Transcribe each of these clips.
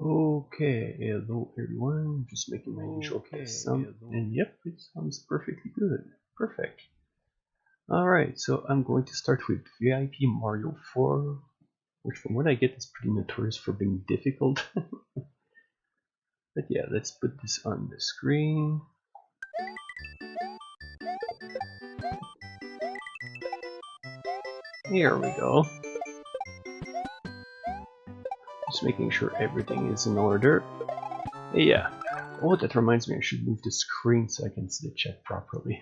Okay, hello everyone, just making my usual sound, and yep, it sounds perfectly good. Perfect. Alright, so I'm going to start with VIP Mario 4, which from what I get is pretty notorious for being difficult. But yeah, let's put this on the screen. Here we go. Just making sure everything is in order. Yeah. Oh, that reminds me, I should move the screen so I can see the chat properly.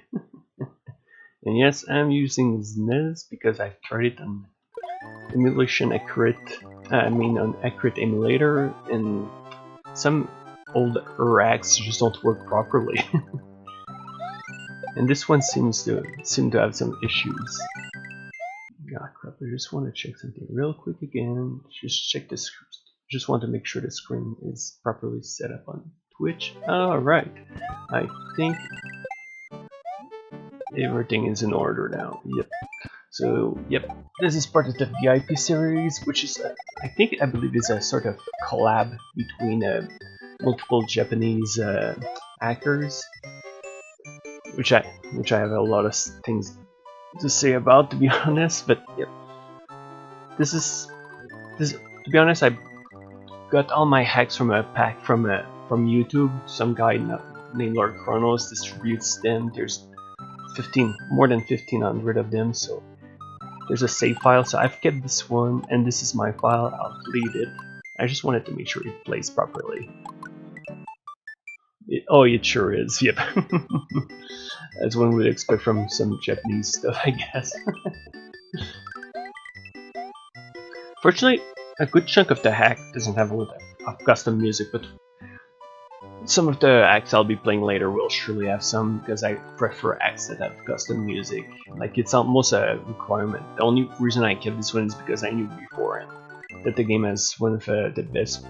And yes, I'm using SNES because I've tried it on on accurate emulator, and some old racks just don't work properly. And this one seems to have some issues. Ah crap, I just want to check something real quick again. Just check this. Just want to make sure the screen is properly set up on Twitch. Alright, I think everything is in order now. Yep. So, yep, this is part of the VIP series, which is, I believe is a sort of collab between multiple Japanese actors, which I have a lot of things to say about, to be honest. But yep, this. To be honest, I got all my hacks from a pack from YouTube. Some guy named Lord Kronos distributes them. There's more than 1,500 of them, so there's a save file. So I've kept this one, and this is my file. I'll delete it. I just wanted to make sure it plays properly. It sure is. Yep. As one would expect from some Japanese stuff, I guess. Fortunately, a good chunk of the hack doesn't have a lot of custom music, but some of the acts I'll be playing later will surely have some, because I prefer acts that have custom music. Like, it's almost a requirement. The only reason I kept this one is because I knew beforehand that the game has one of the best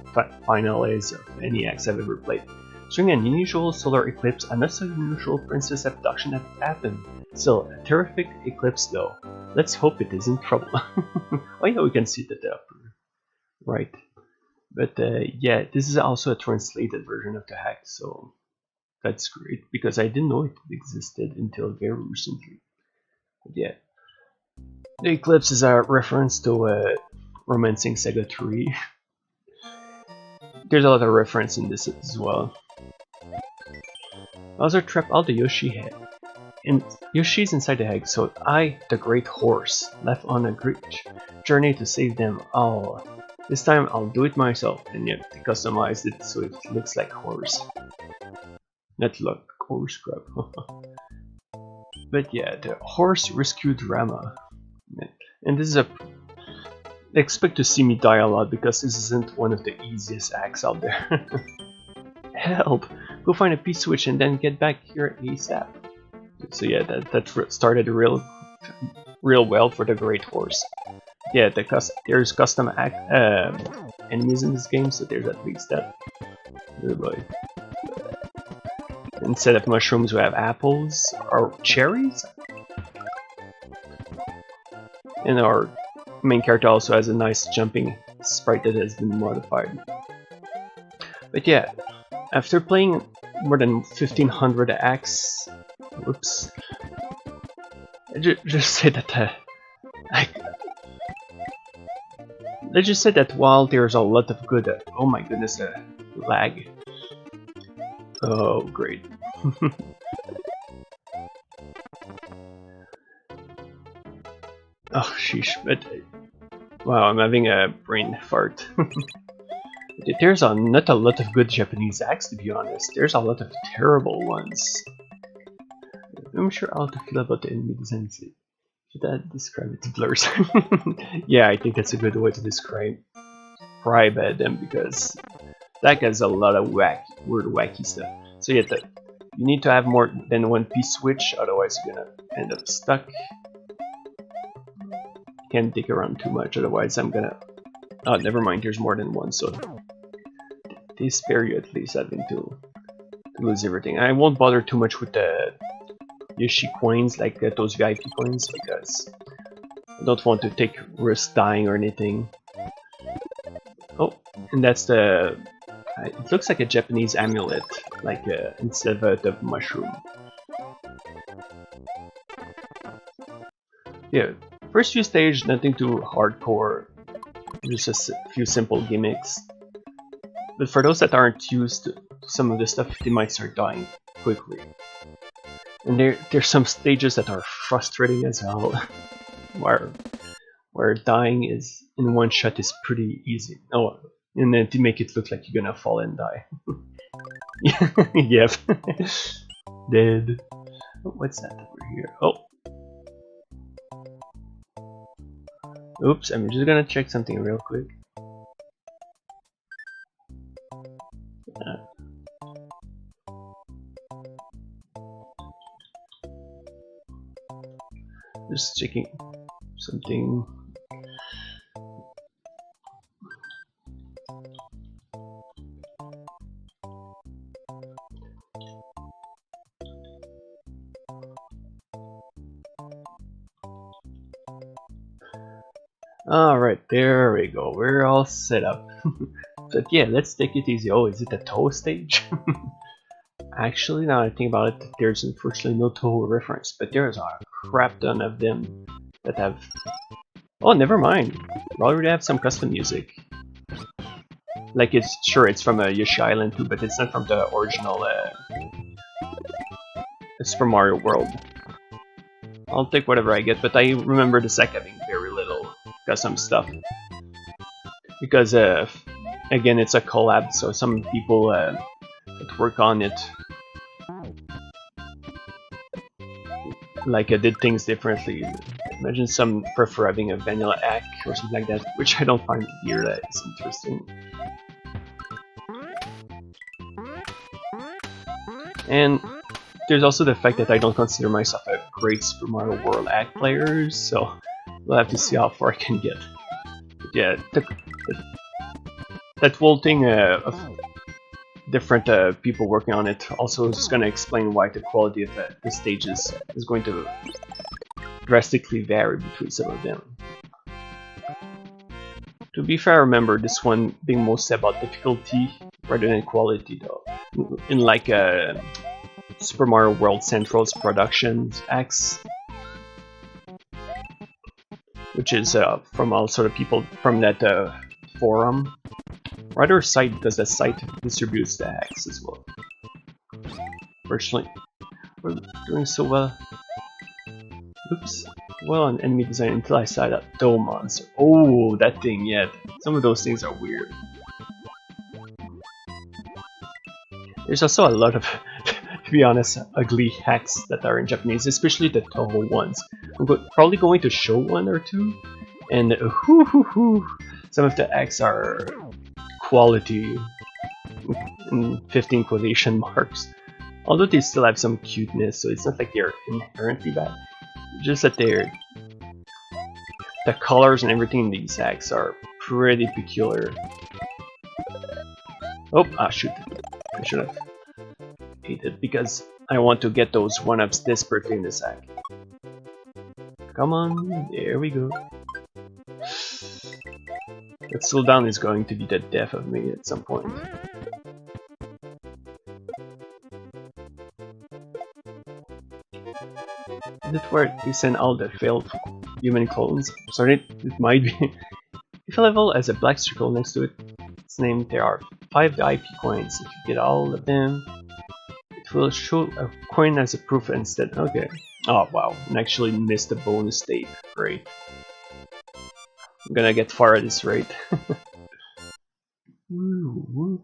finales of any acts I've ever played. During an unusual solar eclipse, a not so unusual princess abduction happened. Still, a terrific eclipse though. Let's hope it isn't trouble. Oh yeah, we can see the upper right. But yeah, this is also a translated version of the hack, so that's great, because I didn't know it existed until very recently. But yeah, the eclipse is a reference to Romancing Saga 3. There's a lot of reference in this as well. Bowser trapped all the Yoshi head, and Yoshi's inside the egg, so I, the great horse, left on a great journey to save them all. This time I'll do it myself, and yet customize it so it looks like horse. Not like horse crap. But yeah, the horse rescue drama. And this is expect to see me die a lot, because this isn't one of the easiest acts out there. Help! Go find a P-switch and then get back here ASAP. So yeah, that started real well for the great horse. Yeah, there's custom enemies in this game, so there's at least that. Oh boy. Instead of mushrooms, we have apples or cherries. And our main character also has a nice jumping sprite that has been modified. But yeah, after playing more than 1,500 acts, whoops, just say that let's just say that while there's a lot of good, oh my goodness, lag. Oh great. Oh sheesh, but wow, I'm having a brain fart. There's not a lot of good Japanese acts, to be honest. There's a lot of terrible ones. I'm sure how to feel about the enemy design. Should I describe it to blurs? Yeah, I think that's a good way to describe them, because that has a lot of weird wacky stuff. So yeah, you need to have more than one P-switch, otherwise you're gonna end up stuck. Can't dig around too much, otherwise I'm gonna... Oh, never mind, there's more than one, so they spare you at least having to lose everything. I won't bother too much with the Yoshi coins, like those VIP coins, because I don't want to take risk dying or anything. Oh, and that's the It looks like a Japanese amulet, like instead of the mushroom. Yeah, first few stages, nothing too hardcore, just a few simple gimmicks. But for those that aren't used to some of the stuff, they might start dying quickly. And there's some stages that are frustrating as hell, where dying is in one shot is pretty easy. Oh, and then to make it look like you're gonna fall and die. Yep. Dead. Oh, what's that over here? Oh. Oops, I'm just gonna check something real quick. Just checking something. Alright, there we go. We're all set up. But yeah, let's take it easy. Oh, is it a Toho stage? Actually, now I think about it, there's unfortunately no Toho reference, but there's a crap ton of them that have... Oh, never mind. We already have some custom music. Like, it's sure it's from Yoshi Island too, but it's not from the original Super Mario World. I'll take whatever I get, but I remember the SAC having very little custom stuff. Because, again, it's a collab, so some people that work on it like did things differently. Imagine some prefer having a vanilla act or something like that, which I don't find here that is interesting. And there's also the fact that I don't consider myself a great Super Mario World act player, so we'll have to see how far I can get. But yeah, that whole thing of different people working on it also is going to explain why the quality of the stages is going to drastically vary between some of them. To be fair, I remember this one being mostly about difficulty rather than quality though. In like Super Mario World Central's Productions acts, which is from all sort of people from that forum. Rather site because the site distributes the acts as well. Fortunately, we're doing so well. Oops. Well on enemy design until I saw that Dough monster. Oh, that thing, yeah. Some of those things are weird. There's also a lot of, to be honest, ugly hacks that are in Japanese, especially the Toho ones. I'm probably going to show one or two, and some of the acts are quality in 15 quotation marks. Although they still have some cuteness, so it's not like they're inherently bad. Just that the colors and everything in these acts are pretty peculiar. Oh, shoot. I should have ate it because I want to get those one-ups desperately in this act. Come on, there we go. That slowdown is going to be the death of me at some point. Is it where they send all the failed human clones? Sorry, it might be. If a level has a black circle next to it, its name, there are 5 IP coins. If you get all of them, it will show a coin as a proof instead. Okay. Oh wow, and actually missed the bonus state. Great. I'm gonna get far at this rate. Woo.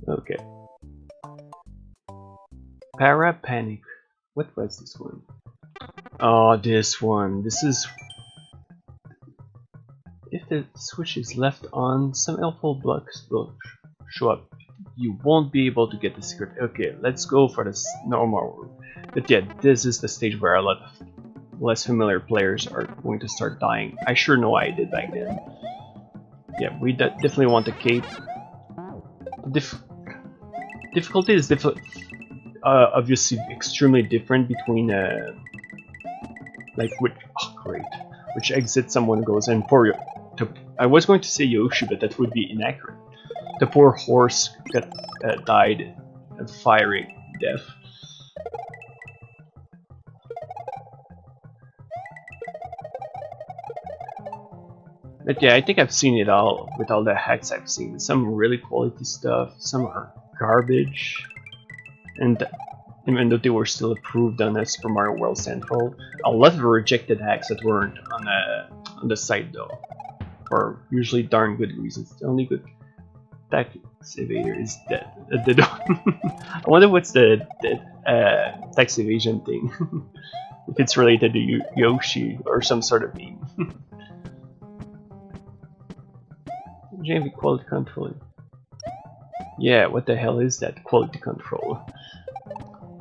Okay. Para Panic. What was this one? Oh, this one. This is... If the switch is left on, some helpful blocks will show up. you won't be able to get the secret. Okay, let's go for this normal route. But yeah, this is the stage where a lot of less familiar players are going to start dying. I sure know I did back then. Yeah, we definitely want the cape. Difficulty is obviously extremely different between like which exit someone goes in for. I was going to say Yoshi, but that would be inaccurate. The poor horse that died a fiery death. But yeah, I think I've seen it all with all the hacks I've seen. Some really quality stuff, some are garbage, and even though they were still approved on the Super Mario World Central, a lot of rejected hacks that weren't on the site though, for usually darn good reasons. The only good tax evader is dead. I wonder what's the tax evasion thing. If it's related to Yoshi or some sort of meme. JV quality control. Yeah, what the hell is that quality control?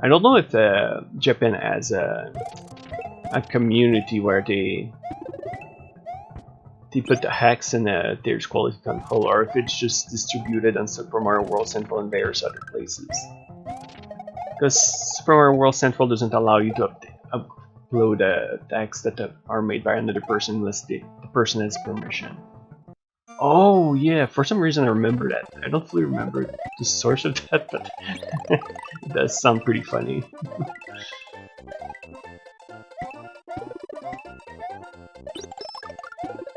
I don't know if Japan has a community where they put the hacks in there's quality control, or if it's just distributed on Super Mario World Central and various other places. Because Super Mario World Central doesn't allow you to upload hacks that are made by another person unless the person has permission. Oh yeah, for some reason I remember that. I don't fully remember the source of that, but it does sound pretty funny.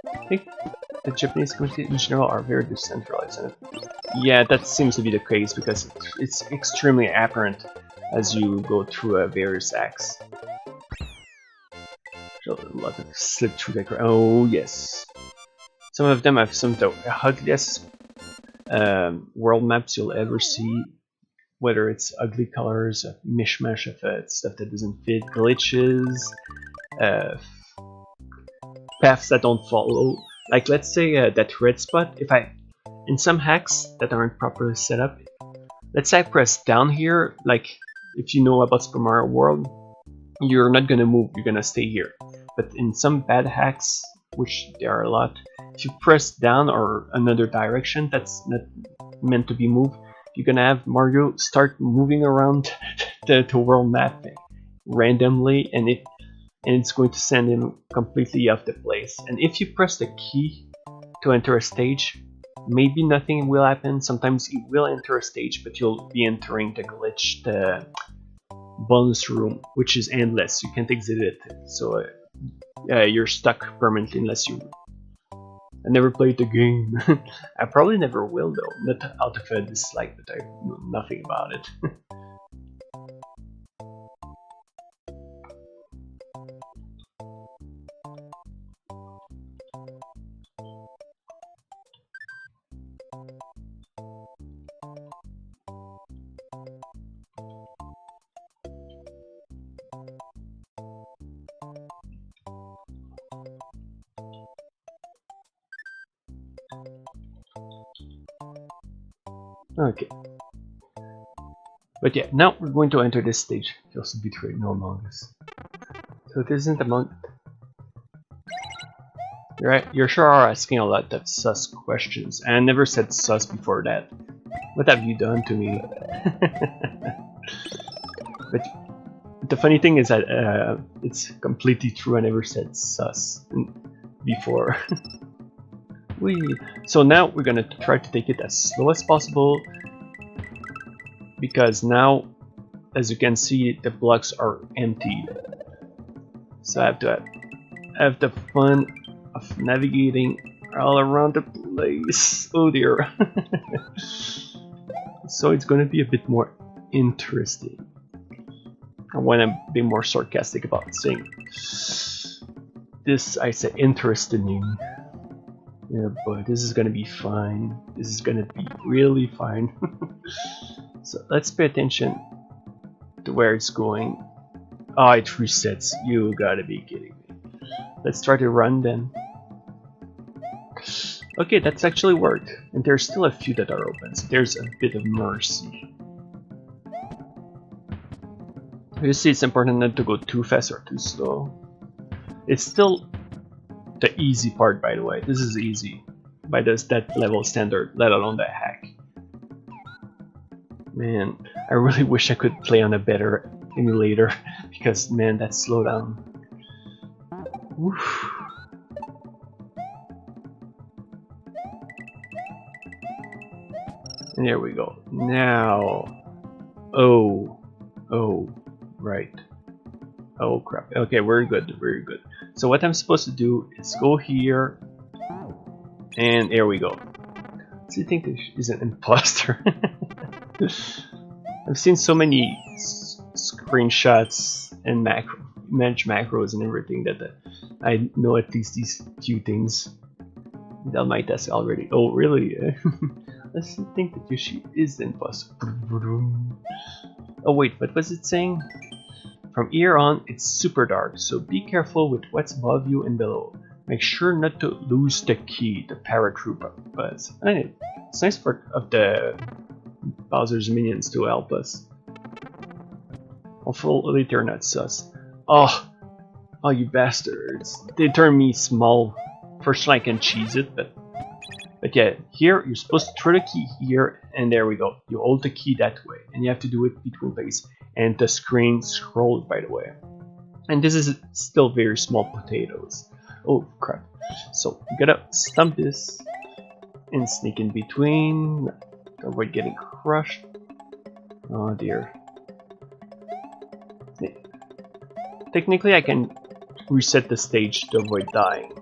I think the Japanese community in general are very decentralized. And yeah, that seems to be the case because it's extremely apparent as you go through various acts. There's a lot of slip through the ground. Oh yes. Some of them have some of the ugliest world maps you'll ever see, whether it's ugly colors, a mishmash of stuff that doesn't fit, glitches, paths that don't follow. Like let's say that red spot, in some hacks that aren't properly set up, let's say I press down here, like if you know about Super Mario World, you're not gonna move, you're gonna stay here. But in some bad hacks, which there are a lot, if you press down or another direction that's not meant to be moved, you're gonna have Mario start moving around the world map randomly, and it's going to send him completely off the place. And if you press the key to enter a stage, maybe nothing will happen. Sometimes you will enter a stage, but you'll be entering the glitched bonus room, which is endless. You can't exit it, so you're stuck permanently unless you. I never played the game. I probably never will though. Not out of a dislike, but I know nothing about it. Okay. But yeah, now we're going to enter this stage. He also betrayed no Among Us. So this isn't Among. You sure are asking a lot of sus questions, and I never said sus before that. What have you done to me? But the funny thing is that it's completely true. I never said sus before. So now we're gonna try to take it as slow as possible, because now, as you can see, the blocks are empty. So I have to have the fun of navigating all around the place. Oh dear. So it's gonna be a bit more interesting. I want to be more sarcastic about saying this. I say interesting. Yeah, but this is gonna be fine. This is gonna be really fine. So let's pay attention to where it's going. Oh, it resets. You gotta be kidding me. Let's try to run then. Okay, that's actually worked. And there's still a few that are open, so there's a bit of mercy. You see, it's important not to go too fast or too slow. It's still the easy part, by the way. This is easy by that level standard, let alone the hack. Man, I really wish I could play on a better emulator because, man, that slowdown. Oof. And there we go. Now, oh, right. Oh crap. Okay, very good, very good. So what I'm supposed to do is go here, and there we go. Do you think this is an imposter? I've seen so many screenshots and manage macros and everything that I know at least these few things. Done my test already. Oh, really? Let's think that Yoshi is the imposter. Oh wait, what was it saying? From here on, it's super dark, so be careful with what's above you and below. Make sure not to lose the key, the paratrooper buzz. And it's nice for the Bowser's minions to help us. Hopefully they're not sus. Oh, you bastards! They turn me small. First, I can cheese it, but yeah, here you're supposed to throw the key here, and there we go. You hold the key that way, and you have to do it between places. And the screen scrolls, by the way. And this is still very small potatoes. Oh crap! So we gotta stump this and sneak in between. Avoid getting crushed. Oh dear. Technically, I can reset the stage to avoid dying.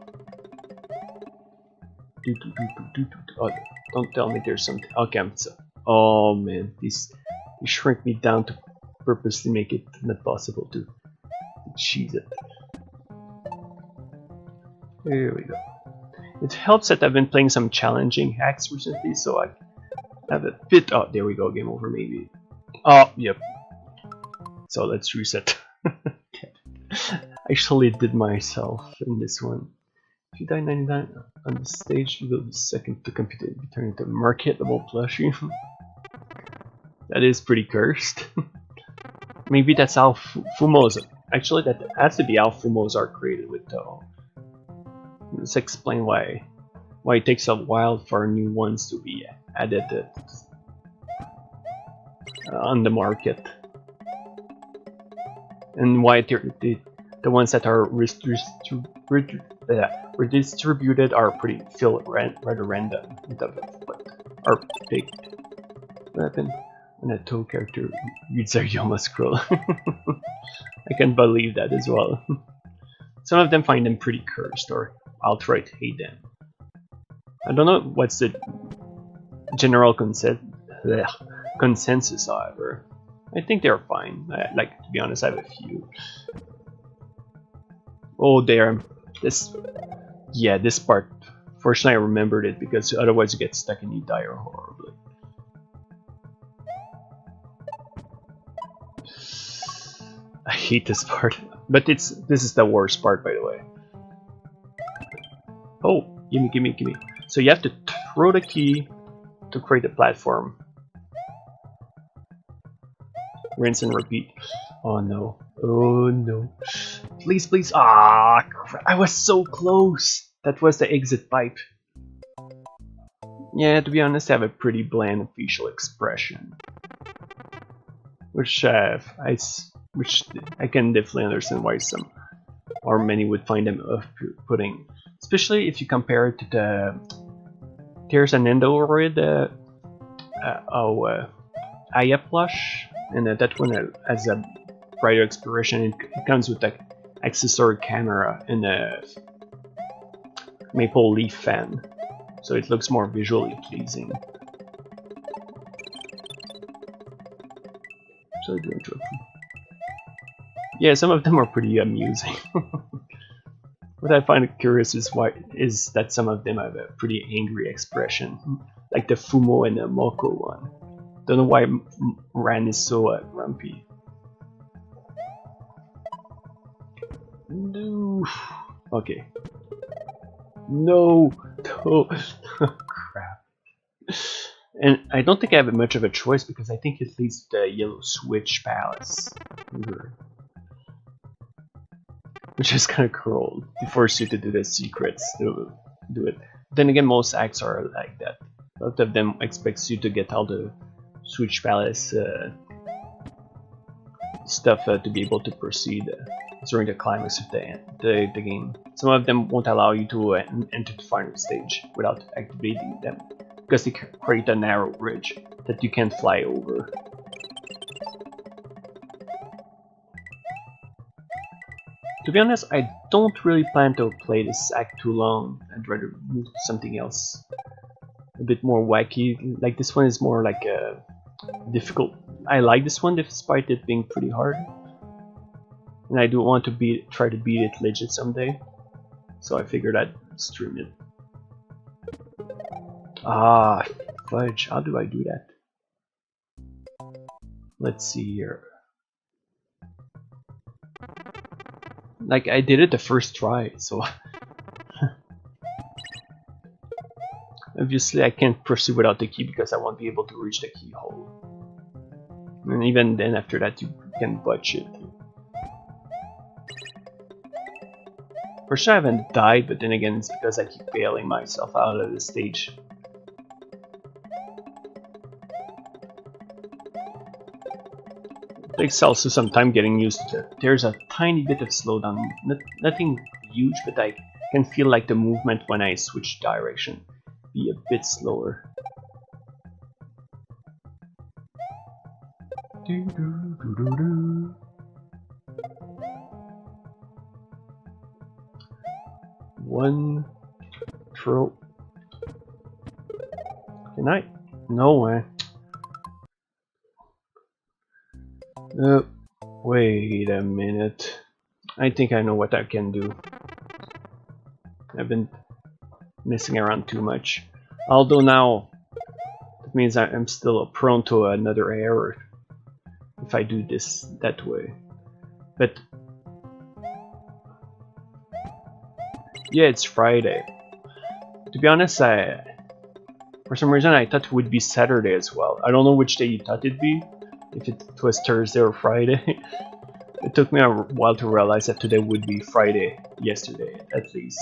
Oh, don't tell me there's something. Okay, oh man, these shrink me down to purposely make it not possible to cheese it. There we go. It helps that I've been playing some challenging hacks recently, so I have a bit. Oh, there we go. Game over, maybe. Oh, yep. So let's reset. I actually did myself in this one. If you die 99 on the stage, you will be second to compete it, turn into a marketable plushie. That is pretty cursed. Maybe that's how Fumos. Actually, that has to be how Fumos are created with Toho. Let's explain why it takes a while for new ones to be added on the market, and why the ones that are redistributed are rather random, but are big. What happened when a Toho character reads a Yoma scroll? I can believe that as well. Some of them find them pretty cursed or outright hate them. I don't know what's the general consensus, however. I think they're fine. To be honest, I have a few. Oh, there. This part. Fortunately, I remembered it because otherwise you get stuck and you die horribly. I hate this part, but this is the worst part, by the way. Oh, gimme. So you have to throw the key to create a platform. Rinse and repeat. Oh no. Oh no. Please. Ah, crap. I was so close. That was the exit pipe. Yeah, to be honest, I have a pretty bland facial expression. Which I can definitely understand why some or many would find them off-putting. Especially if you compare it to there's an Endoroid Aya plush, and that one has a brighter expression. It comes with an accessory camera and a maple leaf fan, so it looks more visually pleasing. So yeah, some of them are pretty amusing. What I find curious is that some of them have a pretty angry expression, like the Fumo and the Moko one. Don't know why Ran is so grumpy. Okay. No! Oh, crap. And I don't think I have much of a choice because I think it leads to the Yellow Switch Palace. Which is kind of cruel. To force you to do the secrets to do it. Then again, most acts are like that. A lot of them expects you to get all the Switch Palace stuff to be able to proceed during the climax of the game. Some of them won't allow you to enter the final stage without activating them, because they create a narrow bridge that you can't fly over. To be honest, I don't really plan to play this act too long. I'd rather move to something else a bit more wacky. Like this one is more like a difficult. I like this one despite it being pretty hard, and I do want to try to beat it legit someday. So I figured I'd stream it. Ah, fudge! How do I do that? Let's see here. Like I did it the first try, so obviously I can't proceed without the key because I won't be able to reach the keyhole. And even then, after that, you can botch it. For sure, I haven't died, but then again, it's because I keep bailing myself out of the stage. It takes also some time getting used to it. There's a tiny bit of slowdown, nothing huge, but I can feel like the movement when I switch direction be a bit slower. One throw. Can I? No way. Wait a minute. I think I know what I can do. I've been messing around too much. Although now, that means I'm still prone to another error if I do this that way. But yeah, it's Friday. To be honest, for some reason I thought it would be Saturday as well. I don't know which day you thought it'd be. If it was Thursday or Friday. It took me a while to realize that today would be Friday, yesterday at least.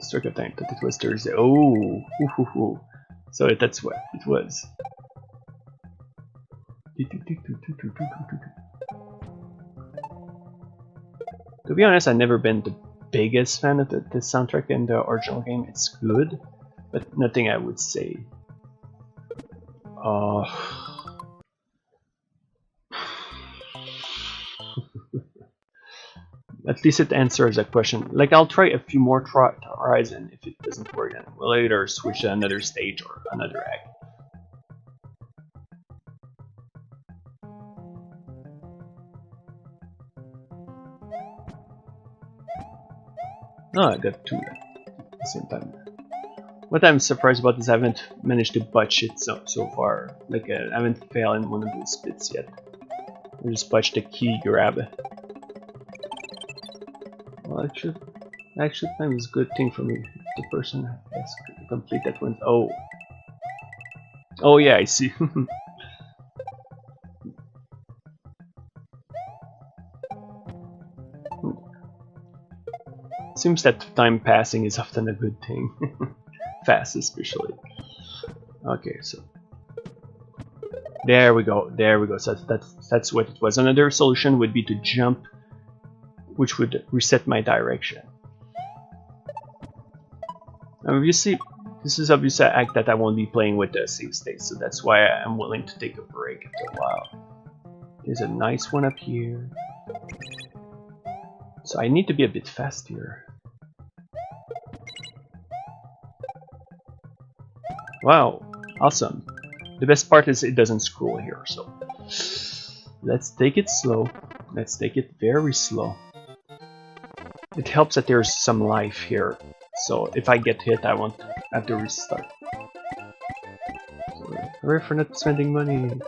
Struck a time that it was Thursday. Oh, so that's what it was. To be honest, I've never been the biggest fan of the soundtrack in the original game. It's good, but nothing I would say. At least it answers a question. Like, I'll try a few more tries, and if it doesn't work, then we'll either switch to another stage or another act. Oh, I got two at the same time. What I'm surprised about is I haven't managed to botch it so far. Like, I haven't failed in one of those bits yet. I just botched the key grab. Well, actually, that was a good thing for me. The person has to complete that one. Oh yeah, I see. Seems that time passing is often a good thing. Fast, especially. Okay, so there we go. So that's what it was. Another solution would be to jump, which would reset my direction. Obviously, this is obviously an act that I won't be playing with the save state, so that's why I'm willing to take a break after a while. There's a nice one up here. So I need to be a bit fast here. Wow, awesome. The best part is it doesn't scroll here, so let's take it slow. Let's take it very slow. It helps that there's some life here, so if I get hit, I won't have to restart. So, hooray for not spending money.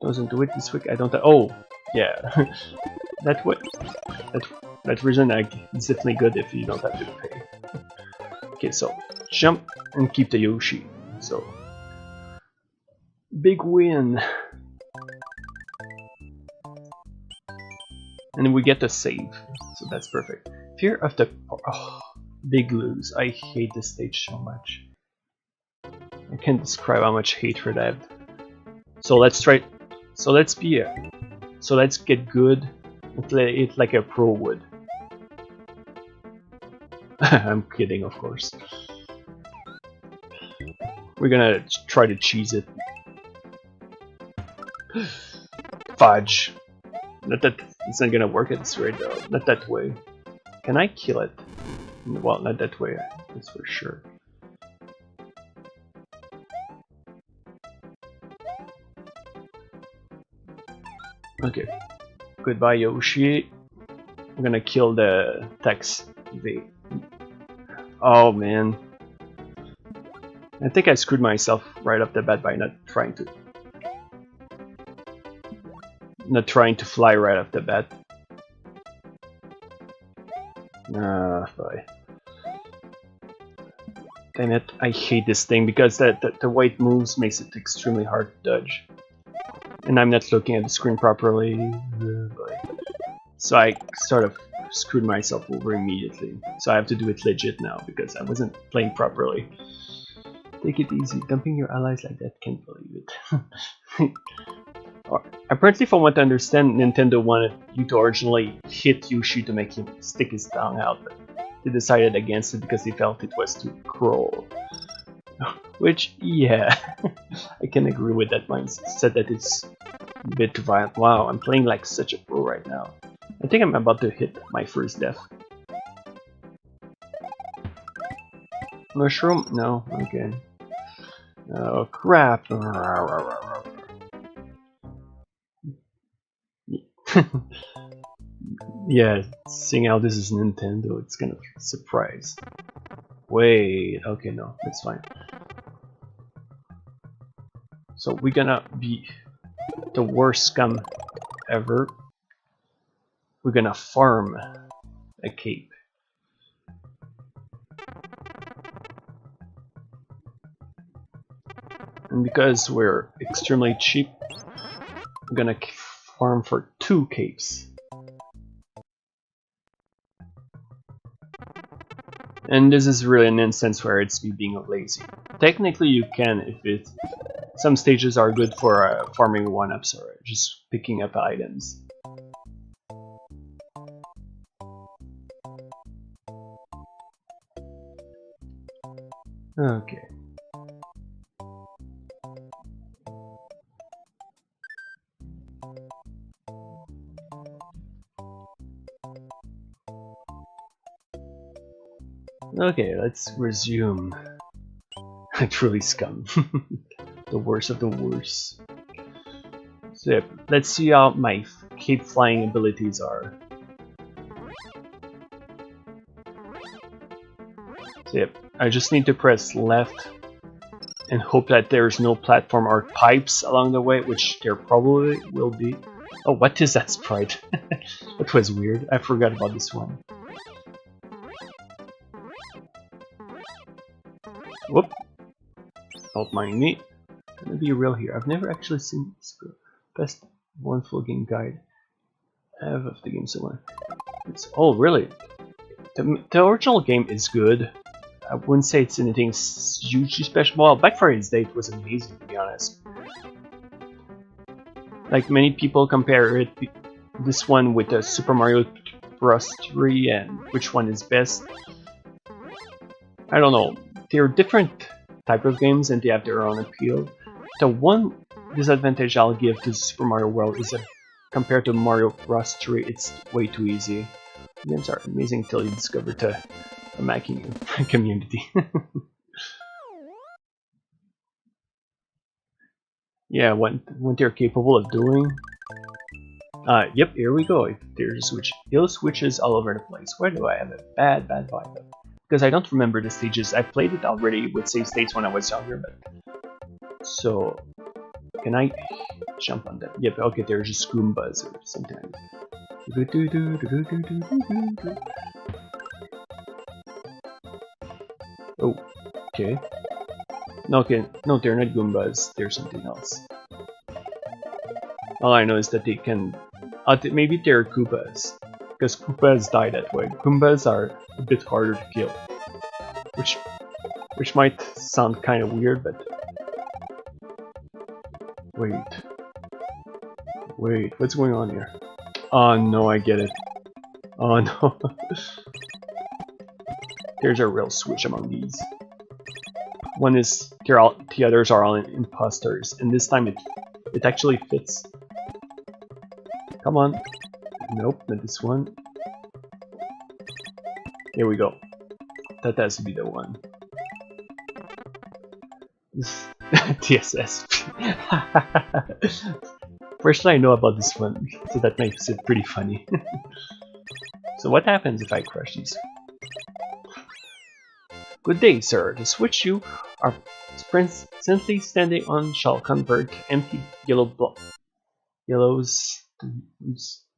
Doesn't do it this week. I don't. Oh, yeah. That that reason, like, it's definitely good if you don't have to pay. Okay, so jump and keep the Yoshi. So big win. And we get the save, so that's perfect. Fear of the big lose. I hate this stage so much. I can't describe how much hatred I have. So let's try. So let's be. So let's get good and play it like a pro would. I'm kidding, of course. We're gonna try to cheese it. Fudge. Not that it's not gonna work at this rate though. Not that way. Can I kill it? Well, not that way. That's for sure. Okay. Goodbye, Yoshi. I'm gonna kill the Tex V. Oh man. I think I screwed myself right off the bat by not trying to fly right off the bat. Boy. Damn it, I hate this thing because the way it moves makes it extremely hard to dodge. And I'm not looking at the screen properly. Boy. So I sort of screwed myself over immediately. So I have to do it legit now because I wasn't playing properly. Take it easy, dumping your allies like that, can't believe it. Apparently, from what I understand, Nintendo wanted you to originally hit Yoshi to make him stick his tongue out, but they decided against it because they felt it was too cruel. Which, yeah, I can agree with that mindset that it's a bit too violent. Wow, I'm playing like such a pro right now. I think I'm about to hit my first death. Mushroom? No? Okay. Oh crap. Yeah, seeing how this is Nintendo, it's gonna surprise. Wait, okay, no, that's fine. So we're gonna be the worst scum ever. We're gonna farm a cape. And because we're extremely cheap, I'm gonna farm for 2 capes. And this is really an instance where it's me being lazy. Technically you can if some stages are good for farming 1-ups or just picking up items. Okay. Okay, let's resume. Truly scum. The worst of the worst. So yep, let's see how my cape flying abilities are. So yep, I just need to press left and hope that there's no platform or pipes along the way, which there probably will be. Oh, what is that sprite? That was weird. I forgot about this one. Whoop! Don't mind me. I'm gonna be real here. I've never actually seen this best one full game guide I have of the game somewhere. Oh, really? The original game is good. I wouldn't say it's anything hugely special. Well, Black Friday's Day was amazing, to be honest. Like many people compare this one with Super Mario Bros. 3 and which one is best. I don't know. They're different type of games and they have their own appeal. The one disadvantage I'll give to Super Mario World is that compared to Mario Bros. 3, it's way too easy. Games are amazing until you discover the Macking community. Yeah, what they're capable of doing. Yep, here we go. If there's a switch, it'll switches all over the place. Why do I have a bad vibe? Because I don't remember the stages. I played it already with save states when I was younger, but so can I jump on them? Yep, okay, there's just Goombas or something. Oh, okay. No, okay. No, they're not Goombas. They're something else. All I know is that they can... maybe they're Koopas. Because Koopas die that way. Goombas are a bit harder to kill. Which might sound kind of weird, but... Wait, what's going on here? Oh no, I get it. Oh no. There's a real switch among these. One is the others are all imposters, and this time it actually fits. Come on. Nope, not this one. Here we go. That has to be the one. TSS. First I know about this one, so that makes it pretty funny. So what happens if I crush these? Good day, sir. The switch you are presently standing on shall convert empty yellows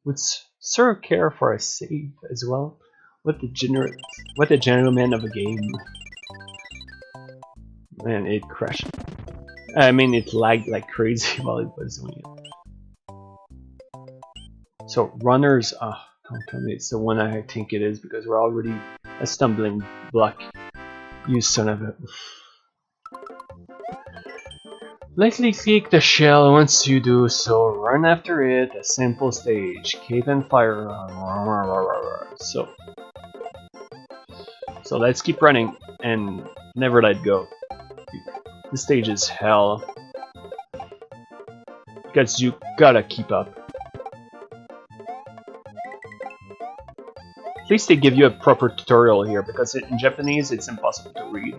would sir care for a save as well? What a gentleman of a game. Man, it crashed. I mean, it lagged like crazy while it was doing it. So runners, don't tell me it's the one I think it is because we're already a stumbling block. You son of a... Lightly click the shell. Once you do so, run after it. A simple stage. Cave and fire. So let's keep running and never let go. This stage is hell. Because you gotta keep up. At least they give you a proper tutorial here, because in Japanese it's impossible to read.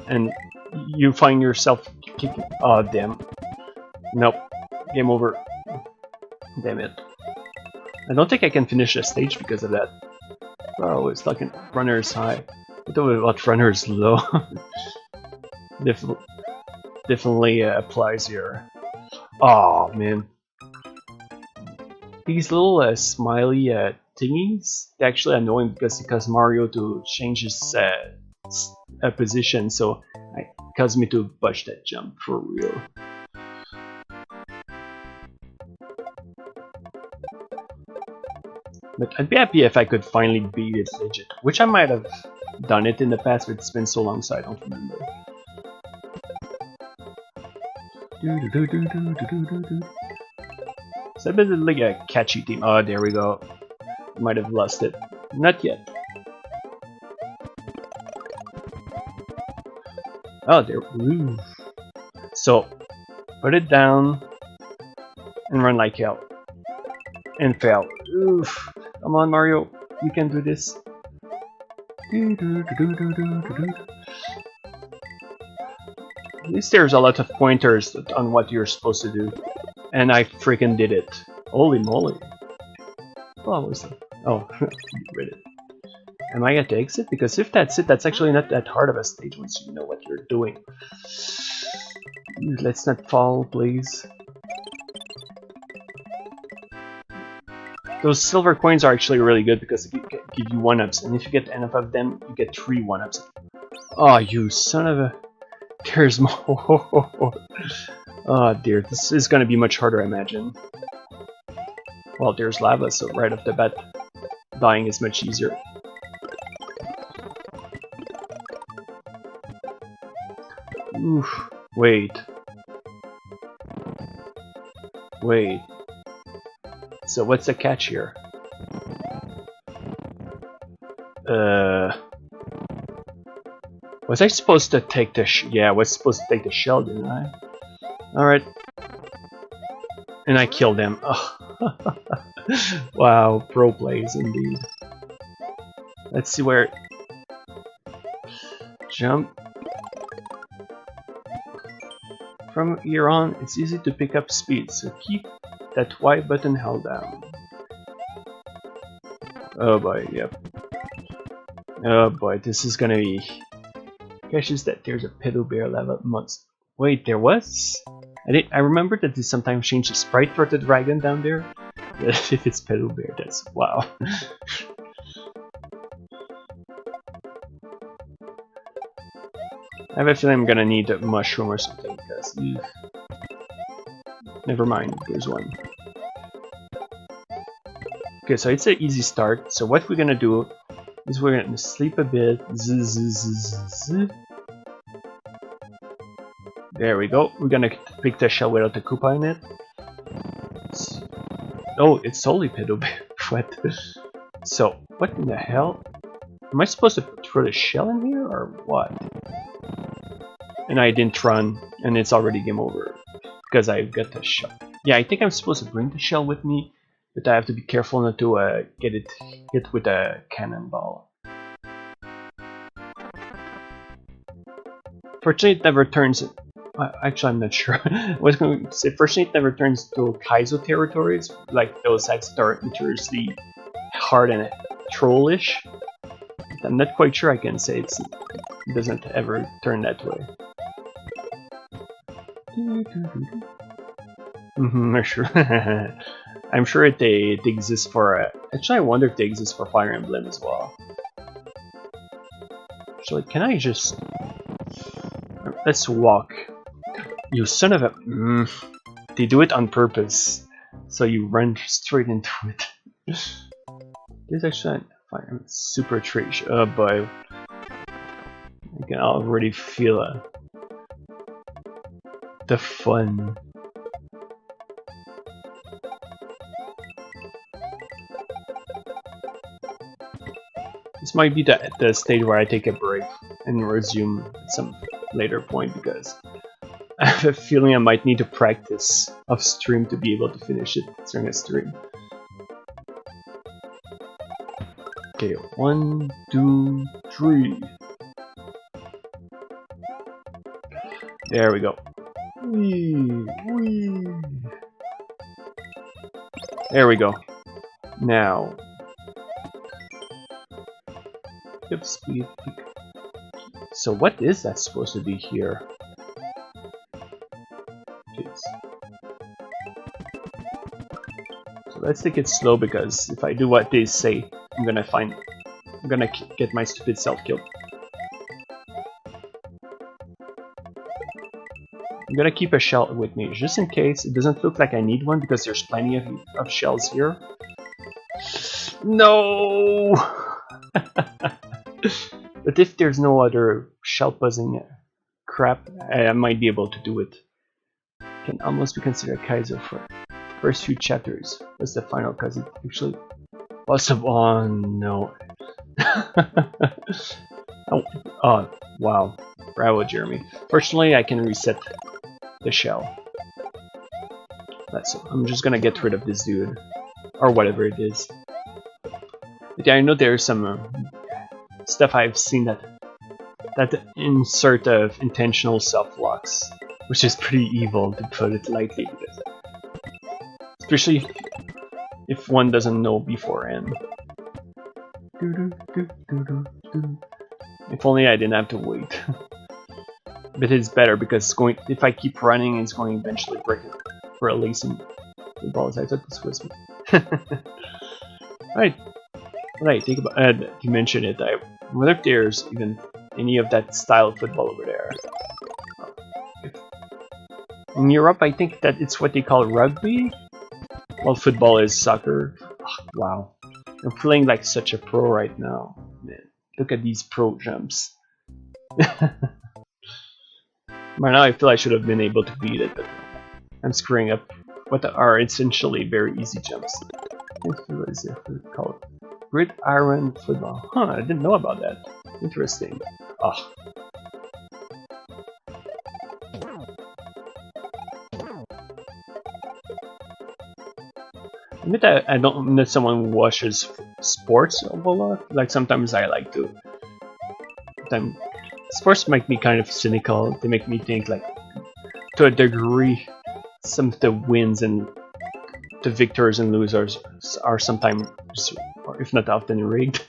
And you find yourself kicking... Oh, damn. Nope. Game over. Damn it. I don't think I can finish the stage because of that. Oh, it's like runner's high. I don't know about runner's low. Definitely applies here. Oh, man. These little smiley thingies, they're actually annoying because it causes Mario to change his position, so it caused me to botch that jump for real. But I'd be happy if I could finally beat it legit, which I might have done it in the past, but it's been so long so I don't remember. It's a bit like a catchy theme. Oh, there we go. Might have lost it. Not yet. Oh, there. Ooh. So, put it down and run like hell. And fail. Oof. Come on, Mario. You can do this. At least there's a lot of pointers on what you're supposed to do. And I freaking did it. Holy moly. Oh, what's that? Oh, read it. Am I going to exit? Because if that's it, that's actually not that hard of a stage once you know what you're doing. Let's not fall, please. Those silver coins are actually really good because they give you 1-ups, and if you get enough of them, you get 3 1-ups. Oh, you son of a... There's more. Oh dear, this is going to be much harder, I imagine. Well, there's lava, so right off the bat, dying is much easier. Oof. Wait. So what's the catch here? Was I supposed to take the yeah, I was supposed to take the shell, didn't I? Alright. And I killed him. Oh. Wow, pro plays indeed. Let's see where... Jump. From here on, it's easy to pick up speed, so keep that Y button held down. Oh boy, yep. Oh boy, this is gonna be... Catches that there's a pedo bear lava monster. Wait, there was? I remember that they sometimes change the sprite for the dragon down there. If it's Pedal Bear, that's wow. I have a feeling I'm gonna need a mushroom or something because never mind, there's one. Okay, so it's an easy start. So what we're gonna do is we're gonna sleep a bit. There we go. We're gonna pick the shell without the Koopa in it. Oh, it's totally Pedal Bear. What? So, what in the hell? Am I supposed to throw the shell in here or what? And I didn't run, and it's already game over because I got the shell. Yeah, I think I'm supposed to bring the shell with me, but I have to be careful not to get it hit with a cannonball. Fortunately, it never turns. Actually, I'm not sure. I was going to say, fortunately, it never turns to Kaizo territories, like those acts that are notoriously hard and trollish. I'm not quite sure I can say it doesn't ever turn that way. I'm sure. I'm sure it exists for. Actually, I wonder if they exist for Fire Emblem as well. Actually, can I just? Let's walk. You son of a. They do it on purpose, so you run straight into it. There's actually a super trash. Oh boy. I can already feel the fun. This might be the stage where I take a break and resume at some later point because I have a feeling I might need to practice off stream to be able to finish it during a stream. Okay, 1, 2, 3. There we go. Whee, whee. There we go. Now, yep, speed. So what is that supposed to be here? Jeez. So let's take it slow because if I do what they say, I'm gonna get my stupid self killed. I'm gonna keep a shell with me just in case. It doesn't look like I need one because there's plenty of shells here. No! But if there's no other shell buzzing crap, I might be able to do it. Can almost be considered Kaizo for first few chapters. What's the final cause it actually possible? Oh no. Oh wow. Bravo, Jeremy. Fortunately I can reset the shell. That's it. I'm just gonna get rid of this dude. Or whatever it is. But yeah, I know there's some stuff I've seen that insert of intentional self-locks, which is pretty evil to put it lightly, because especially if one doesn't know beforehand. If only I didn't have to wait. But it's better because it's going. If I keep running, it's going to eventually break it for at least the balls. I thought this was me. Alright. Right, think about you mentioned it. I wonder if there's even any of that style of football over there. In Europe, I think that it's what they call rugby. Well, football is soccer. Oh, wow, I'm feeling like such a pro right now. Man, look at these pro jumps. By now, I feel I should have been able to beat it, but I'm screwing up what are essentially very easy jumps. What is it called? Gridiron football. Huh, I didn't know about that. Interesting. Oh. Admit that I don't. I'm not someone who watches sports a whole lot. Like sometimes I like to. Sports make me kind of cynical. They make me think, like, to a degree, some of the wins and the victors and losers are sometimes, or if not often, rigged.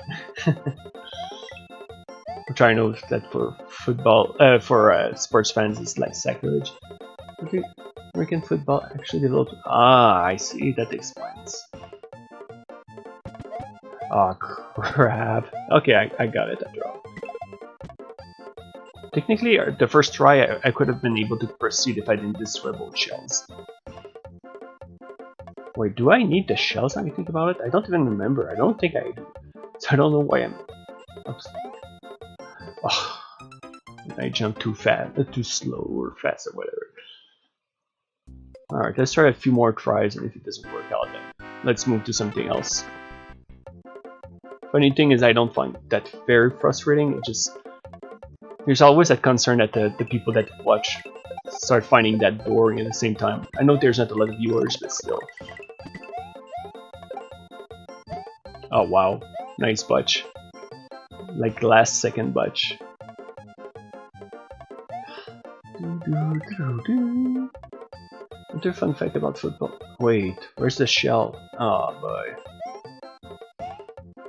Which I know that for football, for sports fans, it's like sacrilege. Okay, American football actually developed. Ah, I see. That explains. Oh crap. Okay, I got it after all. Technically, the first try I could have been able to proceed if I didn't destroy both shells. Wait, do I need the shells when I think about it? I don't even remember. I don't think I do. So I don't know why I'm... Oops. Oh, I jumped too fast, too slow or fast or whatever. Alright, let's try a few more tries, and if it doesn't work out, then let's move to something else. Funny thing is, I don't find that very frustrating. It just... There's always that concern that the people that watch start finding that boring at the same time. I know there's not a lot of viewers, but still. Oh wow, nice butch. Like last second butch. Another fun fact about football. Wait, where's the shell? Oh boy.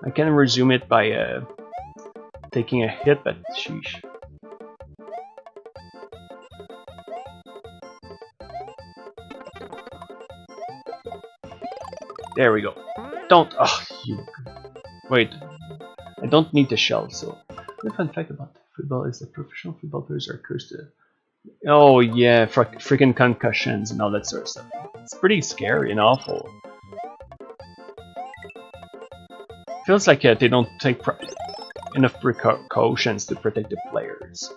I can resume it by taking a hit, but sheesh. There we go. Don't. Oh, you. Wait. I don't need the shell, so. The fun fact about football is that professional football players are cursed to. Oh, yeah, freaking concussions and all that sort of stuff. It's pretty scary and awful. Feels like they don't take enough precautions to protect the players.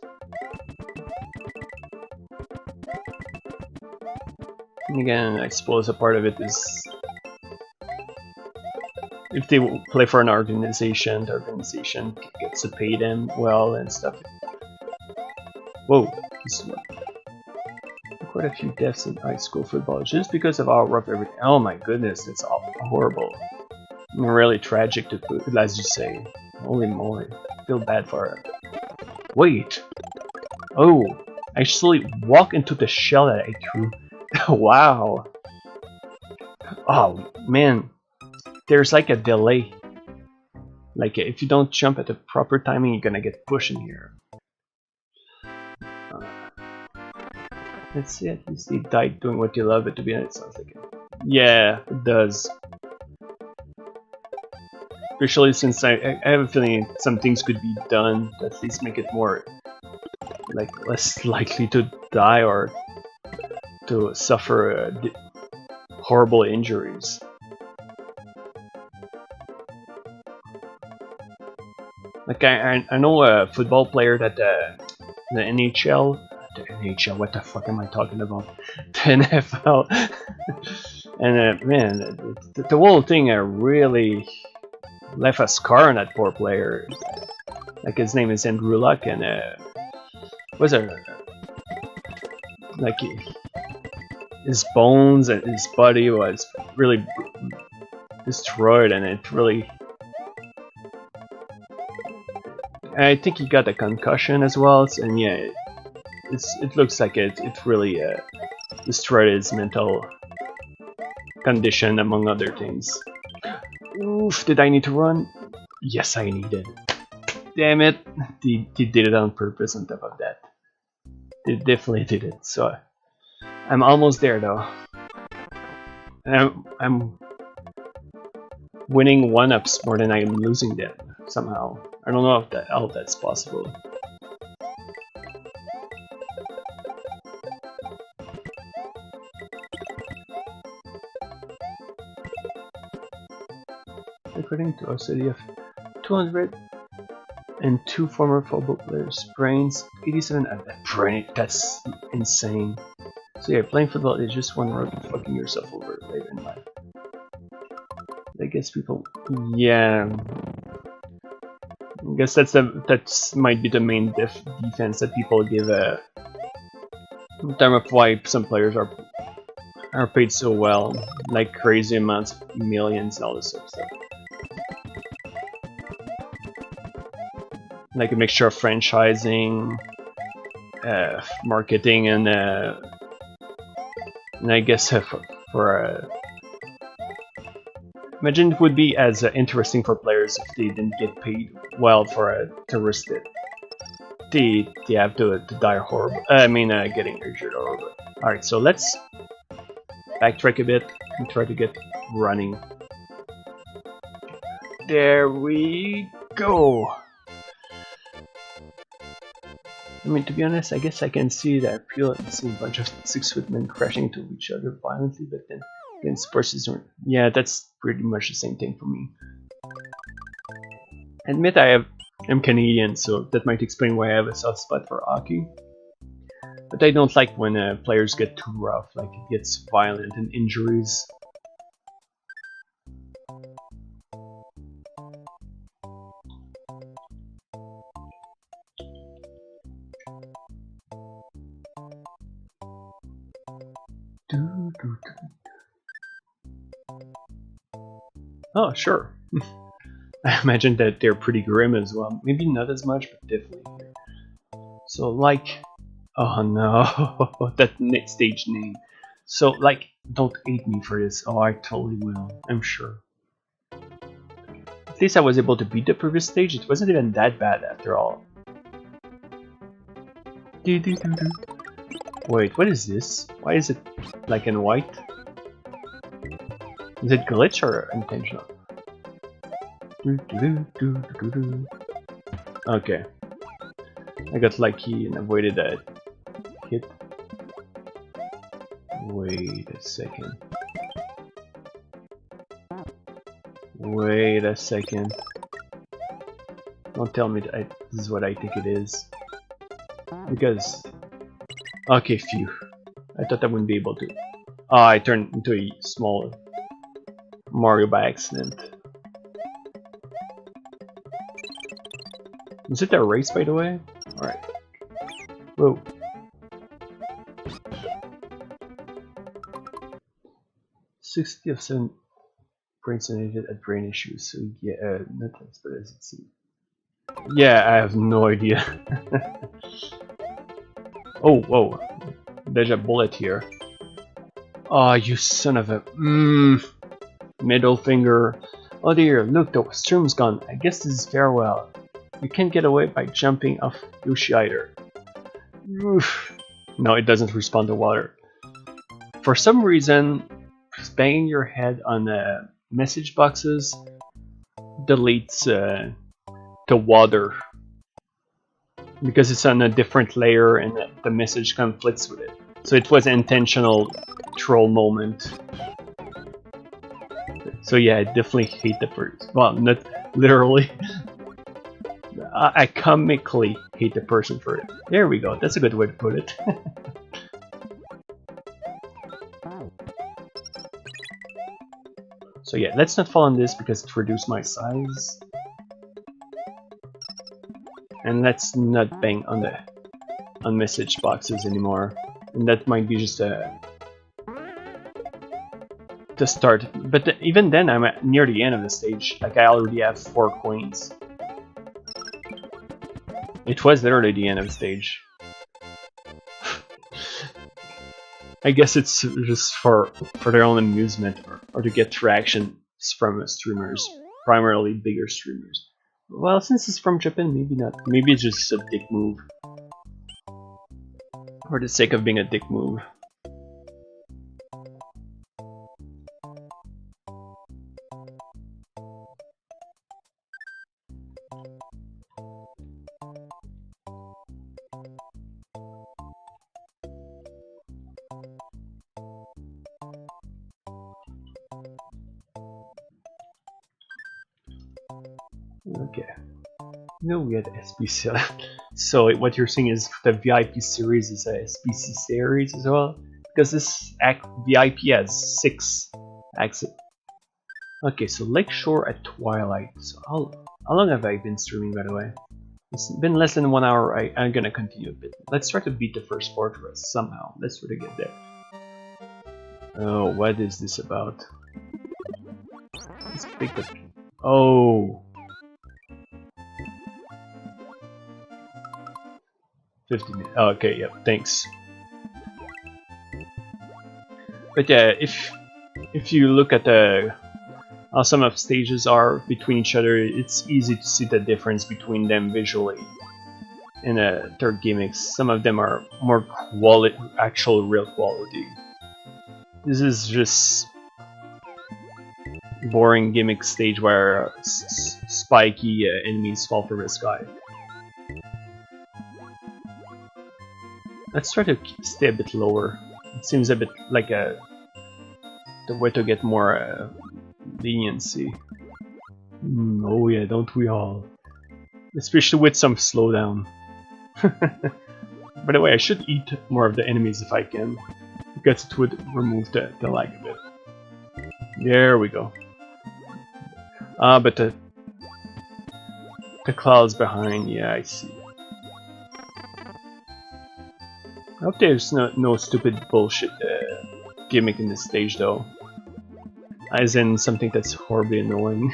And again, I suppose a part of it is if they play for an organization, the organization gets to pay them well and stuff. Whoa, this one. Quite a few deaths in high school football just because of how rough everything. Oh my goodness, that's horrible. Really tragic to put, as you say. Holy moly, I feel bad for her. Wait. Oh, I actually walk into the shell that I threw. Wow. Oh man. There's like a delay. Like if you don't jump at the proper timing, you're gonna get pushed in here. Let's see, at least he died doing what you love, but to be honest, it sounds like it. Yeah, it does. Especially since I have a feeling some things could be done to at least make it more, like, less likely to die or to suffer horrible injuries. Like I know a football player that the NHL, what the fuck am I talking about? The NFL, and man, the whole thing really left a scar on that poor player. Like his name is Andrew Luck, and was it like his bones and his body was really destroyed, and it really. I think he got a concussion as well, and yeah, it looks like it really destroyed his mental condition, among other things. Oof, did I need to run? Yes, I needed. Damn it, he did it on purpose on top of that. They definitely did it, so I'm almost there though. I'm winning 1-ups more than I'm losing them, somehow. I don't know how that's possible. According to a study of 202 former football players' brains, 87 brain. That's insane. So yeah, playing football is just one road to fucking yourself over later in life. I guess people, yeah. I guess that's might be the main defense that people give in terms of why some players are paid so well, like crazy amounts of millions and all this sort of stuff. Like a mixture of franchising, marketing, and I guess for imagine it would be as interesting for players if they didn't get paid well for to risk it. They have to die horrible. I mean, getting injured or whatever. All right, so let's backtrack a bit and try to get running. There we go. I mean, to be honest, I guess I can see the appeal of seeing a bunch of 6-foot men crashing into each other violently, but then again, sports is... Yeah, that's pretty much the same thing for me. I admit I'm Canadian, so that might explain why I have a soft spot for hockey. But I don't like when players get too rough, like it gets violent and injuries. Oh, sure. I imagine that they're pretty grim as well. Maybe not as much, but definitely. So, like... Oh no, that next stage name. So, like, don't hate me for this. Oh, I totally will, I'm sure. At least I was able to beat the previous stage. It wasn't even that bad after all. Wait, what is this? Why is it like in white? Is it glitch or intentional? Okay. I got lucky and avoided that hit. Wait a second. Wait a second. Don't tell me that this is what I think it is. Because... Okay, phew. I thought I wouldn't be able to. Oh, I turned into a small Mario by accident. Was it a race, by the way? Alright. Whoa. "60 of 7 brain stimulated at brain issues." So yeah, not as bad as it seems. Yeah, I have no idea. Oh, whoa. There's a bullet here. Oh, you son of a... Middle finger. Oh dear, look, the stream's gone. I guess this is farewell. You can't get away by jumping off Yoshi either. Oof. No, it doesn't respond to water. For some reason, banging your head on the message boxes deletes the water. Because it's on a different layer and the message conflicts with it. So it was an intentional troll moment. So yeah, I definitely hate the person. Well, not literally. I comically hate the person for it. There we go, that's a good way to put it. So yeah, let's not fall on this because it reduced my size. And let's not bang on the message boxes anymore. And that might be just a to start. But even then, I'm near the end of the stage. Like I already have 4 coins. It was literally the end of the stage. I guess it's just for their own amusement or to get reactions from streamers, primarily bigger streamers. Well, since it's from Japan, maybe not. Maybe it's just a dick move. For the sake of being a dick move. Okay. No, we had SBC. So what you're saying is the VIP series is a SBC series as well? Because this VIP has 6 acts. Okay, so Lakeshore at Twilight. So how long have I been streaming, by the way? It's been less than 1 hour. I'm gonna continue a bit. Let's try to beat the first fortress somehow. Let's try to get there. Oh, what is this about? Let's pick the... Oh! 50 minutes. Oh, okay, yep, thanks. But yeah, if you look at how some of stages are between each other, it's easy to see the difference between them visually. In third gimmicks, some of them are more quality, actual real quality. This is just boring gimmick stage where spiky enemies fall from the sky. Let's try to stay a bit lower. It seems a bit like the way to get more leniency. Oh yeah, don't we all? Especially with some slowdown. By the way, I should eat more of the enemies if I can, because it would remove the lag a bit. There we go. But the clouds behind, yeah, I see. I hope there's no stupid bullshit gimmick in this stage though. As in something that's horribly annoying.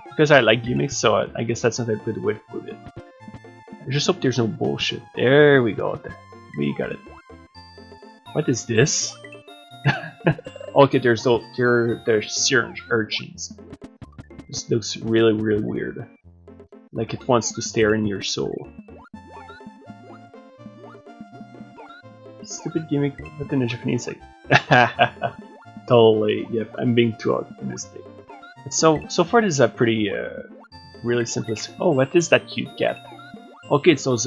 Because I like gimmicks, so I guess that's not a good way to put it. I just hope there's no bullshit. There we go. We got it. What is this? Okay, there's syringe urchins. This looks really weird. Like it wants to stare in your soul. Stupid gimmick, but in a Japanese like. Totally, yep, I'm being too optimistic. So far this is a pretty really simplistic. Oh, what is that cute cat? Okay, it's those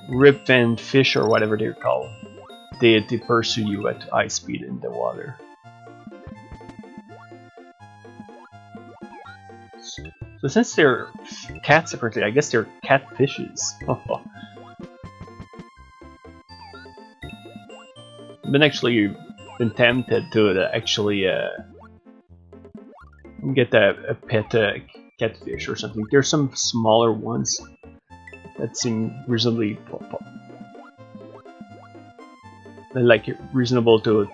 rip-fin fish or whatever they're called. They pursue you at high speed in the water. So since they're cats separately, I guess they're catfishes. I've been actually tempted to actually get a pet catfish or something. There's some smaller ones that seem reasonably reasonable to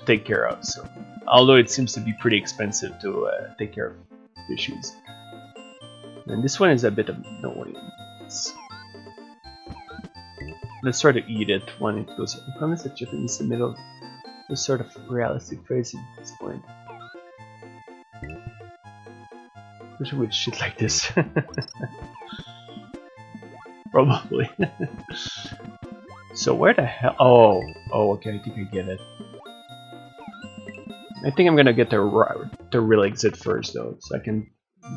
take care of. So, although it seems to be pretty expensive to take care of fishies, and this one is a bit annoying. Let's try to eat it when it goes. I promise that Japanese in the middle. This sort of realistic phrasing at this point. Wish I would shit like this. Probably. So where the hell? Oh, okay. I think I get it. I think I'm gonna get the real exit first though, so I can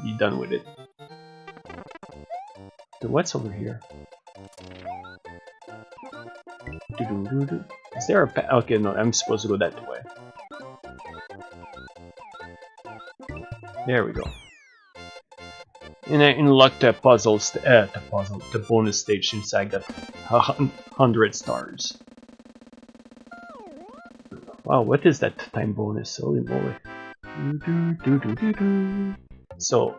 be done with it. So what's over here? Is there a pa- Okay, no, I'm supposed to go that way. There we go. And I unlocked the the bonus stage since I got 100 stars. Wow, what is that time bonus? Holy moly. So,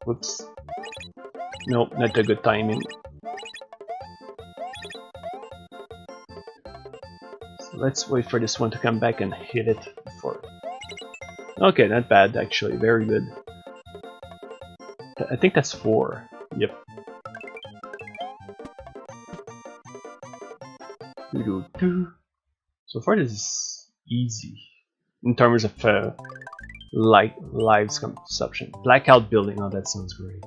whoops. Nope, not a good timing. Let's wait for this one to come back and hit it before. Okay, not bad actually, very good. I think that's 4. Yep. So far this is easy in terms of lives consumption. Blackout building, oh that sounds great.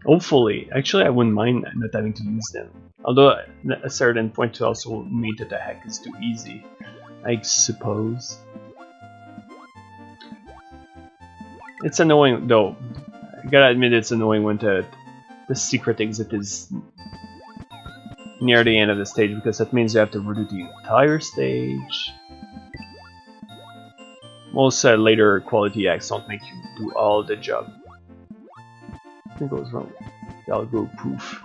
Hopefully, actually I wouldn't mind not having to use them. Although at a certain point to also mean that the hack is too easy, I suppose. It's annoying though. I gotta admit it's annoying when the secret exit is near the end of the stage, because that means you have to redo the entire stage. Most later quality acts don't make you do all the job. Something goes wrong. I'll go poof.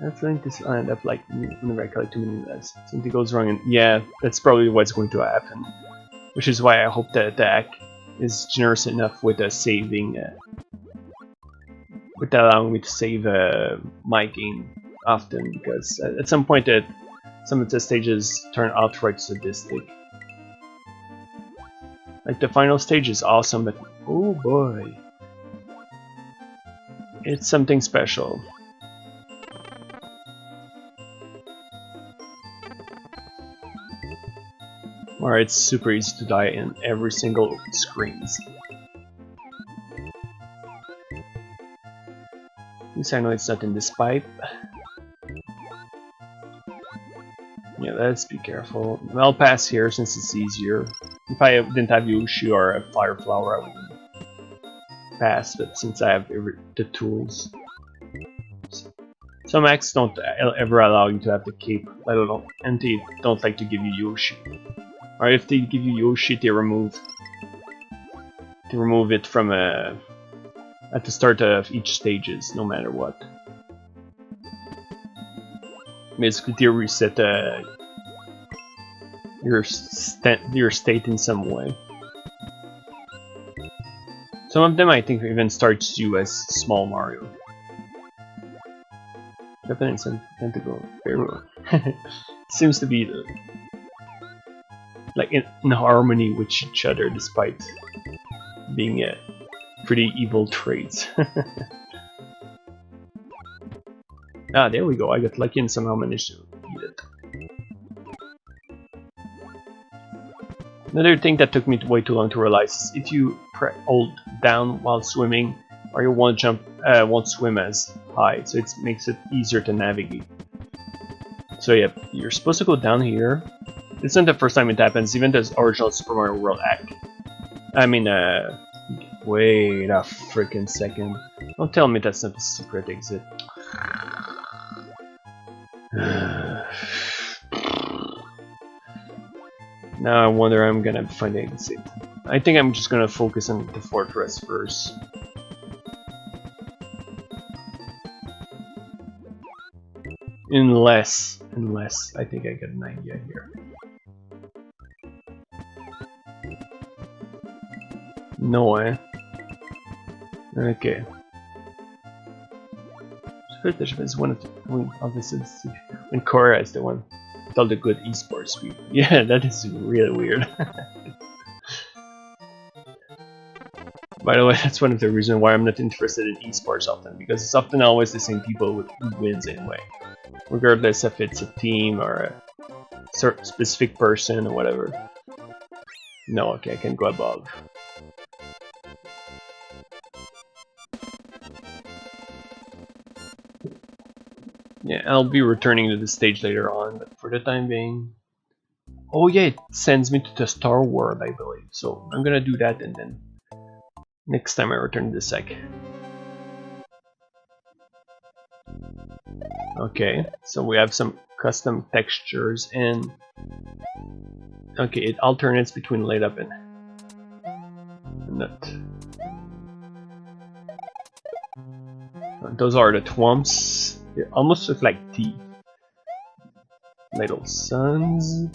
That's going to end up like whenever I collect too many lives. Something goes wrong, and yeah, that's probably what's going to happen. Which is why I hope that the hack is generous enough with saving, with allowing me to save my game often, because at some point some of the stages turn outright sadistic. Like the final stage is awesome, but oh boy, it's something special. Or it's super easy to die in every single screens. least I know it's not in this pipe. Yeah, let's be careful. I'll pass here since it's easier. If I didn't have Yoshi or a Fire Flower, I wouldn't pass, but since I have the tools. Some acts don't ever allow you to have the cape, I don't know, and they don't like to give you Yoshi. Or if they give you Yoshi, they remove it from at the start of each stages, no matter what. Basically, they reset your state in some way. Some of them, I think, even starts you as small Mario. Japanese tend to go very well. Seems to be like in harmony with each other, despite being pretty evil traits. Ah, there we go. I got lucky and somehow managed to beat it. Another thing that took me way too long to realize is if you hold down while swimming, or you won't swim as high, so it makes it easier to navigate. So yeah, you're supposed to go down here. It's not the first time it happens. Even the original Super Mario World act. I mean, wait a freaking second. Don't tell me that's not the secret exit. Now I wonder how I'm gonna find the exit. I think I'm just gonna focus on the fortress first. Unless I think I get an idea here. No way. Okay. Is one of the when Korra is the one with all the good esports people. Yeah, that is really weird. By the way, that's one of the reasons why I'm not interested in esports often, because it's often always the same people who wins anyway, regardless if it's a team or a specific person or whatever. No, okay, I can go above. Yeah, I'll be returning to the stage later on, but for the time being... Oh yeah, it sends me to the Star World, I believe. So I'm gonna do that, and then next time I return to the sec. Okay, so we have some custom textures, and... Okay, it alternates between light up and not. Those are the twumps. They almost look like teeth. Little suns.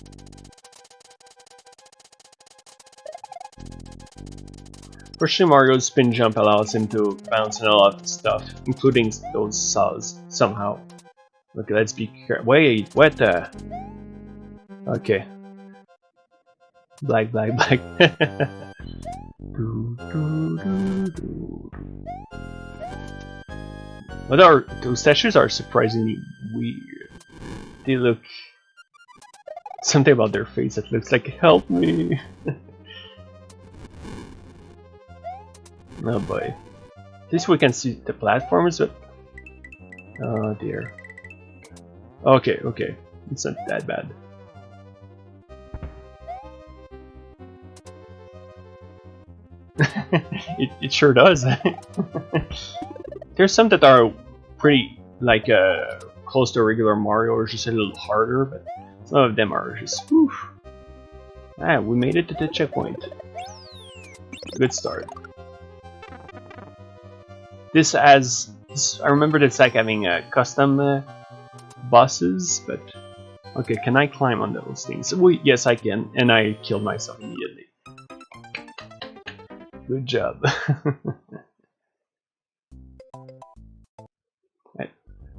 Fortunately, Mario's spin jump allows him to bounce on a lot of stuff, including those saws, somehow. Okay, let's be careful. Wait, what the? Okay. Black. But those statues are surprisingly weird. They look... Something about their face that looks like, help me! Oh boy. At least we can see the platforms, but... Oh dear. Okay. It's not that bad. it sure does. There's some that are pretty like close to regular Mario, or just a little harder, but some of them are just whew. Ah, we made it to the checkpoint. Good start. I remember this like having custom bosses, but okay, can I climb on those things? Well, yes, I can, and I killed myself immediately. Good job.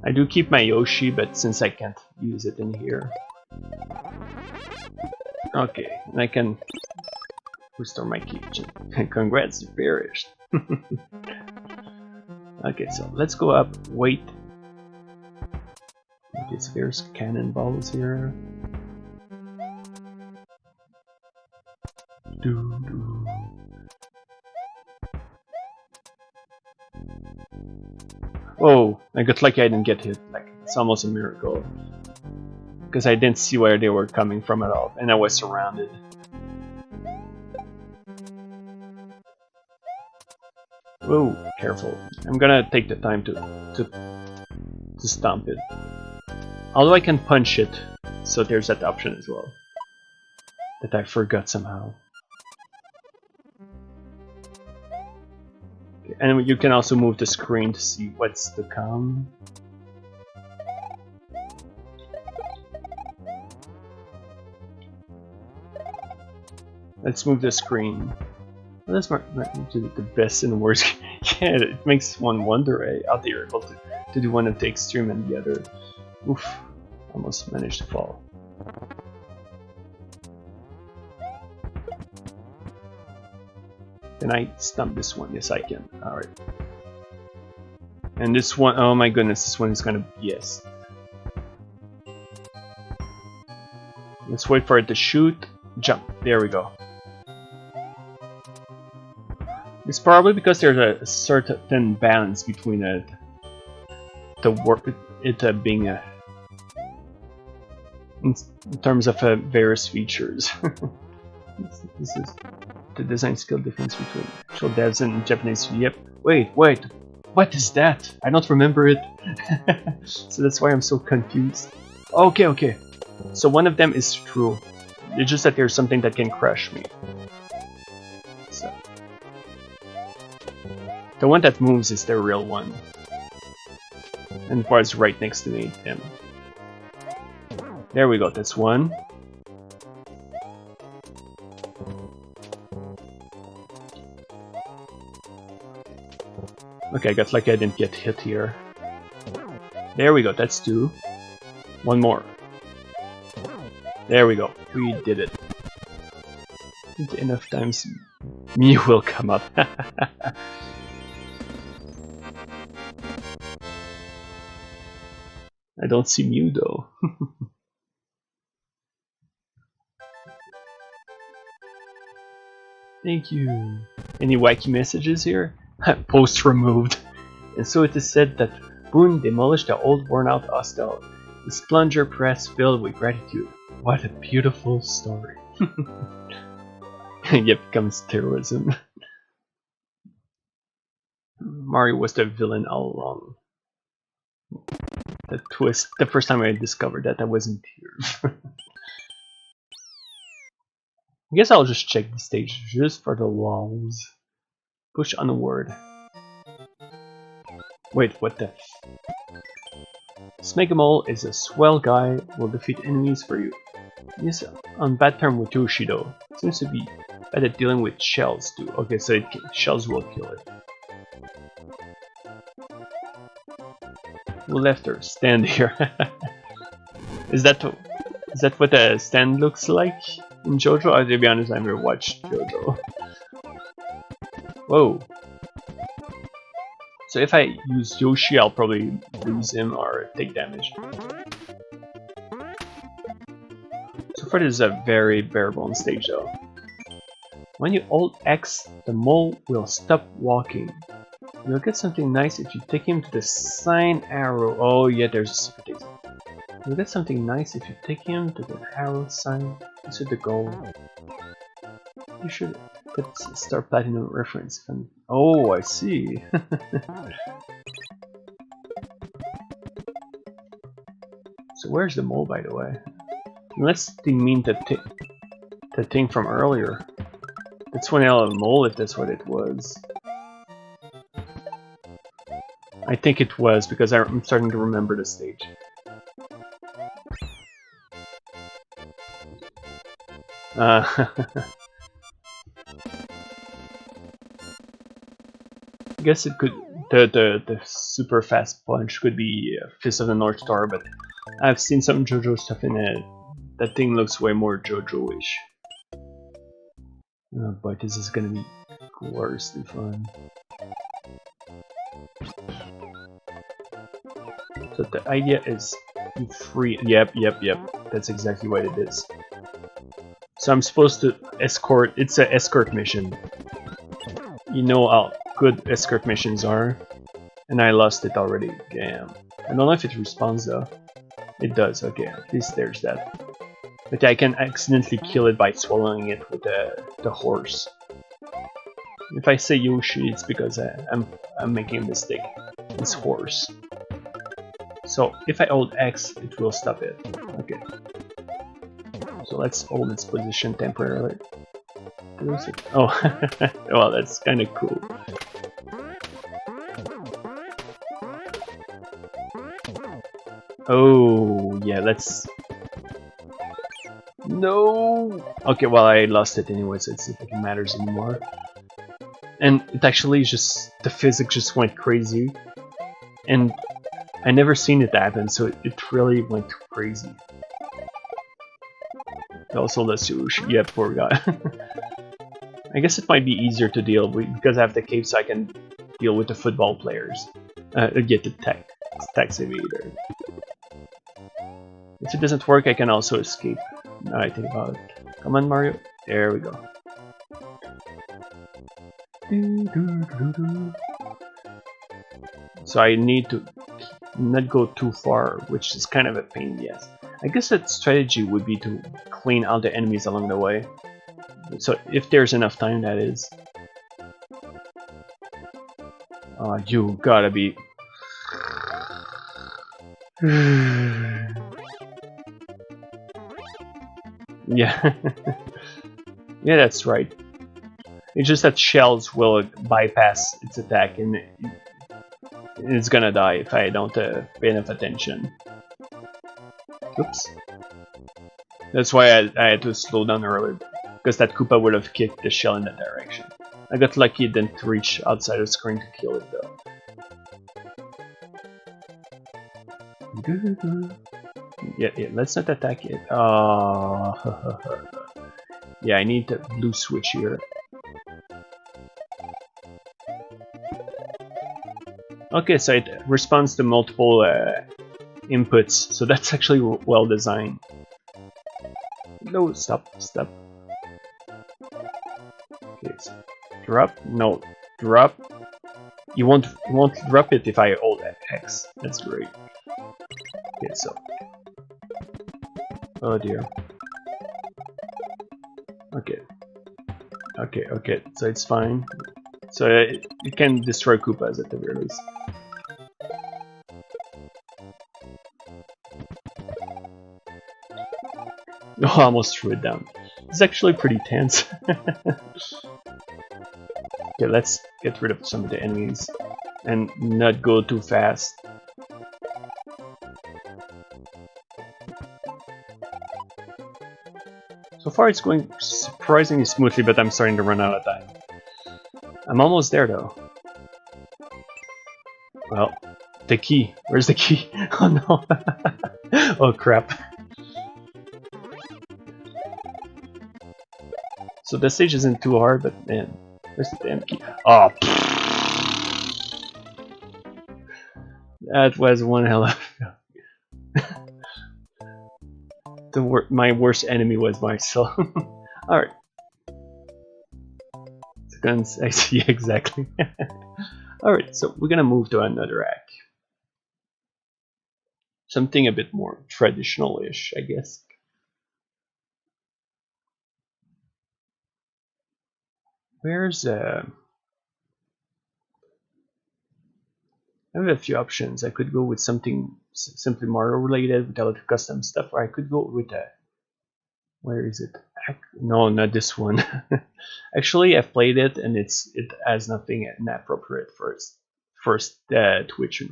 I do keep my Yoshi, but since I can't use it in here. Okay, and I can restore my kitchen. Congrats, you perished. Okay, so let's go up. Wait. Okay, so there's cannonballs here. Oh, I got lucky I didn't get hit. Like, it's almost a miracle. Because I didn't see where they were coming from at all, and I was surrounded. Whoa, careful. I'm gonna take the time to stomp it. Although I can punch it, so there's that option as well. That I forgot somehow. Okay, and you can also move the screen to see what's to come. Let's move the screen. Well, that's the best and worst. Yeah, it makes one wonder how they are able to do one of the extreme and the other. Oof, almost managed to fall. Can I stump this one? Yes, I can. Alright. And this one, oh my goodness, this one is gonna be yes. Let's wait for it to shoot. Jump. There we go. It's probably because there's a certain balance between being a in terms of various features. this is the design skill difference between actual devs and Japanese. Yep. Wait. What is that? I don't remember it. So that's why I'm so confused. Okay. So one of them is true. It's just that there's something that can crush me. So the one that moves is the real one. And the part's right next to me, him. There we go, that's one. Okay, I got lucky I didn't get hit here. There we go, that's two. One more. There we go, we did it. Enough times Mew will come up. I don't see Mew though. Thank you. Any wacky messages here? Post removed. And so it is said that Boone demolished the old worn-out hostel. His plunger press filled with gratitude. What a beautiful story. Yep, comes terrorism. Mario was the villain all along. The twist. The first time I discovered that, I was in tears. I guess I'll just check the stage just for the walls. Push onward. Wait, what the Smegamole is a swell guy, will defeat enemies for you. He's on bad term with Yoshi though. Seems to be bad at dealing with shells too. Okay, so shells will kill it. Who left her? Stand here. Is that what a stand looks like in JoJo? I'll be honest, I've never watched JoJo. Whoa. So if I use Yoshi, I'll probably lose him or take damage. So far this is a very bare-bone stage though. When you hold X, the mole will stop walking. You'll get something nice if you take him to the sign arrow. Oh yeah, there's a secret exit. You'll get something nice if you take him to the arrow sign. This is the goal. You should. That's a Star Platinum reference. Oh, I see. So where's the mole, by the way? Unless they mean the thing from earlier. That's one hell of a mole if that's what it was. I think it was, because I'm starting to remember the stage. I guess it could. The super fast punch could be Fist of the North Star, but I've seen some JoJo stuff in it. That thing looks way more JoJo-ish. Oh boy, this is gonna be gloriously fun. So the idea is you free. Yep. That's exactly what it is. So I'm supposed to escort. It's an escort mission. You know how good escort missions are. And I lost it already. Damn. I don't know if it respawns though. It does, okay, at least there's that. But I can accidentally kill it by swallowing it with the horse. If I say Yoshi, it's because I'm making a mistake. It's horse. So if I hold X, it will stop it. Okay. So let's hold its position temporarily. Oh, well, that's kind of cool. Oh, yeah, let's... No! Okay, well, I lost it anyway, so it's, it matters anymore. And it actually just... the physics just went crazy. And I never seen it happen, so it really went crazy. Also, let's do... yeah, poor guy. I guess it might be easier to deal with, because I have the cave, so I can deal with the football players. Get the tax evader. If it doesn't work, I can also escape. Now I think about it. Come on, Mario. There we go. So I need to not go too far, which is kind of a pain, yes. I guess that strategy would be to clean out the enemies along the way. So if there's enough time, that is. Oh, you gotta be... Yeah. Yeah, that's right. It's just that shells will bypass its attack and it's gonna die if I don't pay enough attention. Oops. That's why I had to slow down earlier, because that Koopa would have kicked the shell in that direction. I got lucky it didn't reach outside of the screen to kill it though. Yeah, let's not attack it. Yeah, I need the blue switch here. Okay, so it responds to multiple inputs, so that's actually well designed. No, stop. Okay, so drop. No, drop. You won't drop it if I hold X. That's great. Okay, so. Oh dear. Okay. So it's fine. So it can destroy Koopas at the very least. Oh, I almost threw it down. It's actually pretty tense. Okay, let's get rid of some of the enemies and not go too fast. So far it's going surprisingly smoothly, but I'm starting to run out of time. I'm almost there though. Well, the key. Where's the key? Oh no. Oh crap. So the stage isn't too hard, but man, where's the damn key? Oh, that was one hell of my worst enemy was myself. Alright. Guns, I see, exactly. Alright, so we're gonna move to another act. Something a bit more traditional-ish, I guess. Where's I have a few options. I could go with something simply Mario related without custom stuff, or I could go with where is it? No, not this one. Actually, I've played it and it has nothing inappropriate first Twitch.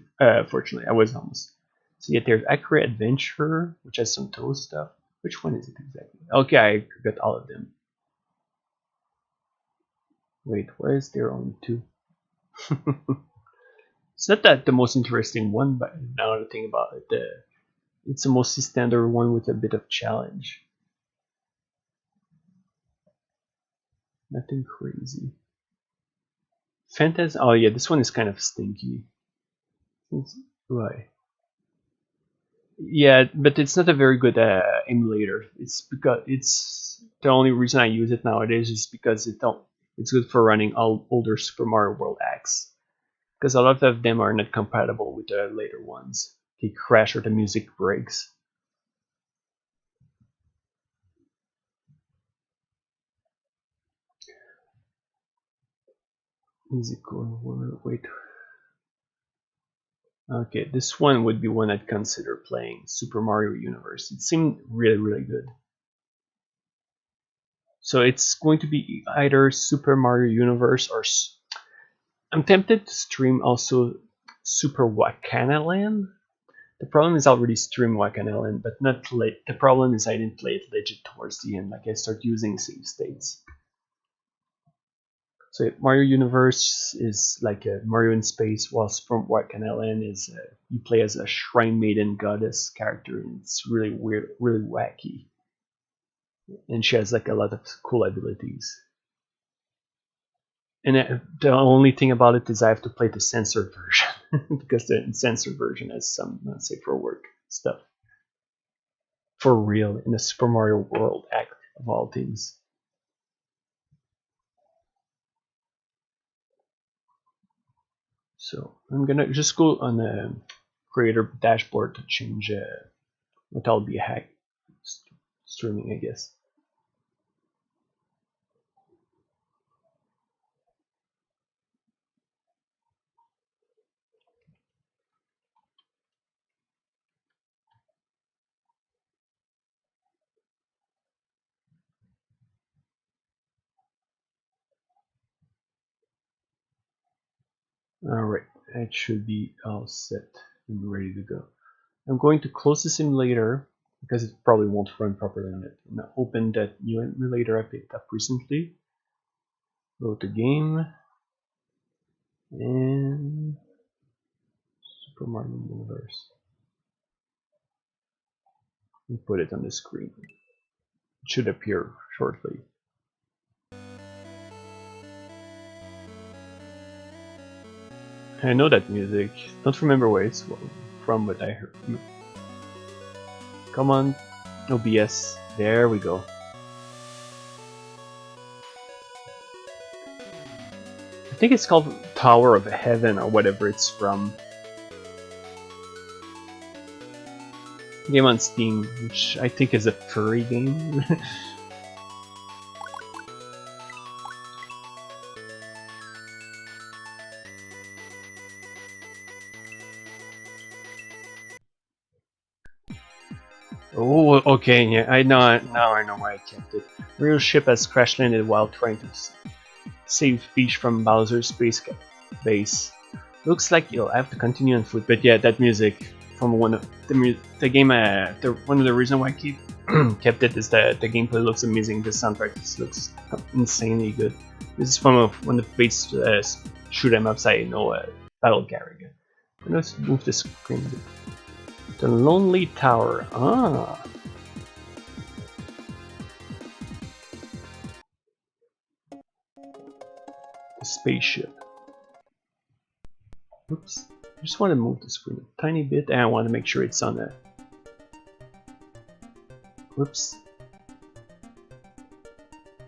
Fortunately, I was almost. So yet there's Hakurei Adventure, which has some Toad stuff. Which one is it exactly? Okay, I got all of them. Wait, why is there only two? It's not that the most interesting one, but now that I think about it, it's the mostly standard one with a bit of challenge. Nothing crazy. Phantasm. Oh yeah, this one is kind of stinky. Why? Yeah, but it's not a very good emulator. It's because it's the only reason I use it nowadays is because it's good for running all older Super Mario World acts. because a lot of them are not compatible with the later ones. They crash or the music breaks. Musical world, wait. Okay, this one would be one I'd consider playing, Super Mario Universe. It seemed really good. So it's going to be either Super Mario Universe or I'm tempted to stream also Super Wakana Land. The problem is I already streamed Wakana Land, but not late. The problem is I didn't play it legit towards the end. Like I start using save states. So Mario Universe is like a Mario in space, while Super Wakana Land is you play as a Shrine Maiden goddess character, and it's really weird, really wacky, and she has like a lot of cool abilities. And the only thing about it is I have to play the censored version because the censored version has some not safe for work stuff. For real, in the Super Mario World act of all things. So I'm gonna just go on the creator dashboard to change what I'll be hack streaming, I guess. Alright, that should be all set and ready to go. I'm going to close the simulator because it probably won't run properly on it. And open that new emulator I picked up recently. Go to game and Super Mario Universe. And put it on the screen. It should appear shortly. I know that music. Don't remember where it's from, but I heard. Come on, OBS. There we go. I think it's called Tower of Heaven or whatever it's from. Game on Steam, which I think is a furry game. Oh, okay, yeah, I know. Now I know why I kept it. Real ship has crash landed while trying to save Peach from Bowser's space base. Looks like you'll have to continue on foot, but yeah, that music from one of the game. One of the reasons why I kept it is that the gameplay looks amazing. The soundtrack just looks insanely good. This is from one of the base shoot 'em ups I know, Battle Garrigan. Let's move the screen a bit. The Lonely Tower. Ah. The spaceship. Oops. I just want to move the screen a tiny bit and I want to make sure it's on a. Whoops.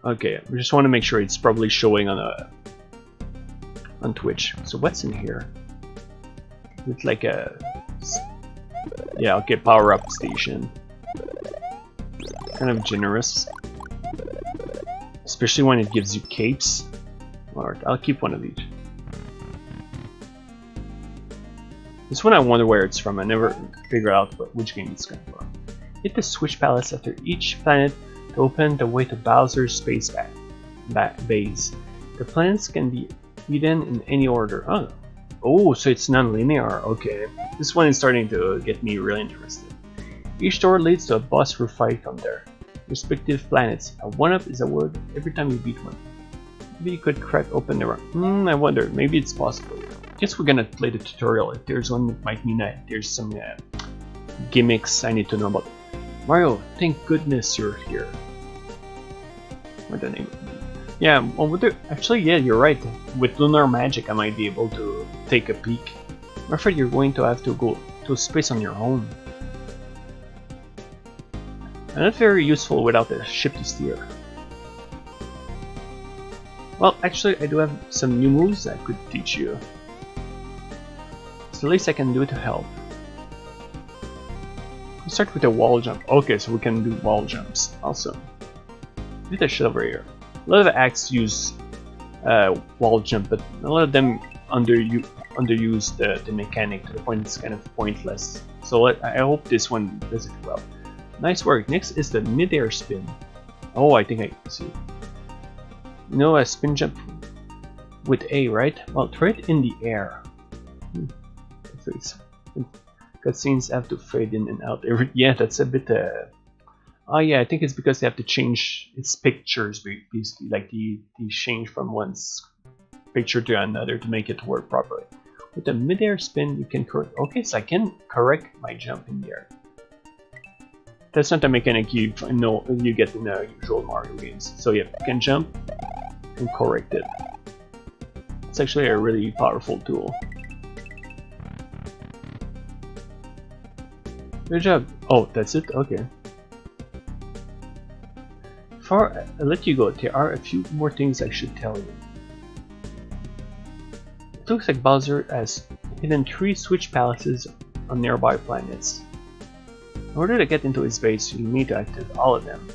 Okay, I just want to make sure it's probably showing on Twitch. So what's in here? It's like a. Yeah, okay, power up station. Kind of generous. Especially when it gives you capes. Alright, I'll keep one of each. This one I wonder where it's from. I never figure out which game it's coming from. Hit the Switch Palace after each planet to open the way to Bowser's space base. The planets can be eaten in any order. Oh, so it's non-linear. Okay, this one is starting to get me really interested. Each door leads to a boss fight on their respective planets. A 1-up is awarded every time you beat one. Maybe you could crack open the room. I wonder, maybe it's possible. Guess we're gonna play the tutorial. If there's one, it might mean that there's some gimmicks I need to know about. Mario, thank goodness you're here. What's the name? Yeah, well, actually, yeah, you're right. With Lunar Magic, I might be able to take a peek. I'm afraid you're going to have to go to space on your own. And not very useful without a ship to steer. Well, actually, I do have some new moves I could teach you. It's the least I can do to help. We'll start with a wall jump. Okay, so we can do wall jumps. Awesome. Do that shit over here. A lot of acts use wall jump, but a lot of them underuse the mechanic to the point it's kind of pointless. So I hope this one does it well. Nice work. Next is the mid-air spin. Oh, I think I see. You know, a spin jump with A, right? Well, try it in the air. Cutscenes have to fade in and out. Yeah, that's a bit. Oh yeah, I think it's because they have to change its pictures, basically, like the change from one picture to another to make it work properly. With the mid-air spin, you can correct. Okay, so I can correct my jump in the air. That's not a mechanic you get in the usual Mario games. So yeah, you can jump and correct it. It's actually a really powerful tool. Good job. Oh, that's it? Okay. Before I let you go, there are a few more things I should tell you. It looks like Bowser has hidden 3 Switch Palaces on nearby planets. In order to get into his base, you need to activate all of them.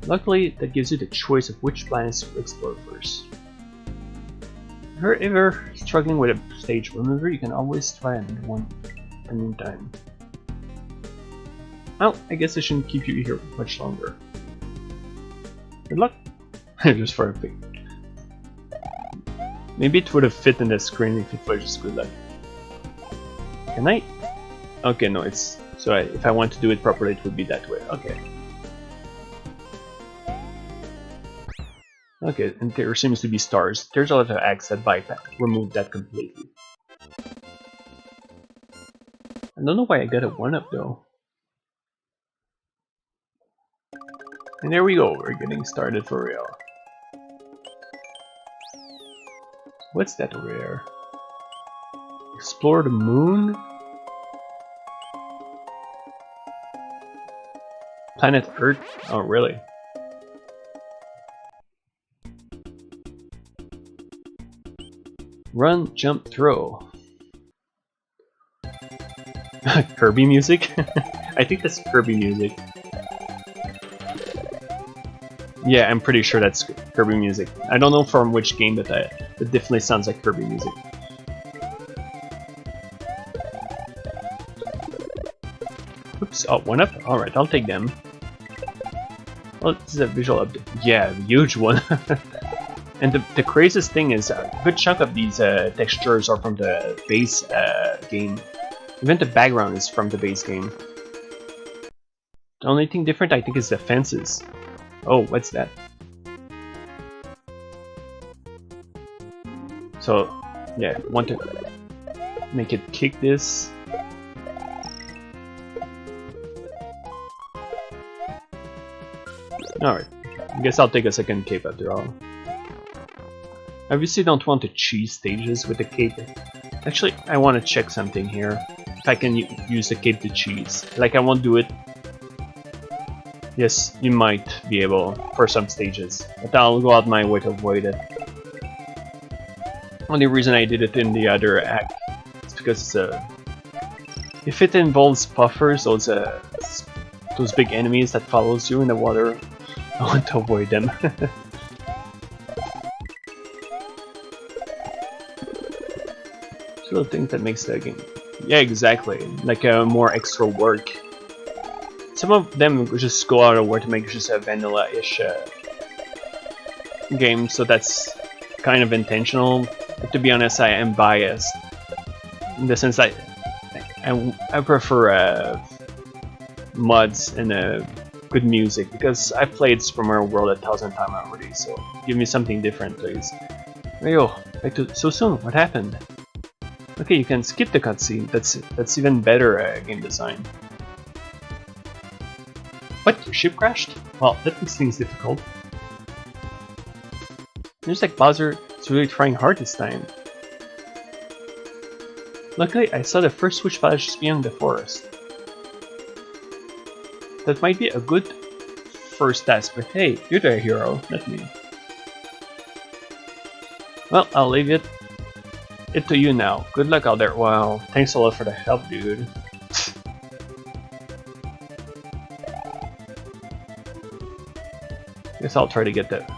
Luckily, that gives you the choice of which planets to explore first. If you're ever struggling with a stage, remember you can always try another one in the meantime. Well, I guess I shouldn't keep you here much longer. Good luck! Just for a pic. Maybe it would have fit in the screen if it was just good luck. Good night! Okay, no, it's... So if I want to do it properly, it would be that way. Okay. Okay, and there seems to be stars. There's a lot of acts that remove that completely. I don't know why I got a 1-up though. And there we go, we're getting started for real. What's that over there? Explore the moon? Planet Earth? Oh, really? Run, jump, throw. Kirby music? I think that's Kirby music. Yeah, I'm pretty sure that's Kirby music. I don't know from which game, but it definitely sounds like Kirby music. Oops, oh, 1-up? Alright, I'll take them. Well, this is a visual update. Yeah, huge one. And the craziest thing is a good chunk of these textures are from the base game. Even the background is from the base game. The only thing different, I think, is the fences. Oh, what's that? So, yeah, want to make it kick this. Alright, I guess I'll take a second cape after all. I obviously don't want to cheese stages with the cape. Actually, I want to check something here. If I can use the cape to cheese. Like, I won't do it. Yes, you might be able for some stages, but I'll go out my way to avoid it. Only reason I did it in the other act is because if it involves puffers, those big enemies that follows you in the water, I want to avoid them. Little things that makes the game. Yeah, exactly. Like more extra work. Some of them just go out of work to make just a vanilla-ish game, so that's kind of intentional. But to be honest, I am biased in the sense that I prefer mods and good music because I've played Super World 1,000 times already. So give me something different, please. There you go. Back to so soon. What happened? Okay, you can skip the cutscene. That's even better game design. What? Your ship crashed? Well, that makes things difficult. Seems like Bowser is really trying hard this time. Luckily, I saw the first Switch Palace just beyond the forest. That might be a good first task, but hey, you're the hero, not me. Well, I'll leave it. it to you now. Good luck out there. Wow, thanks a lot for the help, dude. Guess I'll try to get that.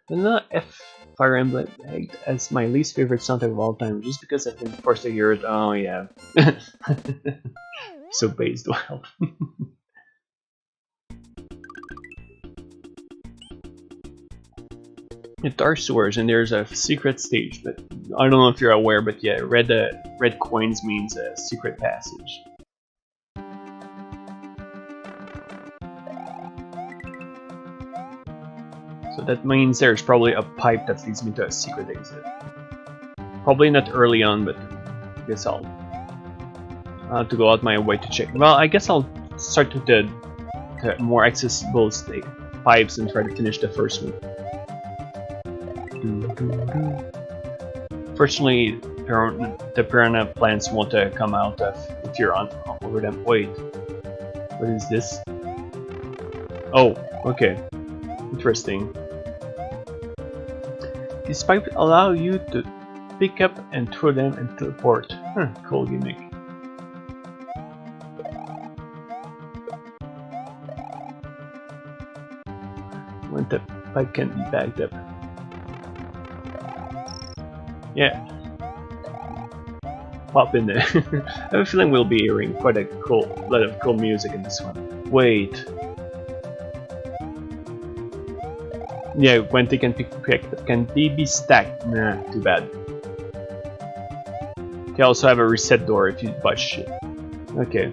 Vanilla F Fire Emblem pegged as my least favorite soundtrack of all time, just because I've been forced to hear it. Oh yeah. So based well. Dark Sewers, and there's a secret stage, but I don't know if you're aware, but yeah, red coins means a secret passage. So that means there's probably a pipe that leads me to a secret exit. Probably not early on, but I guess I'll have to go out my way to check. Well, I guess I'll start with the more accessible pipes and try to finish the first one. Fortunately, the piranha plants won't come out if you're on over them. Wait, what is this? Oh, okay, interesting. These pipes allow you to pick up and throw them and teleport. Huh, cool gimmick. When the pipe can be backed up. Yeah. Pop in there. I have a feeling we'll be hearing quite a lot of cool music in this one. Wait. Yeah, when they can can they be stacked? Nah, too bad. They also have a reset door if you buy shit. Okay.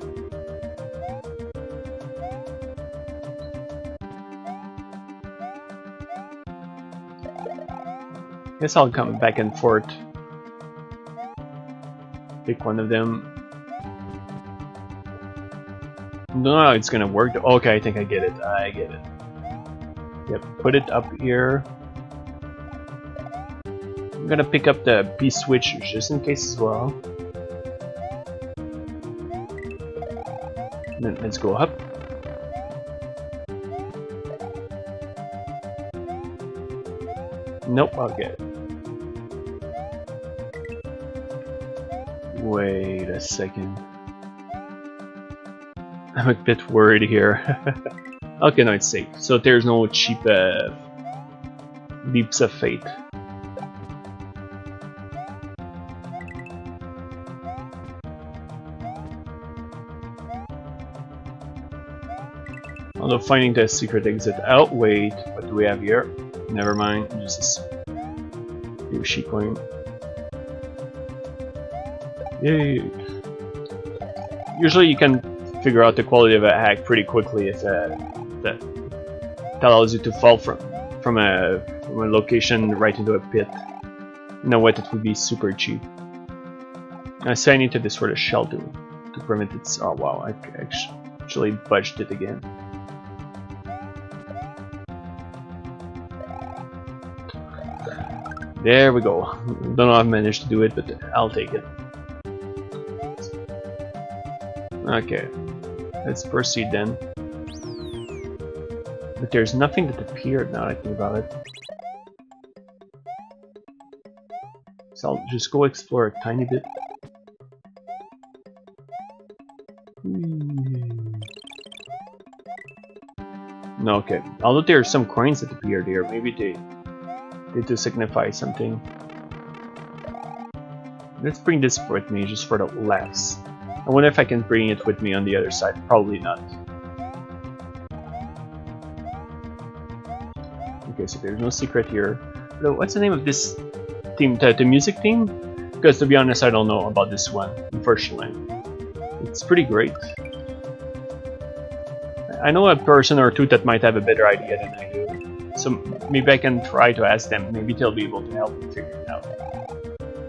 Guess I'll come back and forth. Pick one of them. No, it's gonna work. Okay, I think I get it. I get it. Yep, put it up here. I'm gonna pick up the P switch just in case as well. And then let's go up. Nope, I'll get it. Wait a second. I'm a bit worried here. Okay, no, it's safe. So there's no cheap leaps of faith. Although finding the secret exit out. Wait, what do we have here? Never mind, just a Yoshi coin. Yay! Usually you can figure out the quality of a hack pretty quickly if that allows you to fall from a location right into a pit. No way, it would be super cheap. I say I need to destroy the shell to prevent its. Oh wow! I actually budged it again. There we go. Don't know if I managed to do it, but I'll take it. Okay, let's proceed then. But there's nothing that appeared now that I think about it. So I'll just go explore a tiny bit. No, okay. Although there are some coins that appeared here, maybe they do signify something. Let's bring this with me just for the laughs. I wonder if I can bring it with me on the other side. Probably not. Okay, so there's no secret here. But what's the name of this team? The music team? Because to be honest, I don't know about this one, unfortunately. It's pretty great. I know a person or two that might have a better idea than I do. So maybe I can try to ask them. Maybe they'll be able to help me figure it out.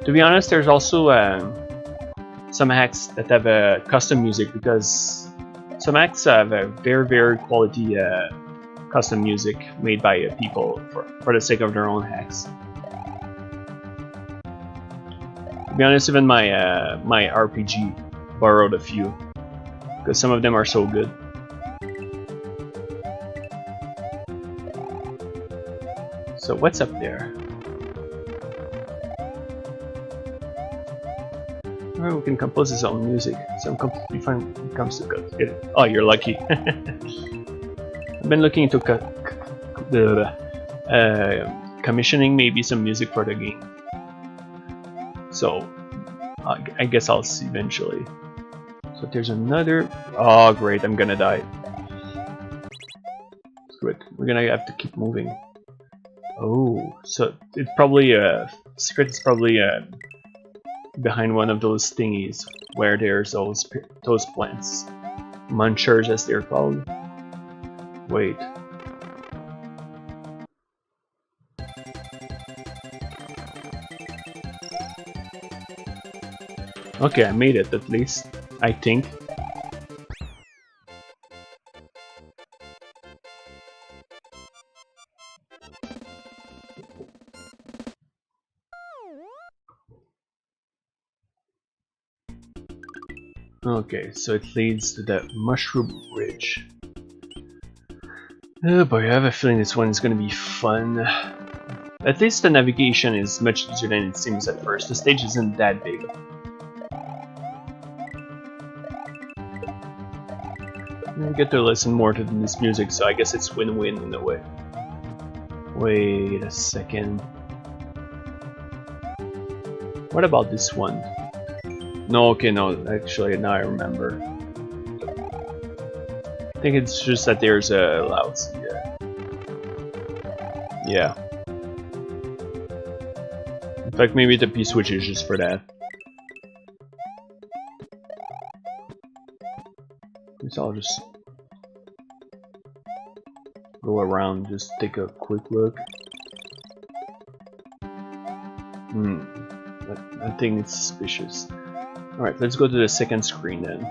To be honest, there's also some hacks that have custom music, because some hacks have a very quality custom music made by people for the sake of their own hacks. To be honest, even my my RPG borrowed a few, because some of them are so good. So what's up there? Alright, we can compose his own music, so I'm completely fine when it comes to get it. Oh, you're lucky. I've been looking into commissioning maybe some music for the game. So, I guess I'll see eventually. So there's another... Oh great, I'm gonna die. Screw it, we're gonna have to keep moving. Oh, so it's probably secret is probably behind one of those thingies where there's those plants, munchers as they're called. Wait. Okay, I made it at least, I think. Okay, so it leads to the Mushroom Ridge. Oh boy, I have a feeling this one is gonna be fun. At least the navigation is much easier than it seems at first. The stage isn't that big. I get to listen more to this music, so I guess it's win-win in a way. Wait a second. What about this one? No, okay, no, actually, now I remember. I think it's just that there's a loud C there. Yeah. In fact, maybe the P-switch is just for that. So I'll just go around, just take a quick look. I think it's suspicious. Alright, let's go to the second screen then.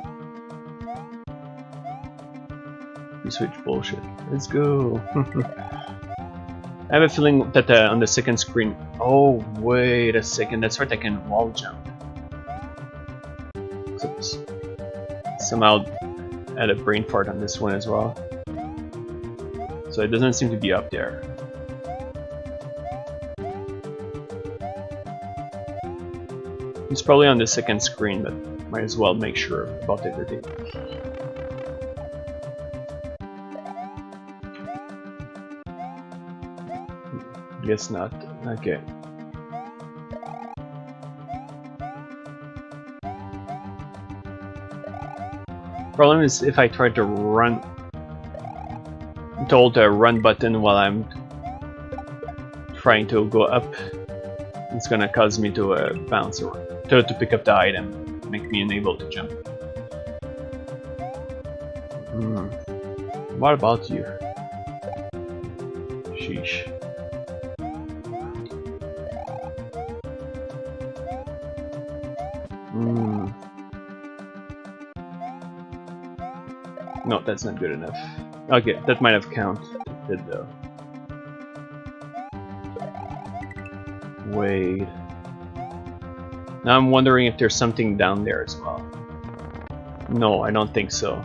Switch bullshit. Let's go. I have a feeling that on the second screen... Oh, wait a second. That's right, I can wall jump. Oops. Somehow I had a brain fart on this one as well. So it doesn't seem to be up there. It's probably on the second screen, but might as well make sure about everything. Guess not. Okay. Problem is if I try to run, I'm told the run button while I'm trying to go up, it's gonna cause me to bounce around, to pick up the item, make me unable to jump. What about you? Sheesh. No, that's not good enough. Okay, that might have counted though. Wait. Now I'm wondering if there's something down there as well. No, I don't think so.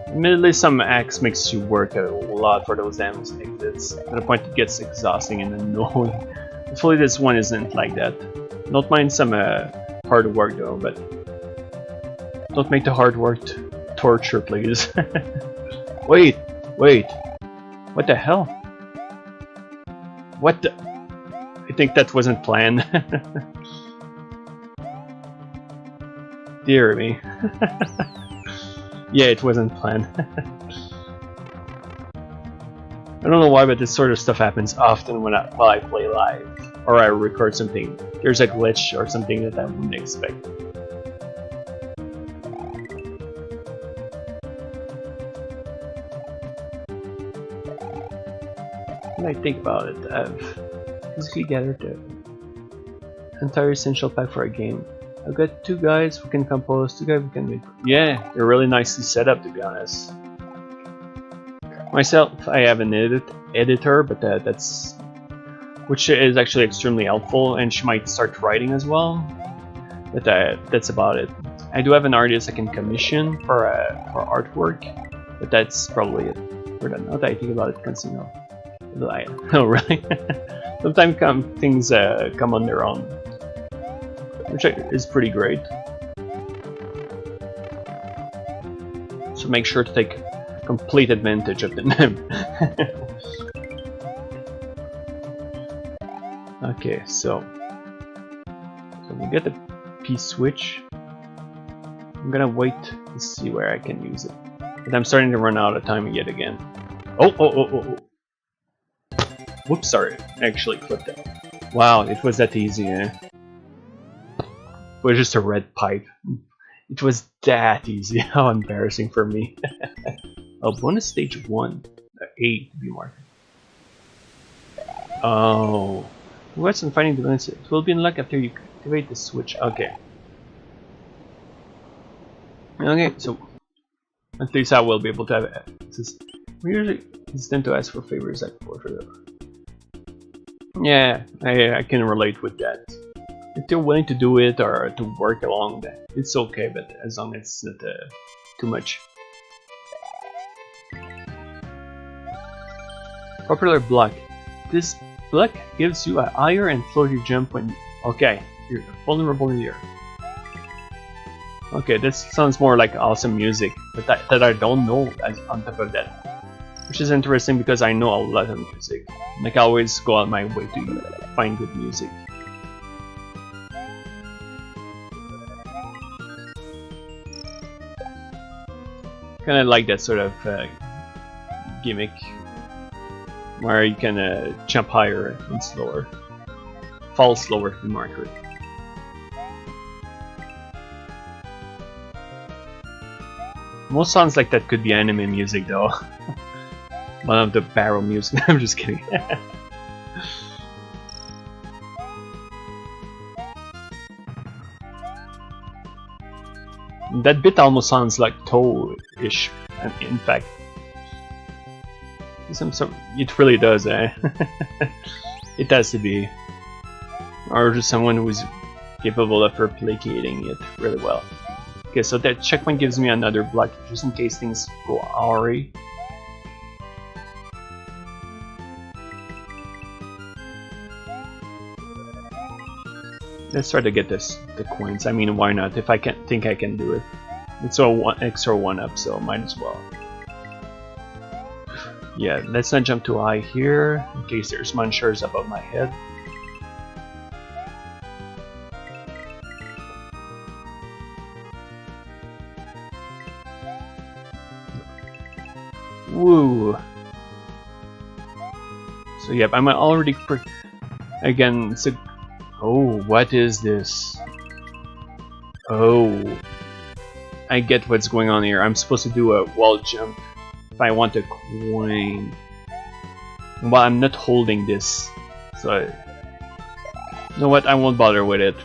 Admittedly, some acts makes you work a lot for those damn exits, to the point it gets exhausting and annoying. Hopefully this one isn't like that. Don't mind some hard work though, but don't make the hard work torture, please. Wait! What the hell? What the... I think that wasn't planned. Dear me. Yeah, it wasn't planned. I don't know why, but this sort of stuff happens often while I play live, or I record something. There's a glitch or something that I wouldn't expect. When I think about it, I've physically gathered the entire essential pack for a game. I've got 2 guys who can compose, 2 guys who can make... Yeah, they're really nicely set up, to be honest. Myself, I have an editor, but which is actually extremely helpful, and she might start writing as well. But that's about it. I do have an artist I can commission for artwork, but that's probably it. For that, now that I think about it, Consino. Oh really? Sometimes things come on their own. which is pretty great. So make sure to take complete advantage of the map. Okay, so we get the P-switch. I'm gonna wait to see where I can use it. But I'm starting to run out of time yet again. Oh. Whoops, sorry. I actually flipped it. Wow, it was that easy, eh? It was just a red pipe. It was that easy. How embarrassing for me. Oh, bonus stage 1. A to be marked. Oh. What's in finding the bonus? It will be in luck after you activate the switch. Okay. Okay, so at least I will be able to have access. We usually tend to ask for favors like for yeah, I can relate with that. If they're willing to do it or to work along that, it's okay, but as long as it's not too much. Popular block. This block gives you a higher and floaty jump when okay, you're vulnerable in the air. Okay, this sounds more like awesome music, but that I don't know as on top of that. Which is interesting because I know a lot of music. Like I always go out my way to find good music. Kinda like that sort of gimmick where you can jump higher and slower. Fall slower in marker. Most sounds like that could be anime music though. One of the barrel music. I'm just kidding. That bit almost sounds like Toe-ish, in fact. It really does, eh? It has to be. Or just someone who's capable of replicating it really well. Okay, so that checkpoint gives me another block just in case things go awry. Let's try to get the coins. I mean, why not? If I can think I can do it. It's a extra 1-up, so might as well. Yeah, let's not jump too high here, in case there's munchers above my head. Woo! So yep, I'm already again, it's a... Oh, what is this? Oh, I get what's going on here. I'm supposed to do a wall jump if I want a coin. Well, I'm not holding this, so you know what? I won't bother with it.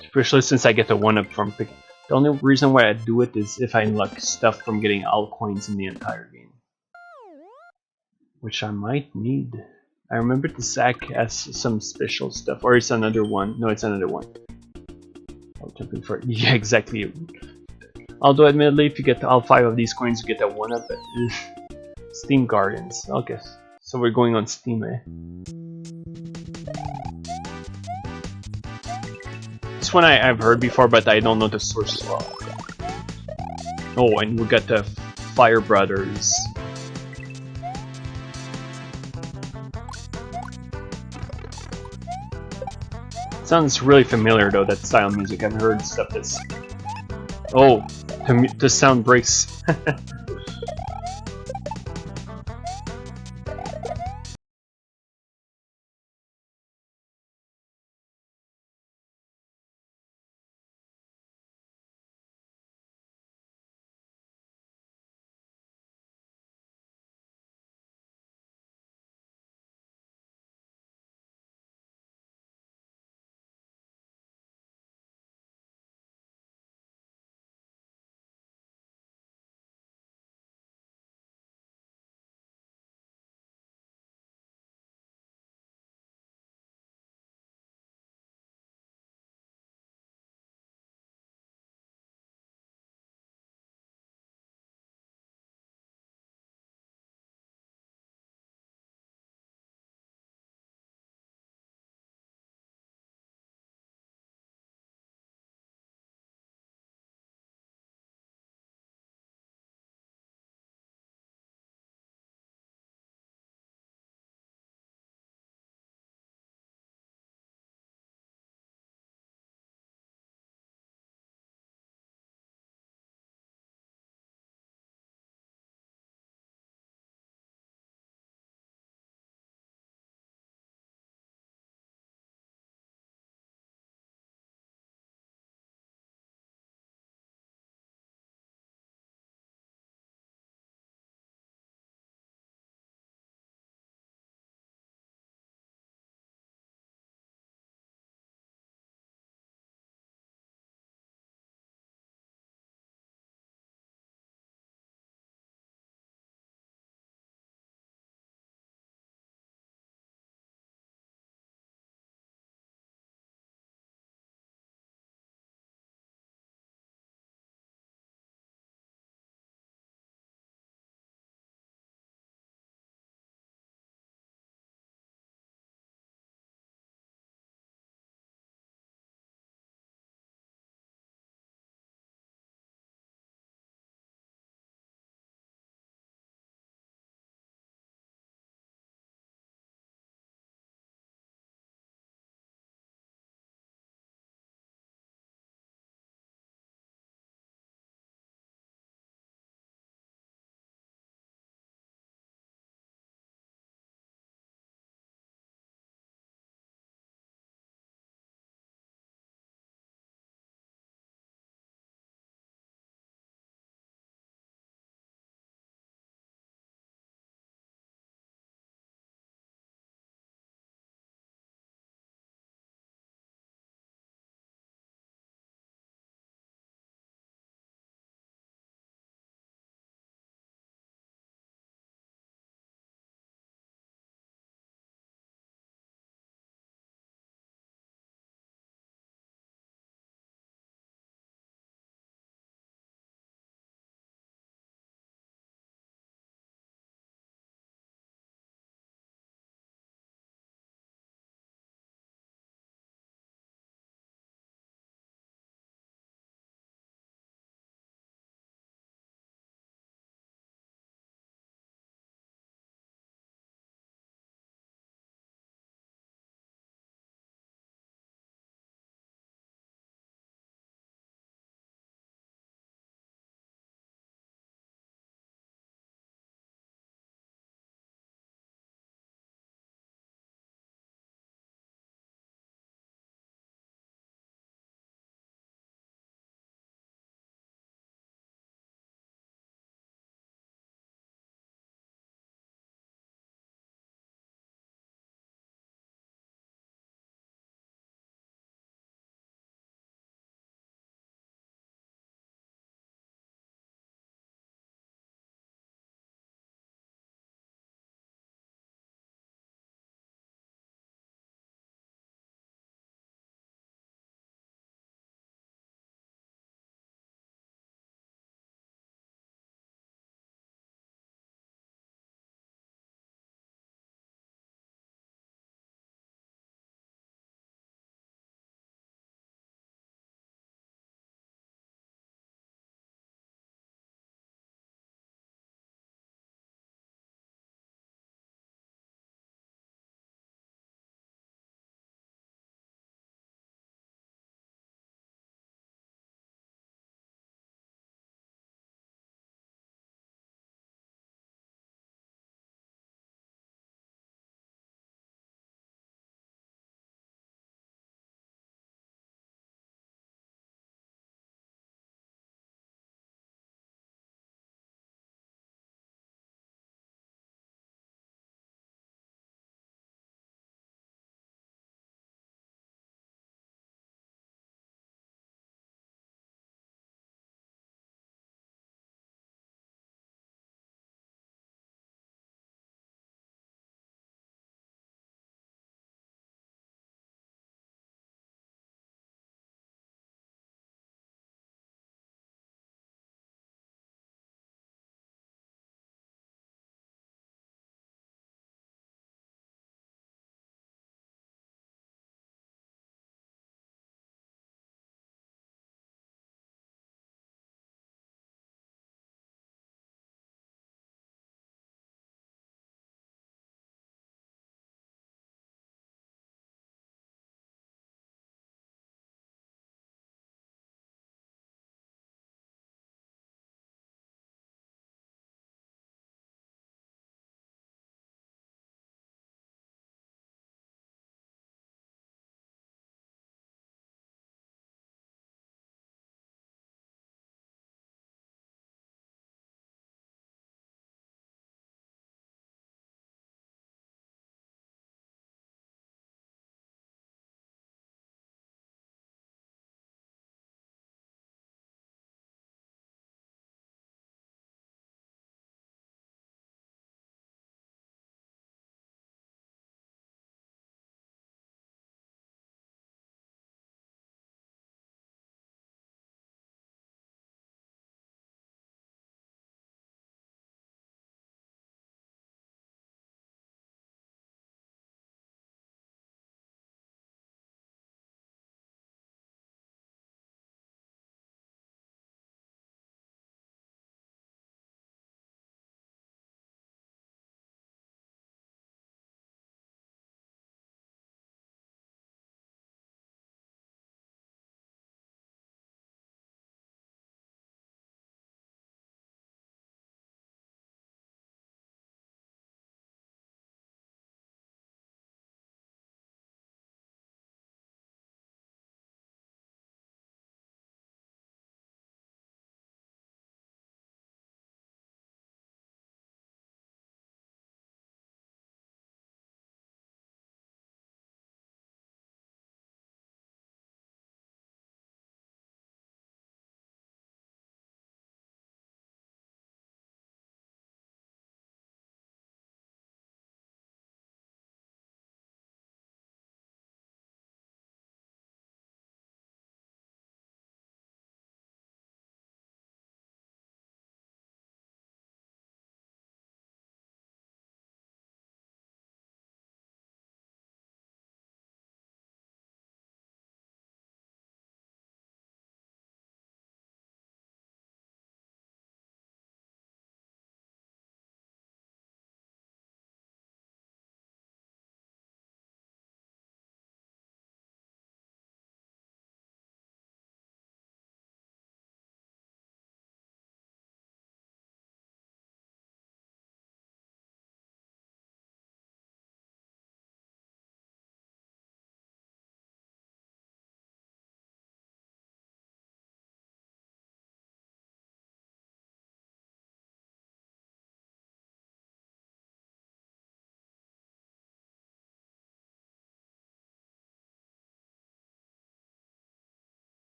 Especially since I get the 1-up from pick. The only reason why I do it is if I unlock stuff from getting all coins in the entire game, which I might need. I remember the sack has some special stuff, or it's another one. No, it's another one. I'll jump in for it. Yeah, exactly. Although, admittedly, if you get all 5 of these coins, you get that 1-up. Steam Gardens. Okay, so we're going on Steam, eh? This one I've heard before, but I don't know the source as well. Oh, and we got the Fire Brothers. Sounds really familiar though, that style of music. I've heard stuff that's... Oh, the sound breaks.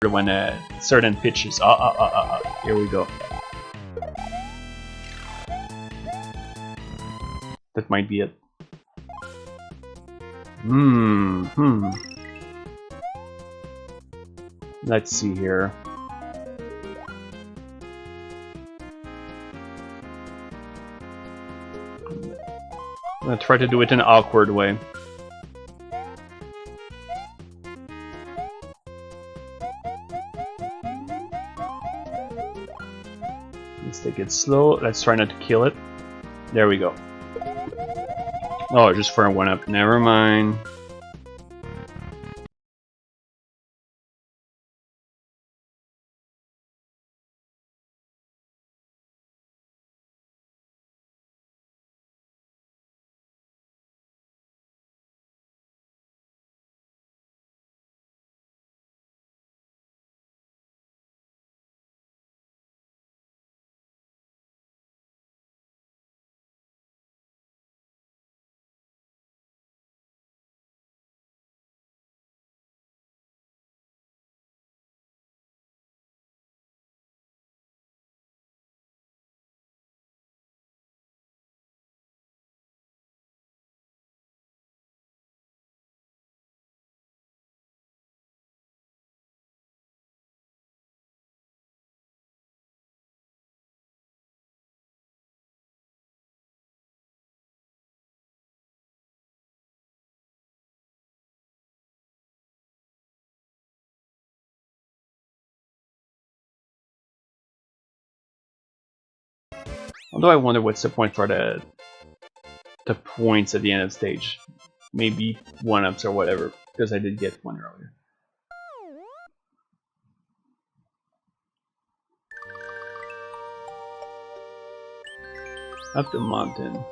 when certain pitches. Here we go. That might be it. Let's see here. I'm gonna try to do it in an awkward way. Let's take it slow. Let's try not to kill it. There we go. Oh, just for a 1-up. Never mind. Although I wonder what's the point for the points at the end of the stage. Maybe 1-ups or whatever, because I did get one earlier. Up the mountain.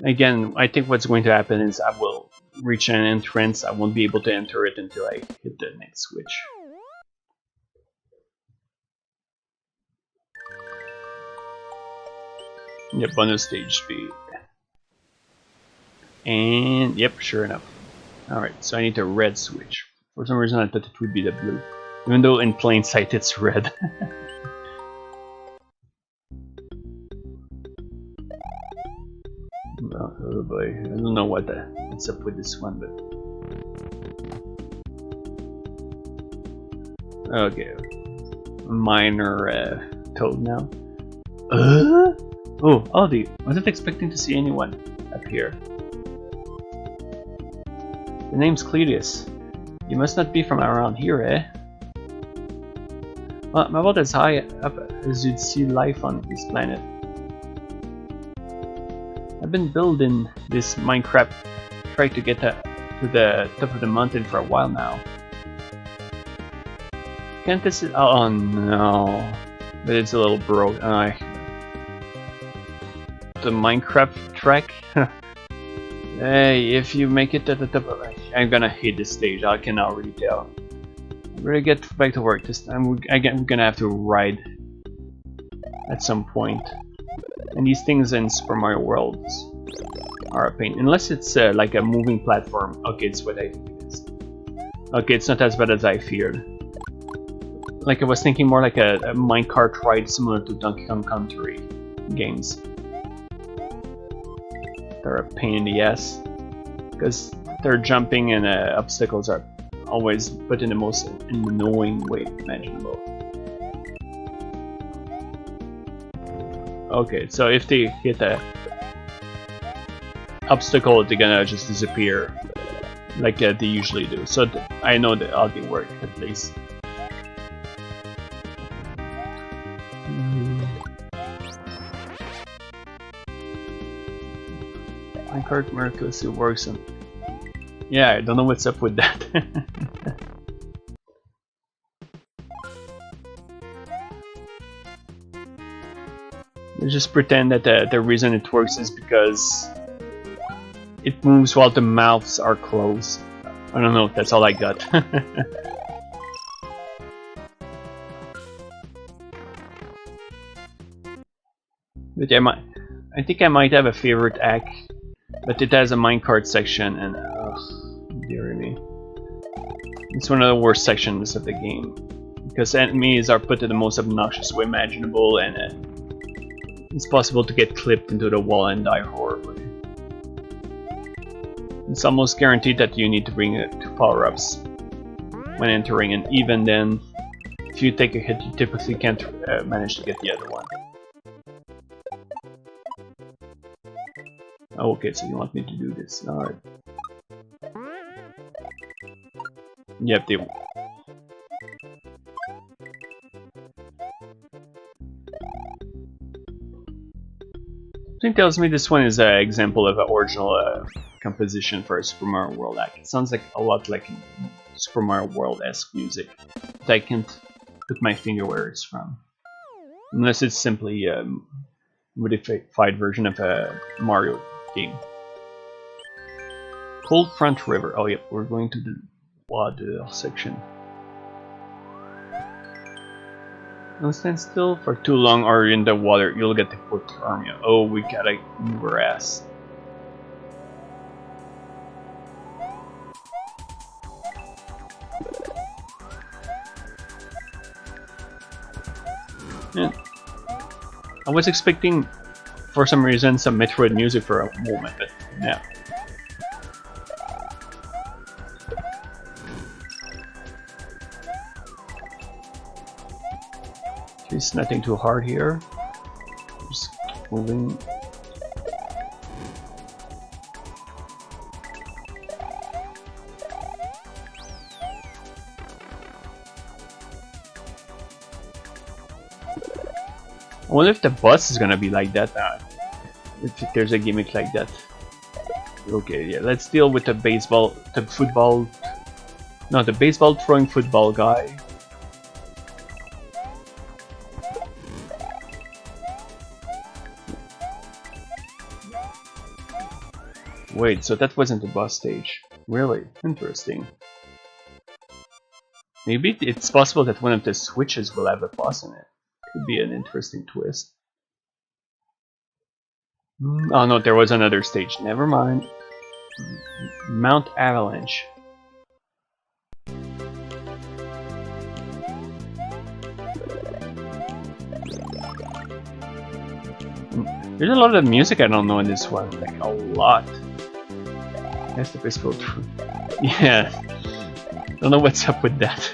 Again, I think what's going to happen is I will reach an entrance. I won't be able to enter it until I hit the next switch. Yep, bonus stage speed. And yep, sure enough. Alright, so I need a red switch. For some reason I thought it would be the blue. Even though in plain sight it's red. Oh boy, I don't know what's up with this one, but okay, minor toad now. Oh, Aldi, wasn't expecting to see anyone up here. The name's Cletus. You must not be from around here, eh? Well, I'm about as high up as you'd see life on this planet. I've been building this Minecraft, trying to get to the top of the mountain for a while now. Can't this? Oh no! But it's a little broke. The Minecraft track. Hey, if you make it to the top of it, I'm gonna hate this stage. I can already tell. I'm gonna get back to work this time. We're gonna have to ride at some point. And these things in Super Mario World are a pain. Unless it's like a moving platform. Okay, it's what I think it is. Okay, it's not as bad as I feared. Like I was thinking more like a minecart ride similar to Donkey Kong Country games. They're a pain in the ass. Because their jumping and obstacles are always put in the most annoying way imaginable. Okay, so if they hit a obstacle, they're gonna just disappear like they usually do. So I know that Algae work at least. Minecart miraculously works and yeah, I don't know what's up with that. Just pretend that the reason it works is because it moves while the mouths are closed. I don't know, that's all I got. But yeah, I think I might have a favorite act, but it has a minecart section and dear me. It's one of the worst sections of the game. Because enemies are put in the most obnoxious way imaginable and it's possible to get clipped into the wall and die horribly. It's almost guaranteed that you need to bring two power-ups when entering, and even then, if you take a hit, you typically can't manage to get the other one. Oh, okay, so you want me to do this. Alright. Yep, they... Something tells me this one is an example of an original composition for a Super Mario World act. It sounds like a lot like Super Mario World-esque music, but I can't put my finger where it's from. Unless it's simply a modified version of a Mario game. Cold Front River. Oh yep, we're going to the water section. Don't stand still for too long or you're in the water, you'll get hypothermia. Oh, we gotta move our ass. Yeah. I was expecting, for some reason, some Metroid music for a moment, but yeah. It's nothing too hard here. Just moving. I wonder if the bus is gonna be like that. If there's a gimmick like that. Okay, yeah. Let's deal with the baseball throwing football guy. Wait, so that wasn't the boss stage. Really? Interesting. Maybe it's possible that one of the switches will have a boss in it. Could be an interesting twist. Oh no, there was another stage. Never mind. Mount Avalanche. There's a lot of music I don't know in this one, like a lot. That's the best quote. Yeah. Don't know what's up with that.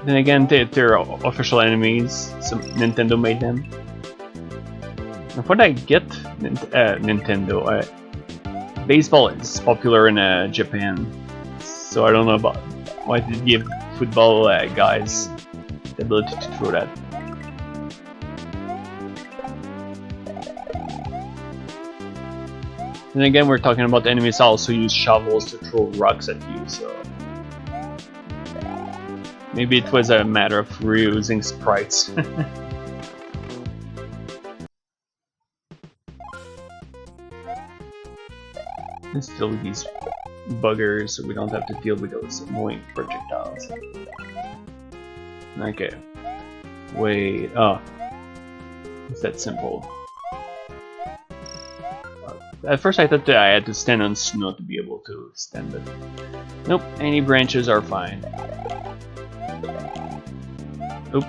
Then again, they're official enemies. Some Nintendo made them. And what I get, Nintendo. Baseball is popular in Japan, so I don't know about why they give football guys the ability to throw that. Then again, we're talking about enemies also use shovels to throw rocks at you, so maybe it was a matter of reusing sprites. Let's deal with these buggers so we don't have to deal with those annoying projectiles. Okay. Wait, oh. It's that simple. At first I thought that I had to stand on snow to be able to stand, but nope, any branches are fine. Oop.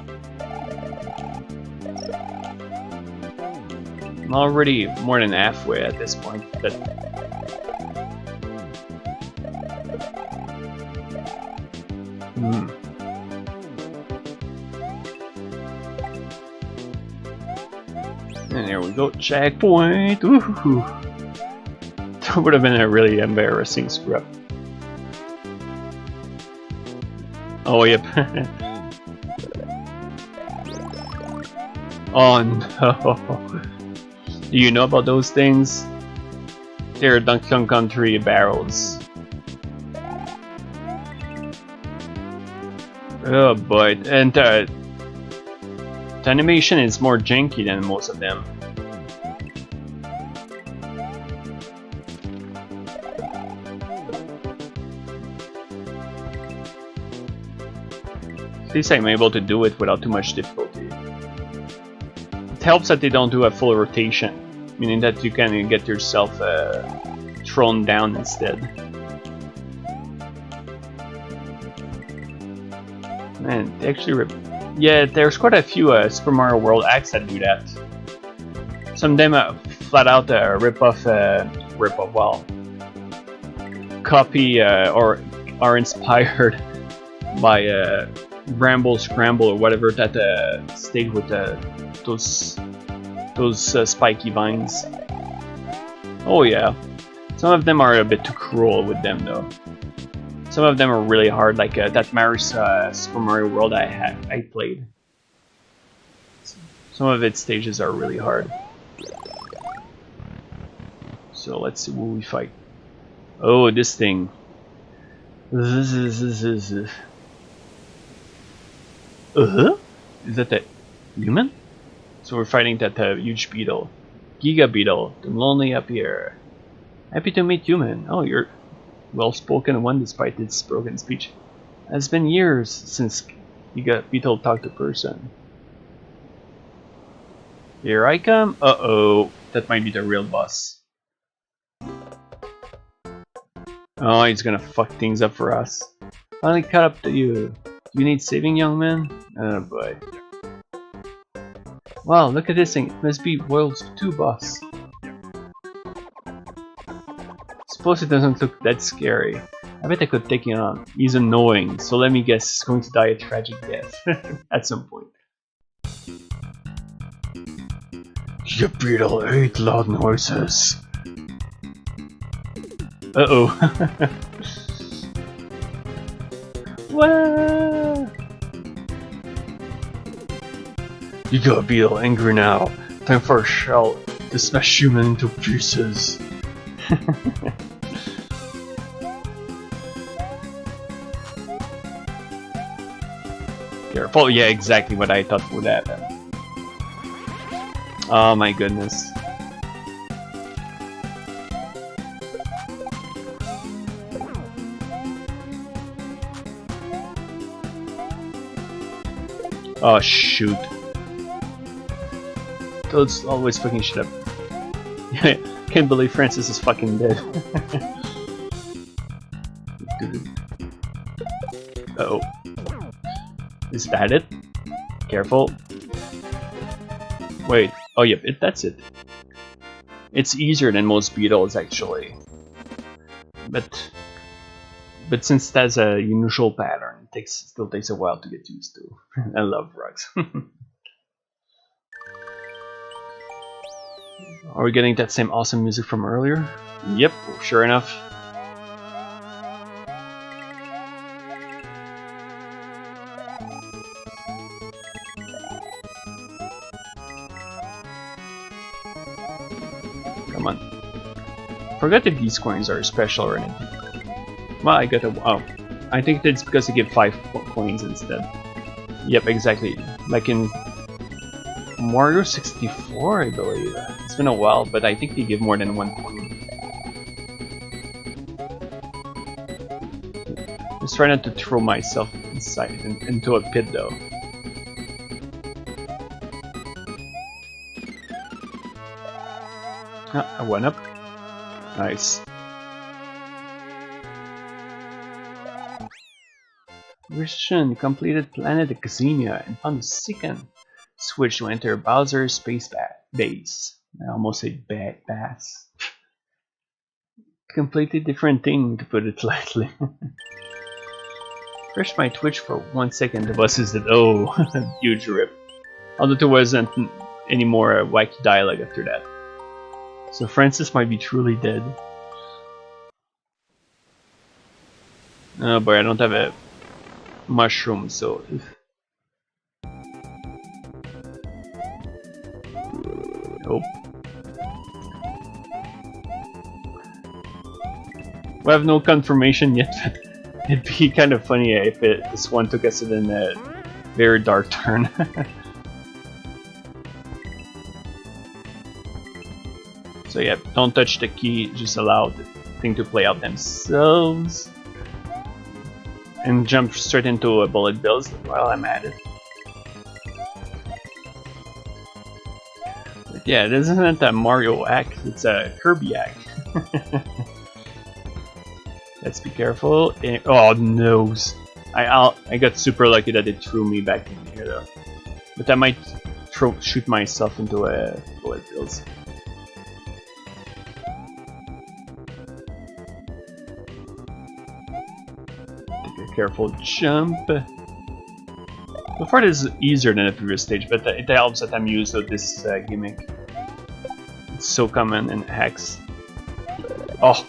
I'm already more than halfway at this point, but and there we go, checkpoint! Ooh. That would have been a really embarrassing screw up. Oh, yep. Oh no. Do you know about those things? They're Donkey Kong Country barrels. Oh boy, and the animation is more janky than most of them. At least I'm able to do it without too much difficulty. It helps that they don't do a full rotation, meaning that you can get yourself thrown down instead. Man, they actually yeah, there's quite a few Super Mario World acts that do that. Some of them flat out rip-off, well, copy or are inspired by Bramble Scramble or whatever that stage with those spiky vines. Oh yeah, some of them are a bit too cruel with them though. Some of them are really hard, like that Super Mario World I played. Some of its stages are really hard. So let's see who we fight. Oh, this thing. Is that a human? So we're fighting that huge beetle. Giga Beetle, the lonely up here. Happy to meet human. Oh, you're well-spoken one despite its broken speech. It's been years since Giga Beetle talked to person. Here I come. Uh-oh. That might be the real boss. Oh, he's gonna fuck things up for us. Finally caught up to you. You need saving, young man? Oh boy. Wow, look at this thing. It must be World's 2 boss. Suppose it doesn't look that scary. I bet I could take him on. He's annoying, so let me guess he's going to die a tragic death at some point. You beetle hate loud noises. Uh-oh. Wah! You got Beetle angry now. Time for a shell to smash human into pieces. Careful. Yeah, exactly what I thought would happen. Oh my goodness. Oh shoot. Toad's always fucking shit up. Can't believe Francis is fucking dead. Uh oh. Is that it? Careful. Oh, yep, that's it. It's easier than most beetles, actually. But since that's a unusual pattern, it still takes a while to get used to. I love rugs. Are we getting that same awesome music from earlier? Yep, sure enough. Come on. Forgot if these coins are special or anything. Well, I got a... oh. I think that's because they give 5 coins instead. Yep, exactly. Like in Mario 64, I believe. It's been a while, but I think they give more than 1 coin. Just try not to throw myself into a pit though. Ah, I went up. Nice. Mission completed Planet Xenia and found the second switch to enter Bowser's space base. I almost said bass. Completely different thing, to put it lightly. Refreshed my Twitch for 1 second. The buses did. Oh, huge rip. Although there wasn't any more wacky dialogue after that. So Francis might be truly dead. Oh boy, I don't have a mushroom, so. Oh. We have no confirmation yet, but it'd be kind of funny if this one took us in a very dark turn. So yeah, don't touch the key, just allow the thing to play out themselves. And jump straight into a bullet bills while I'm at it. But yeah, this isn't a Mario act, it's a Kirby act. Let's be careful. And, oh no! I got super lucky that it threw me back in here though. But I might shoot myself into a bullet bills. Careful jump. So far this is easier than the previous stage, but it helps that I'm used to this gimmick. It's so common in hacks. Oh.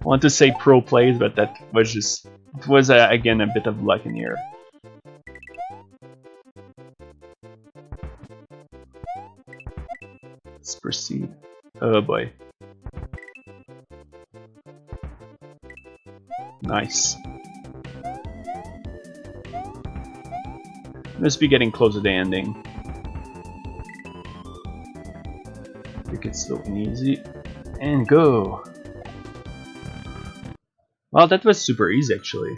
I want to say pro plays, but that was just... it was again a bit of luck in here. Let's proceed. Oh boy. Nice. Must be getting close to the ending. Take it slow and easy. And go! Well, that was super easy actually.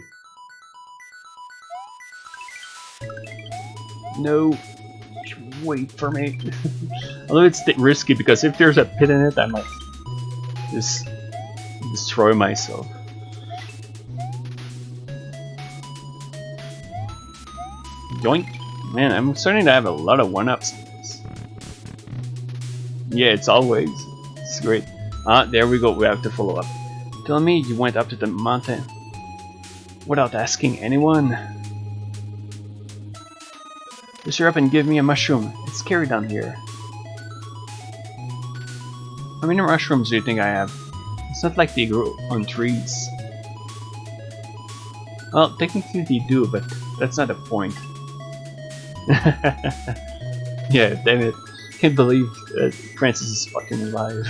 No! Wait for me. Although it's risky because if there's a pit in it, I might just destroy myself. Yoink! Man, I'm starting to have a lot of one-ups in this. Yeah, it's always. It's great. Ah, there we go. We have to follow up. Tell me you went up to the mountain without asking anyone. Just hurry up and give me a mushroom. It's scary down here. How many mushrooms do you think I have? It's not like they grow on trees. Well, technically they do, but that's not the point. Yeah, damn it. Can't believe Francis is fucking alive.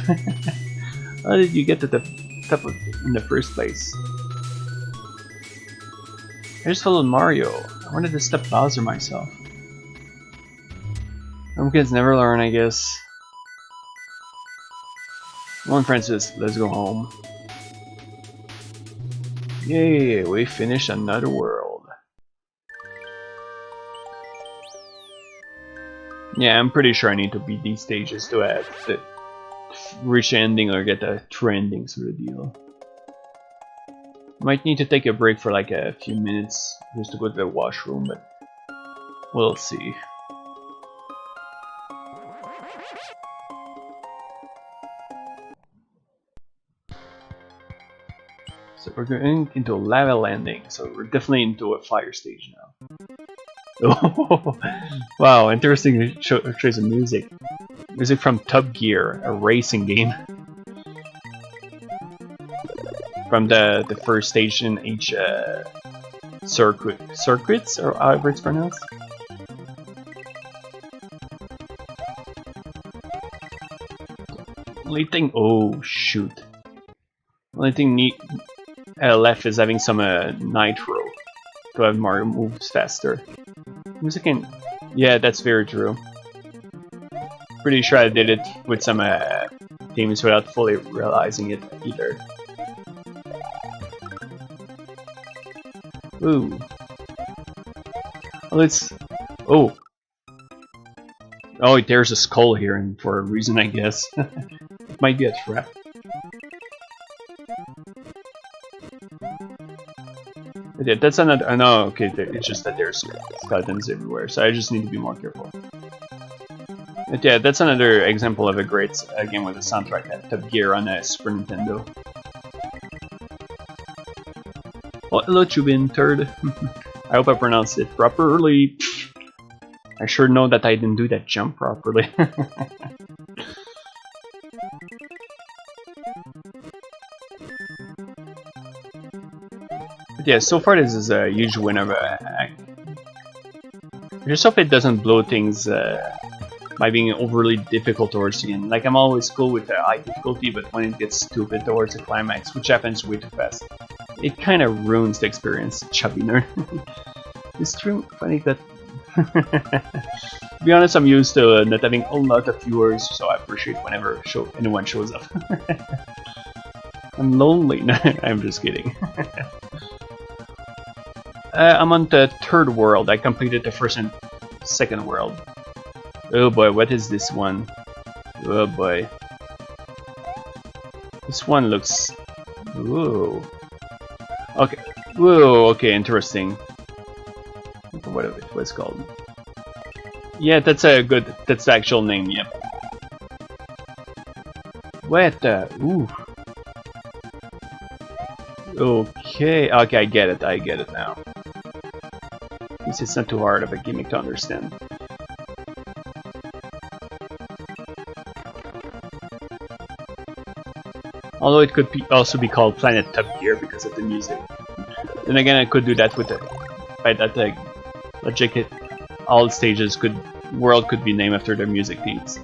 How did you get to the top of it in the first place? I just followed Mario. I wanted to stop Bowser myself. Some kids never learn, I guess. Come on, Francis, let's go home. Yay, we finished another world. Yeah, I'm pretty sure I need to beat these stages to have the reach ending or get a true ending sort of deal. Might need to take a break for like a few minutes just to go to the washroom, but we'll see. So we're going into a lava landing, so we're definitely into a fire stage now. Oh, wow, interesting choice of music. Music from Top Gear, a racing game. From the first stage in each circuits, or however it's pronounced. Only thing, oh shoot. Only thing left is having some nitro to have Mario moves faster. Music in, yeah, that's very true. Pretty sure I did it with some themes without fully realizing it either. Ooh. Let's. Oh. Oh, there's a skull here, and for a reason, I guess. It might be a trap. Yeah, that's another. No, okay, it's just that there's skeletons everywhere, so I just need to be more careful. But yeah, that's another example of a great game with a soundtrack at Top Gear on a Super Nintendo. Well, hello, Chubin Turd. I hope I pronounced it properly. I sure know that I didn't do that jump properly. But yeah, so far this is a huge win of I just hope it doesn't blow things by being overly difficult towards the end. Like, I'm always cool with high difficulty, but when it gets stupid towards the climax, which happens way too fast, it kind of ruins the experience, chubby nerd. It's true, funny that... To be honest, I'm used to not having a lot of viewers, so I appreciate whenever anyone shows up. I'm lonely. No, I'm just kidding. I'm on the third world. I completed the first and second world. Oh boy, what is this one? Oh boy. This one looks... Ooh. Okay. Whoa, okay, interesting. What it's called. Yeah, that's a good... That's the actual name, yep. What the... Ooh. Okay, I get it now. It's not too hard of a gimmick to understand. Although it could also be called Planet Top Gear because of the music. Then again, I could do that with by that logic. All stages world could be named after their music themes.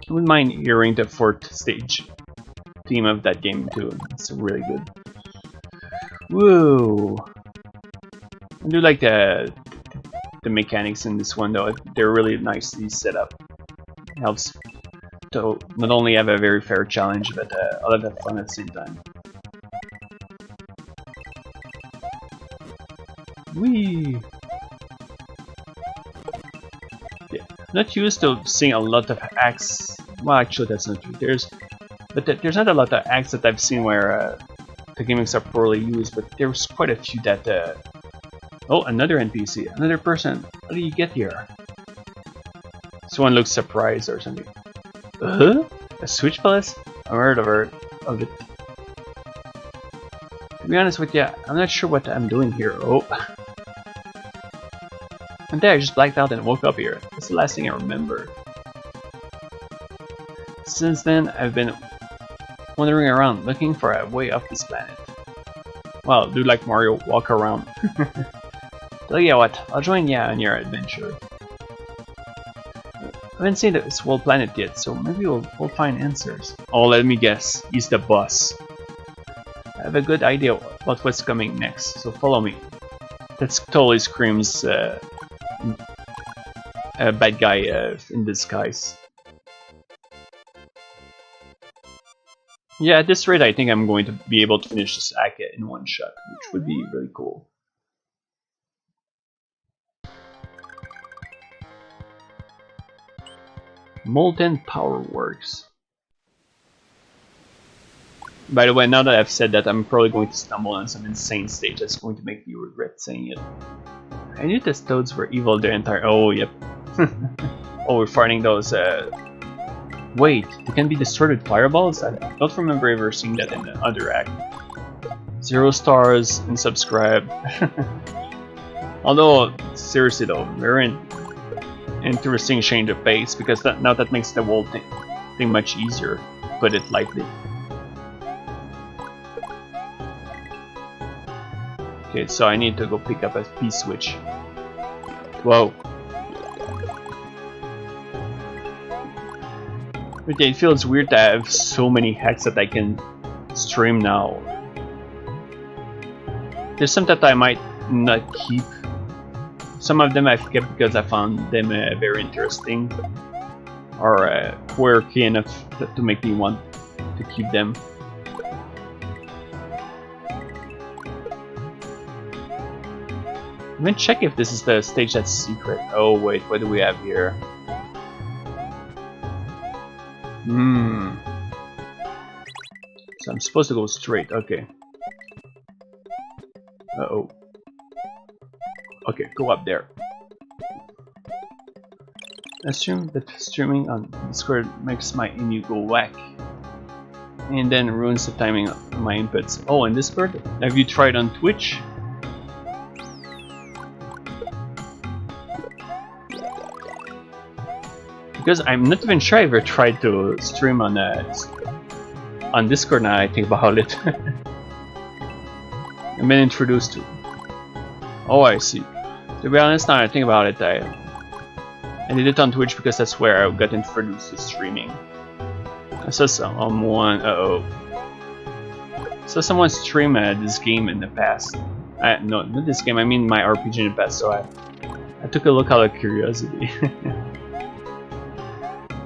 I wouldn't mind hearing the fourth stage theme of that game too. It's really good. Whoa! I do like the mechanics in this one though. They're really nicely set up. It helps to not only have a very fair challenge, but a lot of fun at the same time. Whee! Yeah, not used to seeing a lot of acts. Well, actually, that's not true. There's not a lot of acts that I've seen where the gimmicks are poorly used, but there's quite a few that. Oh, another NPC, another person. How do you get here? This one looks surprised or something. A Switch Palace? I've heard of it. To be honest with you, I'm not sure what I'm doing here. Oh. One day I just blacked out and woke up here. That's the last thing I remember. Since then, I've been wandering around looking for a way off this planet. Well, do like Mario, walk around. Tell you what, I'll join you on your adventure. I haven't seen this whole planet yet, so maybe we'll find answers. Oh, let me guess. He's the boss. I have a good idea about what's coming next, so follow me. That totally screams a bad guy in disguise. Yeah, at this rate, I think I'm going to be able to finish this act in one shot, which would be really cool. Molten Power Works. By the way, now that I've said that, I'm probably going to stumble on some insane stage that's going to make me regret saying it. I knew the Toads were evil the entire... Oh, yep. Oh, we're fighting those Wait, they can be destroyed with fireballs? I don't remember ever seeing that in the other act. 0 stars and subscribe. Although, seriously though, very interesting change of pace because now that makes the whole thing much easier, to put it lightly. Okay, so I need to go pick up a P-switch. Whoa. Okay, it feels weird to have so many hacks that I can stream now. There's some that I might not keep. Some of them I've kept because I found them very interesting or quirky enough to make me want to keep them. I'm gonna check if this is the stage that's secret. Oh wait, what do we have here? So I'm supposed to go straight, okay. Uh-oh. Okay, go up there. Assume that streaming on Discord makes my emu go whack. And then ruins the timing of my inputs. Oh, and Discord? Have you tried on Twitch? Because I'm not even sure I ever tried to stream on Discord now I think about it. I've been introduced to. Oh, I see. To be honest, now I think about it, I did it on Twitch because that's where I got introduced to streaming. I saw someone. Saw someone stream this game in the past. No, not this game. I mean my RPG in the past. So I took a look out of curiosity.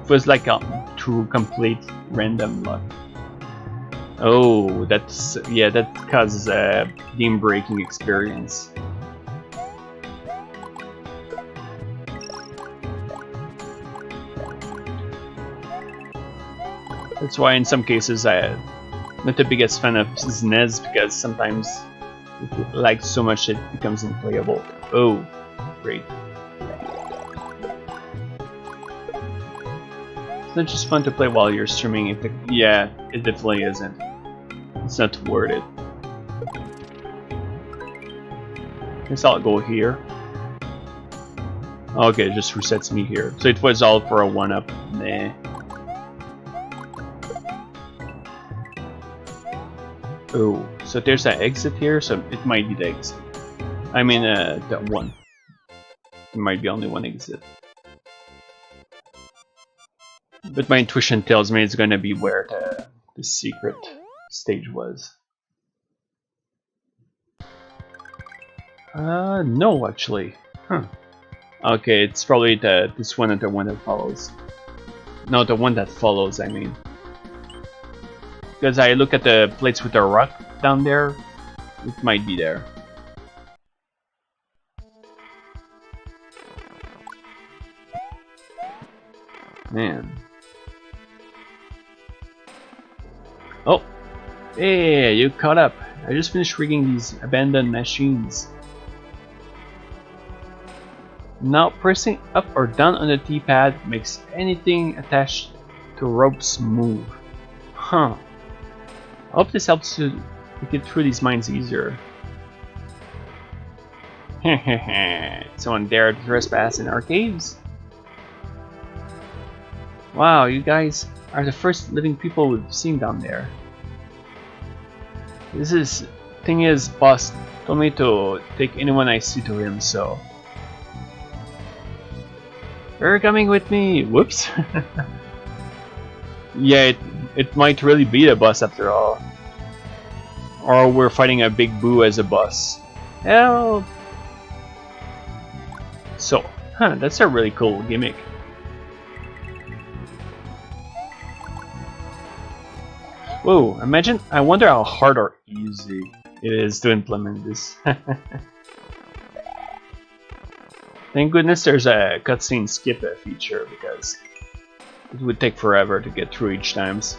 It was like a true complete random luck. Oh, that's yeah, that causes a game-breaking experience. That's why in some cases I'm not the biggest fan of SNES because sometimes it lags so much it becomes unplayable. Oh, great. It's not just fun to play while you're streaming. Yeah, it definitely isn't. It's not worth it. Guess I'll go here. Okay, it just resets me here. So it was all for a 1-up. Nah. Oh, so there's an exit here, so it might be the exit. I mean, that one. There might be only one exit. But my intuition tells me it's gonna be where the secret stage was. No, actually. Huh. Okay, it's probably this one and the one that follows. No, the one that follows, I mean. Because I look at the plates with the rock down there, it might be there. Man. Oh! Hey, you caught up. I just finished rigging these abandoned machines. Now pressing up or down on the D-pad makes anything attached to ropes move. Huh. I hope this helps you to get through these mines easier. Someone dared trespass in our caves? Wow, you guys are the first living people we've seen down there. Thing is, boss told me to take anyone I see to him, so... You're coming with me! Whoops! Yeah, it might really be the boss after all. Or we're fighting a big boo as a boss. Help! So, that's a really cool gimmick. Whoa, imagine, I wonder how hard or easy it is to implement this. Thank goodness there's a cutscene skip feature because it would take forever to get through each times.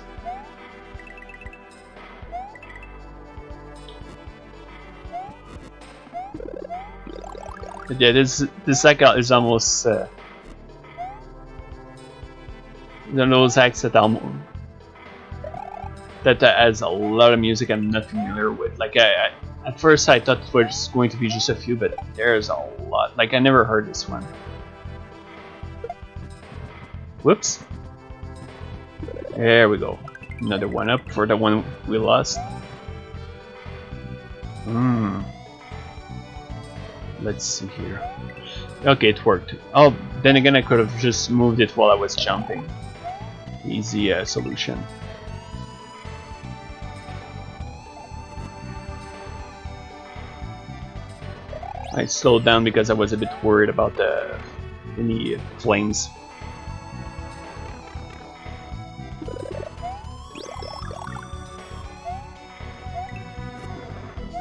But yeah, this cycle is almost those acts that that has a lot of music I'm not familiar with. Like at first I thought it was going to be just a few, but there's a lot. Like I never heard this one. Whoops. There we go. Another one up for the one we lost. Let's see here. Okay, it worked. Oh, then again I could have just moved it while I was jumping. Easy solution. I slowed down because I was a bit worried about any flames.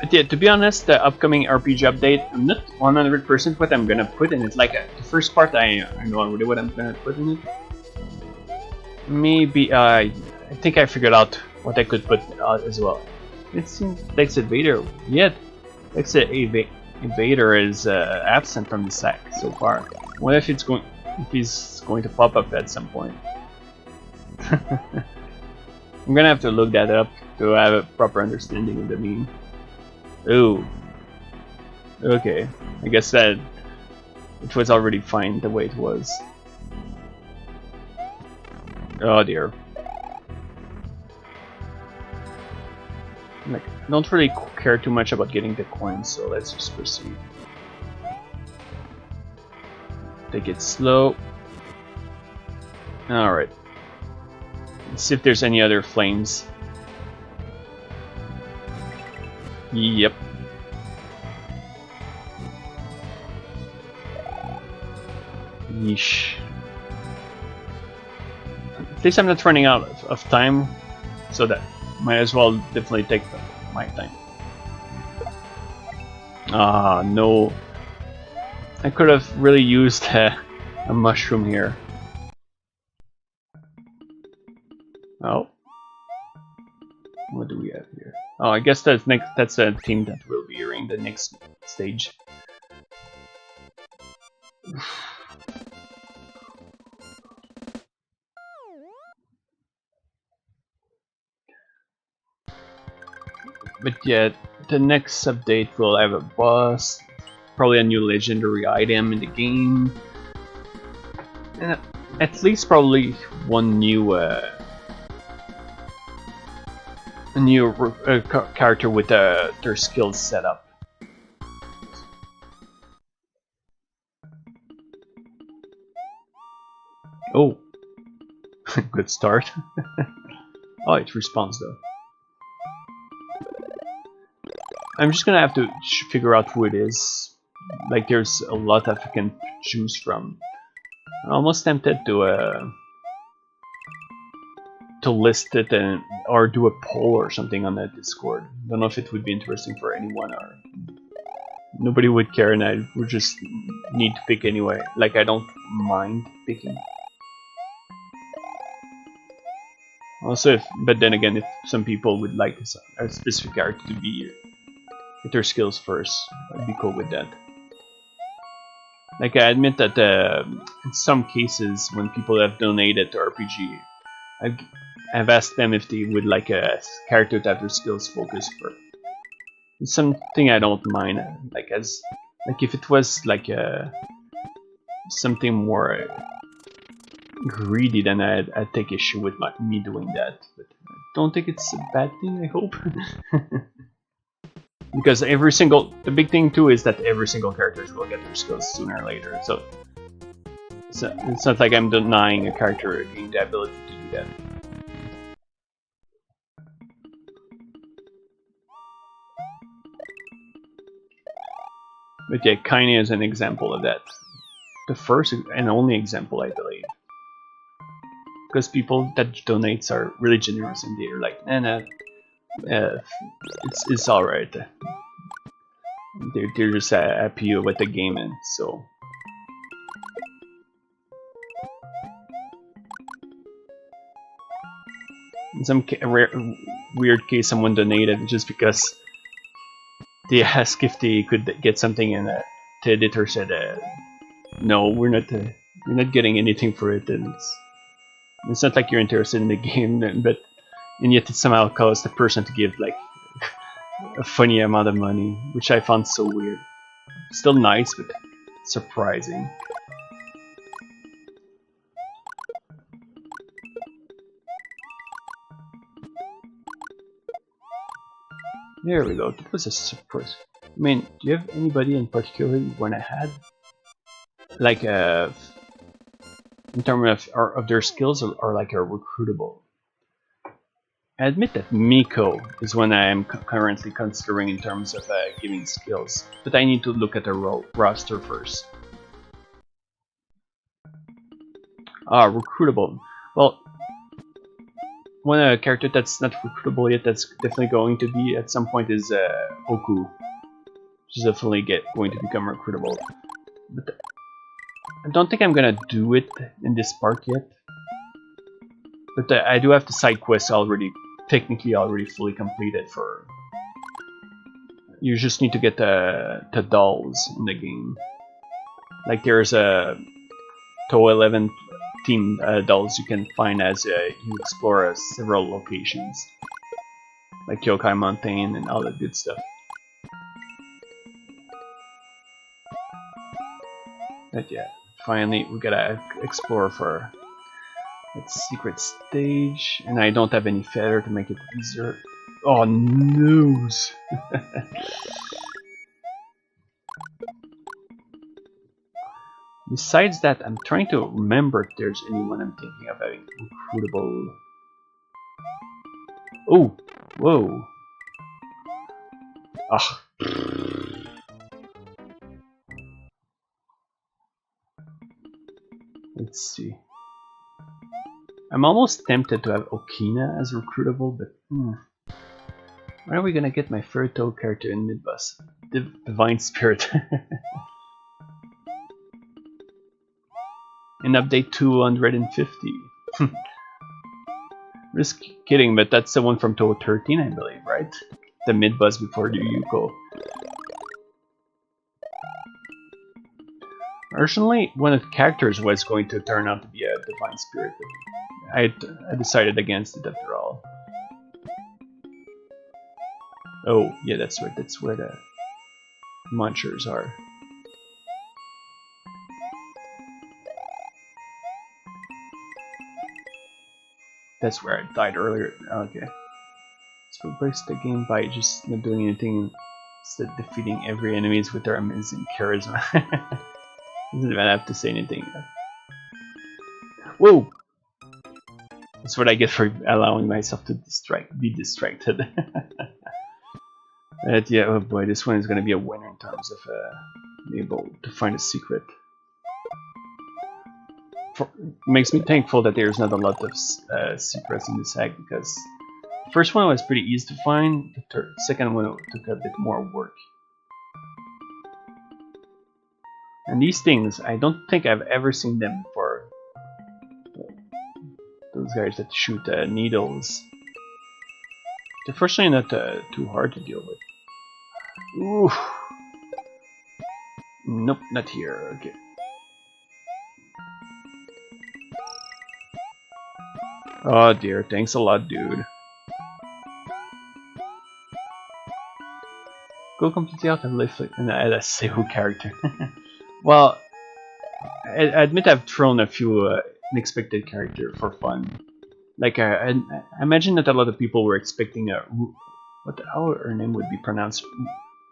But yeah, to be honest, the upcoming RPG update, I'm not 100% what I'm gonna put in it. Like the first part, I know already what I'm gonna put in it. Maybe I think I figured out what I could put as well. It seems Lex Invader. Yet, Lex Invader is absent from the sack so far. What if he's going to pop up at some point? I'm gonna have to look that up to have a proper understanding of the meme. Ooh. Okay. I guess that it was already fine the way it was. Oh dear. Like, I don't really care too much about getting the coins, so let's just proceed. Take it slow. Alright. Let's see if there's any other flames. Yep. Yeesh. At least I'm not running out of time, so that might as well definitely take my time. Ah, no. I could have really used a mushroom here. Oh. What do we have here? Oh, I guess that's a team that will be in the next stage. But yeah, the next update will have a boss, probably a new legendary item in the game, and at least probably one new character with their skills set up. Oh, good start. Oh, it respawns though. I'm just gonna have to figure out who it is. Like, there's a lot that I can choose from. I'm almost tempted to list it or do a poll or something on the Discord. Don't know if it would be interesting for anyone or nobody would care, and I would just need to pick anyway. Like, I don't mind picking. Also, but then again, if some people would like a specific character to be get their skills first, I'd be cool with that. Like, I admit that in some cases, when people have donated to RPG, I've asked them if they would like a character to have their skills focused for. It's something I don't mind. Like if it was like something more greedy, then I'd take issue with me doing that. But I don't think it's a bad thing. I hope. Because the big thing too is that every single character will get their skills sooner or later. So it's not like I'm denying a character getting the ability to do that. But yeah, Kaine is an example of that. The first and only example, I believe. Because people that donates are really generous and they're like, nah, it's alright. They're just happy with the game, and so. In some weird case, someone donated just because they asked if they could get something, and the editor said, "No, we're not getting anything for it." And It's not like you're interested in the game, but and yet it somehow caused the person to give like a funny amount of money, which I found so weird. Still nice, but surprising. There we go. That was a surprise. I mean, do you have anybody in particular you want to add? Like in terms of their skills or like a recruitable? I admit that Miko is one I am currently considering in terms of giving skills, but I need to look at the roster first. Ah, recruitable. Well, one character that's not recruitable yet that's definitely going to be at some point is Oku. She's definitely going to become recruitable. But I don't think I'm gonna do it in this part yet. But I do have the side quest technically already fully completed for... You just need to get the dolls in the game. Like there's a TOE 11 team dolls you can find as you explore several locations. Like Yokai Mountain and all that good stuff. But yeah, finally we gotta explore for that secret stage, and I don't have any feather to make it easier. Oh no! Besides that, I'm trying to remember if there's anyone I'm thinking of having recruitable. Oh, whoa! Ugh. Let's see. I'm almost tempted to have Okina as recruitable, but where are we gonna get my Furto character in mid-boss? Divine Spirit. In update 250. Just kidding, but that's the one from TOE 13, I believe, right? The mid-boss before the Yuko. Originally, one of the characters was going to turn out to be a Divine Spirit, but I decided against it after all. Oh, yeah, that's right. That's where the munchers are. That's where I died earlier. Okay. So it breaks the game by just not doing anything, instead defeating every enemies with their amazing charisma. Doesn't even have to say anything. Whoa! That's what I get for allowing myself to be distracted. But yeah, oh boy, this one is gonna be a winner in terms of being able to find a secret. Makes me thankful that there's not a lot of secrets in this hack, because the first one was pretty easy to find, the second one took a bit more work. And these things, I don't think I've ever seen them before. Those guys that shoot needles. They're fortunately not too hard to deal with. Ooh. Nope, not here. Okay. Oh dear, thanks a lot, dude. Go completely out and live and add a Sehu character. Well, I admit I've thrown a few unexpected characters for fun. Like, I imagine that a lot of people were expecting how her name would be pronounced?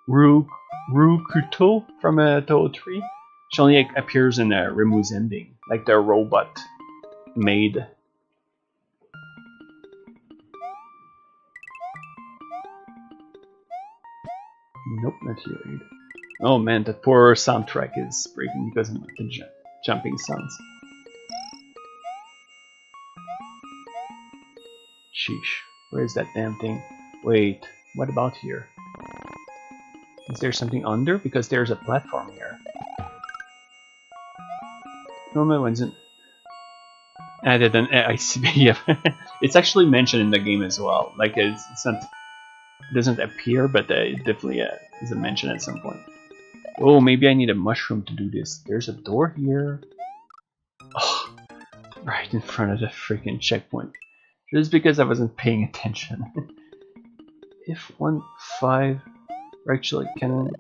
Rukuto from TOE 3. She only appears in Remu's ending, like the robot maid. Nope, not here either. Oh man, that poor soundtrack is breaking because of the jumping sounds. Sheesh, where is that damn thing? Wait, what about here? Is there something under? Because there's a platform here. No, my one's in. Added an ICB. It's actually mentioned in the game as well. Like it's not. It doesn't appear, but it definitely is a mention at some point. Oh, maybe I need a mushroom to do this. There's a door here. Oh, right in front of the freaking checkpoint. Just because I wasn't paying attention. If 1-5 actually can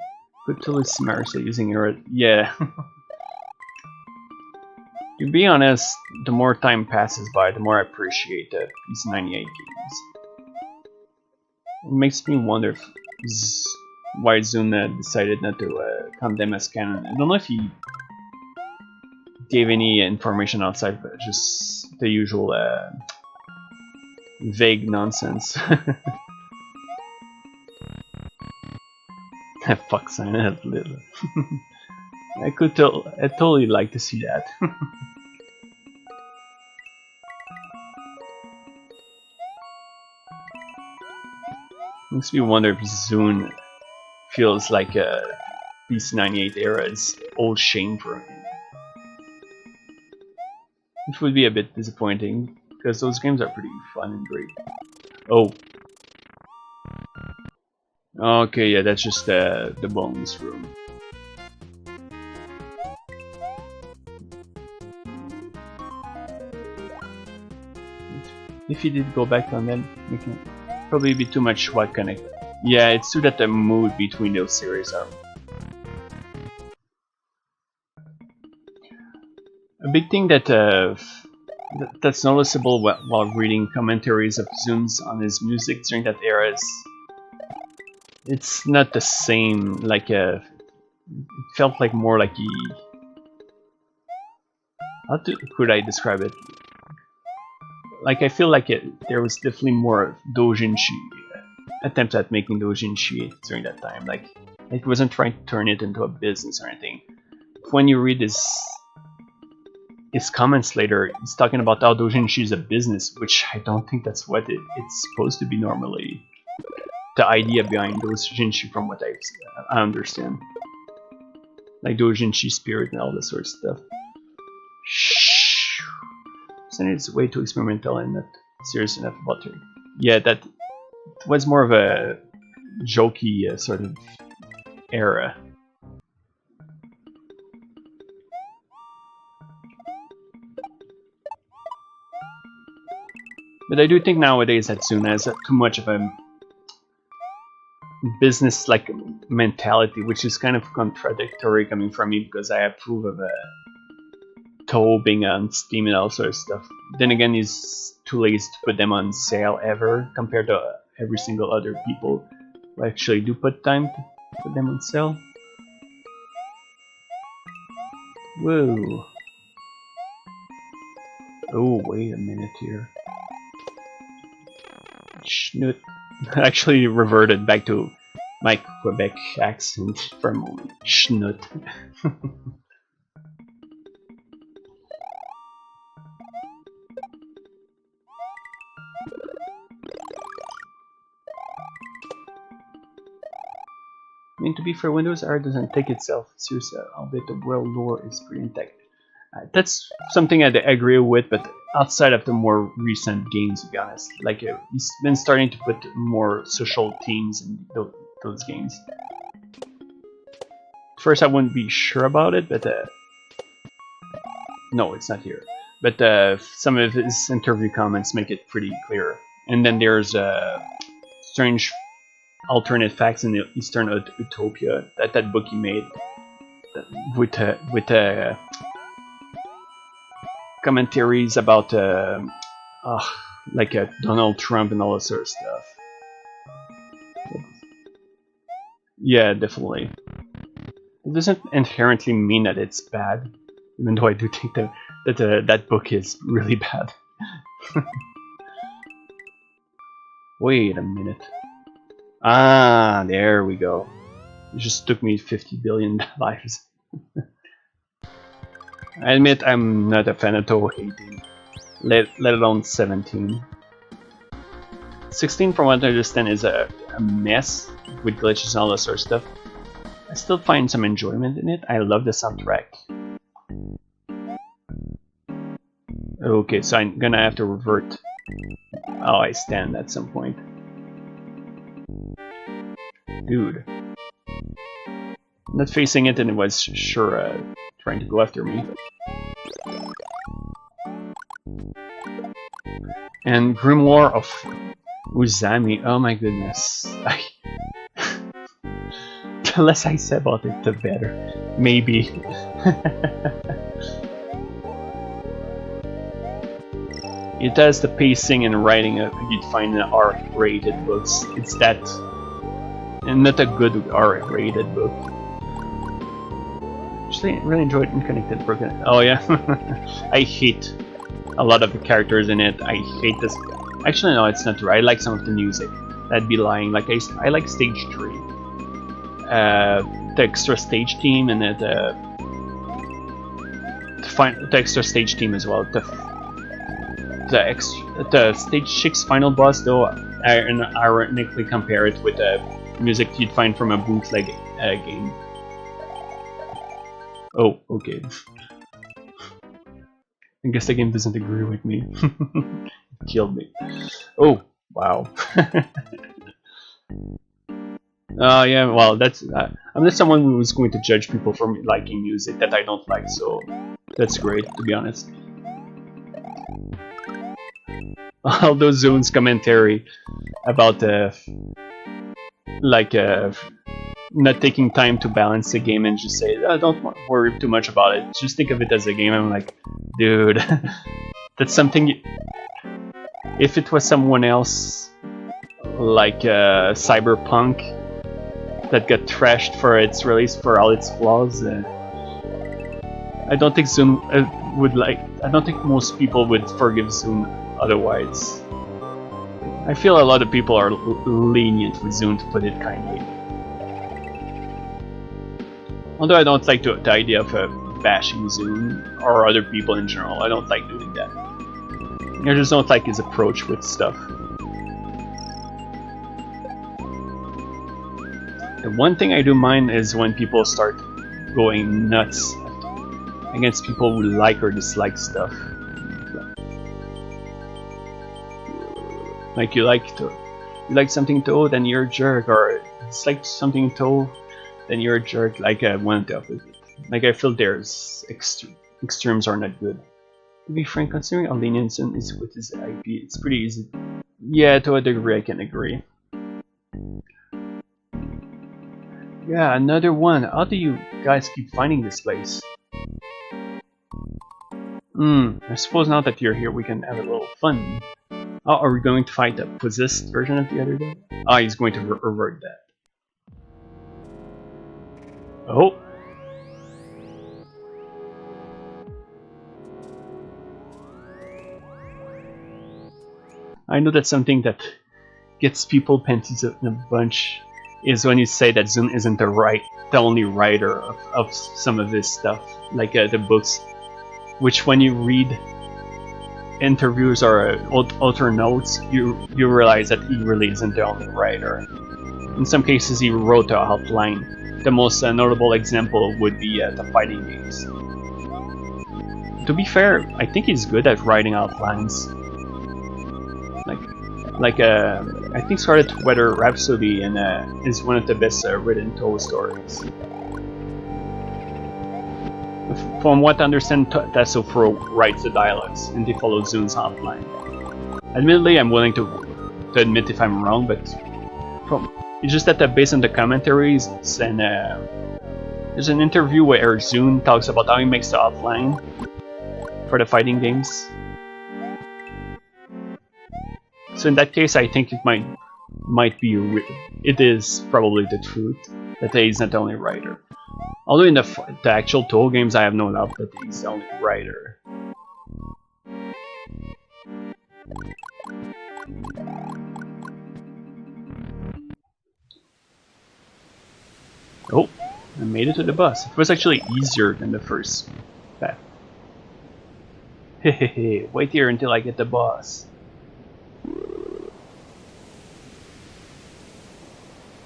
could totally see Marisa using her. Yeah. To be honest, the more time passes by, the more I appreciate the PC98 games. It makes me wonder if why Zuna decided not to count them as canon. I don't know if he gave any information outside, but just the usual vague nonsense. Fuck sign, that's little. I totally like to see that. Makes me wonder if Zune feels like a PC98 era is old shame for him. Which would be a bit disappointing, because those games are pretty fun and great. Oh. Okay, yeah, that's just the bonus room. If you did go back on them, you can probably be too much SWAT connect. Yeah, it's true that the mood between those series are. A big thing that that's noticeable while reading commentaries of Zune's on his music during that era is it's not the same. Like it felt like more like he. How could I describe it? Like I feel like there was definitely more doujinshi attempts at making doujinshi during that time. Like it wasn't trying to turn it into a business or anything. When you read his comments later, he's talking about how doujinshi is a business, which I don't think that's what it's supposed to be normally. The idea behind doujinshi, from what I understand, like doujinshi spirit and all this sort of stuff. And it's way too experimental and not serious enough about it. Yeah, that was more of a jokey sort of era. But I do think nowadays that Zune has too much of a business-like mentality, which is kind of contradictory coming from me because I approve of Toho being on Steam and all sort of stuff. Then again, he's too lazy to put them on sale ever compared to every single other people who actually do put time to put them on sale. Whoa. Oh, wait a minute here. Schnoot. I actually reverted back to my Quebec accent for a moment. Schnoot. I mean, to be fair, Windows R doesn't take itself seriously, albeit the world lore is pretty intact. That's something I agree with, but outside of the more recent games, to be honest, like he's been starting to put more social themes in those games. First, I wouldn't be sure about it, but no, it's not here. But some of his interview comments make it pretty clear. And then there's strange alternate facts in the Eastern Utopia, that book he made with commentaries about like Donald Trump and all that sort of stuff. Yeah, definitely. It doesn't inherently mean that it's bad, even though I do think that book is really bad. Wait a minute. Ah, there we go. It just took me 50 billion lives. I admit I'm not a fan of Toho hating, let alone 17. 16, from what I understand, is a mess with glitches and all that sort of stuff. I still find some enjoyment in it. I love the soundtrack. Okay, so I'm gonna have to revert how I stand at some point. Dude. Not facing it, and it was sure trying to go after me. And Grimoire of Uzami. Oh my goodness. The less I say about it, the better. Maybe. It has the pacing and writing you'd find in R-rated books. It's that, and not a good R-rated book. Actually, I really enjoyed Unconnected Broken. Oh yeah, I hate a lot of the characters in it. I hate this. Actually, no, it's not true. I like some of the music. That'd be lying. Like I like Stage 3, the extra stage theme, and the extra stage theme as well. The stage 6 final boss, though, I ironically compare it with the music you'd find from a bootleg game. Oh, okay. I guess the game doesn't agree with me. It killed me. Oh, wow. Yeah, well, that's... I'm not someone who's going to judge people for liking music that I don't like, so that's great, to be honest. Although Zone's commentary about not taking time to balance the game and just say, oh, don't worry too much about it, just think of it as a game. I'm like, dude, that's something if it was someone else, like Cyberpunk, that got trashed for its release for all its flaws, I don't think Zune would like. I don't think most people would forgive Zune otherwise. I feel a lot of people are lenient with Zune, to put it kindly. Although I don't like the idea of bashing Zune or other people in general. I don't like doing that. I just don't like his approach with stuff. The one thing I do mind is when people start going nuts against people who like or dislike stuff. Like you like something Toho, then you're a jerk, or dislike something Toho, then you're a jerk. Like one of the opposite. Like I feel there's extremes are not good. To be frank, considering how lenient Zune is with his IP, it's pretty easy. Yeah, to a degree I can agree. Yeah, another one. How do you guys keep finding this place? I suppose now that you're here we can have a little fun. Oh, are we going to fight the possessed version of the other guy? Ah, he's going to revert that. Oh! I know that's something that gets people panties in a bunch, is when you say that Zune isn't the only writer of some of this stuff, like the books, which when you read interviews or author notes, you realize that he really isn't the only writer. In some cases he wrote the outline. The most notable example would be the fighting games. To be fair, I think he's good at writing outlines. I think Scarlet Weather Rhapsody is one of the best written Toho stories. From what I understand, Tassofro writes the dialogues, and they follow Zune's outline. Admittedly, I'm willing to admit if I'm wrong, but it's just that based on the commentaries, and there's an interview where Zune talks about how he makes the outline for the fighting games. So in that case, I think it might be it is probably the truth that he's not the only writer. Although in the actual Toho games, I have no doubt that he's the only writer. Oh, I made it to the bus. It was actually easier than the first path. Hehehe, wait here until I get the boss.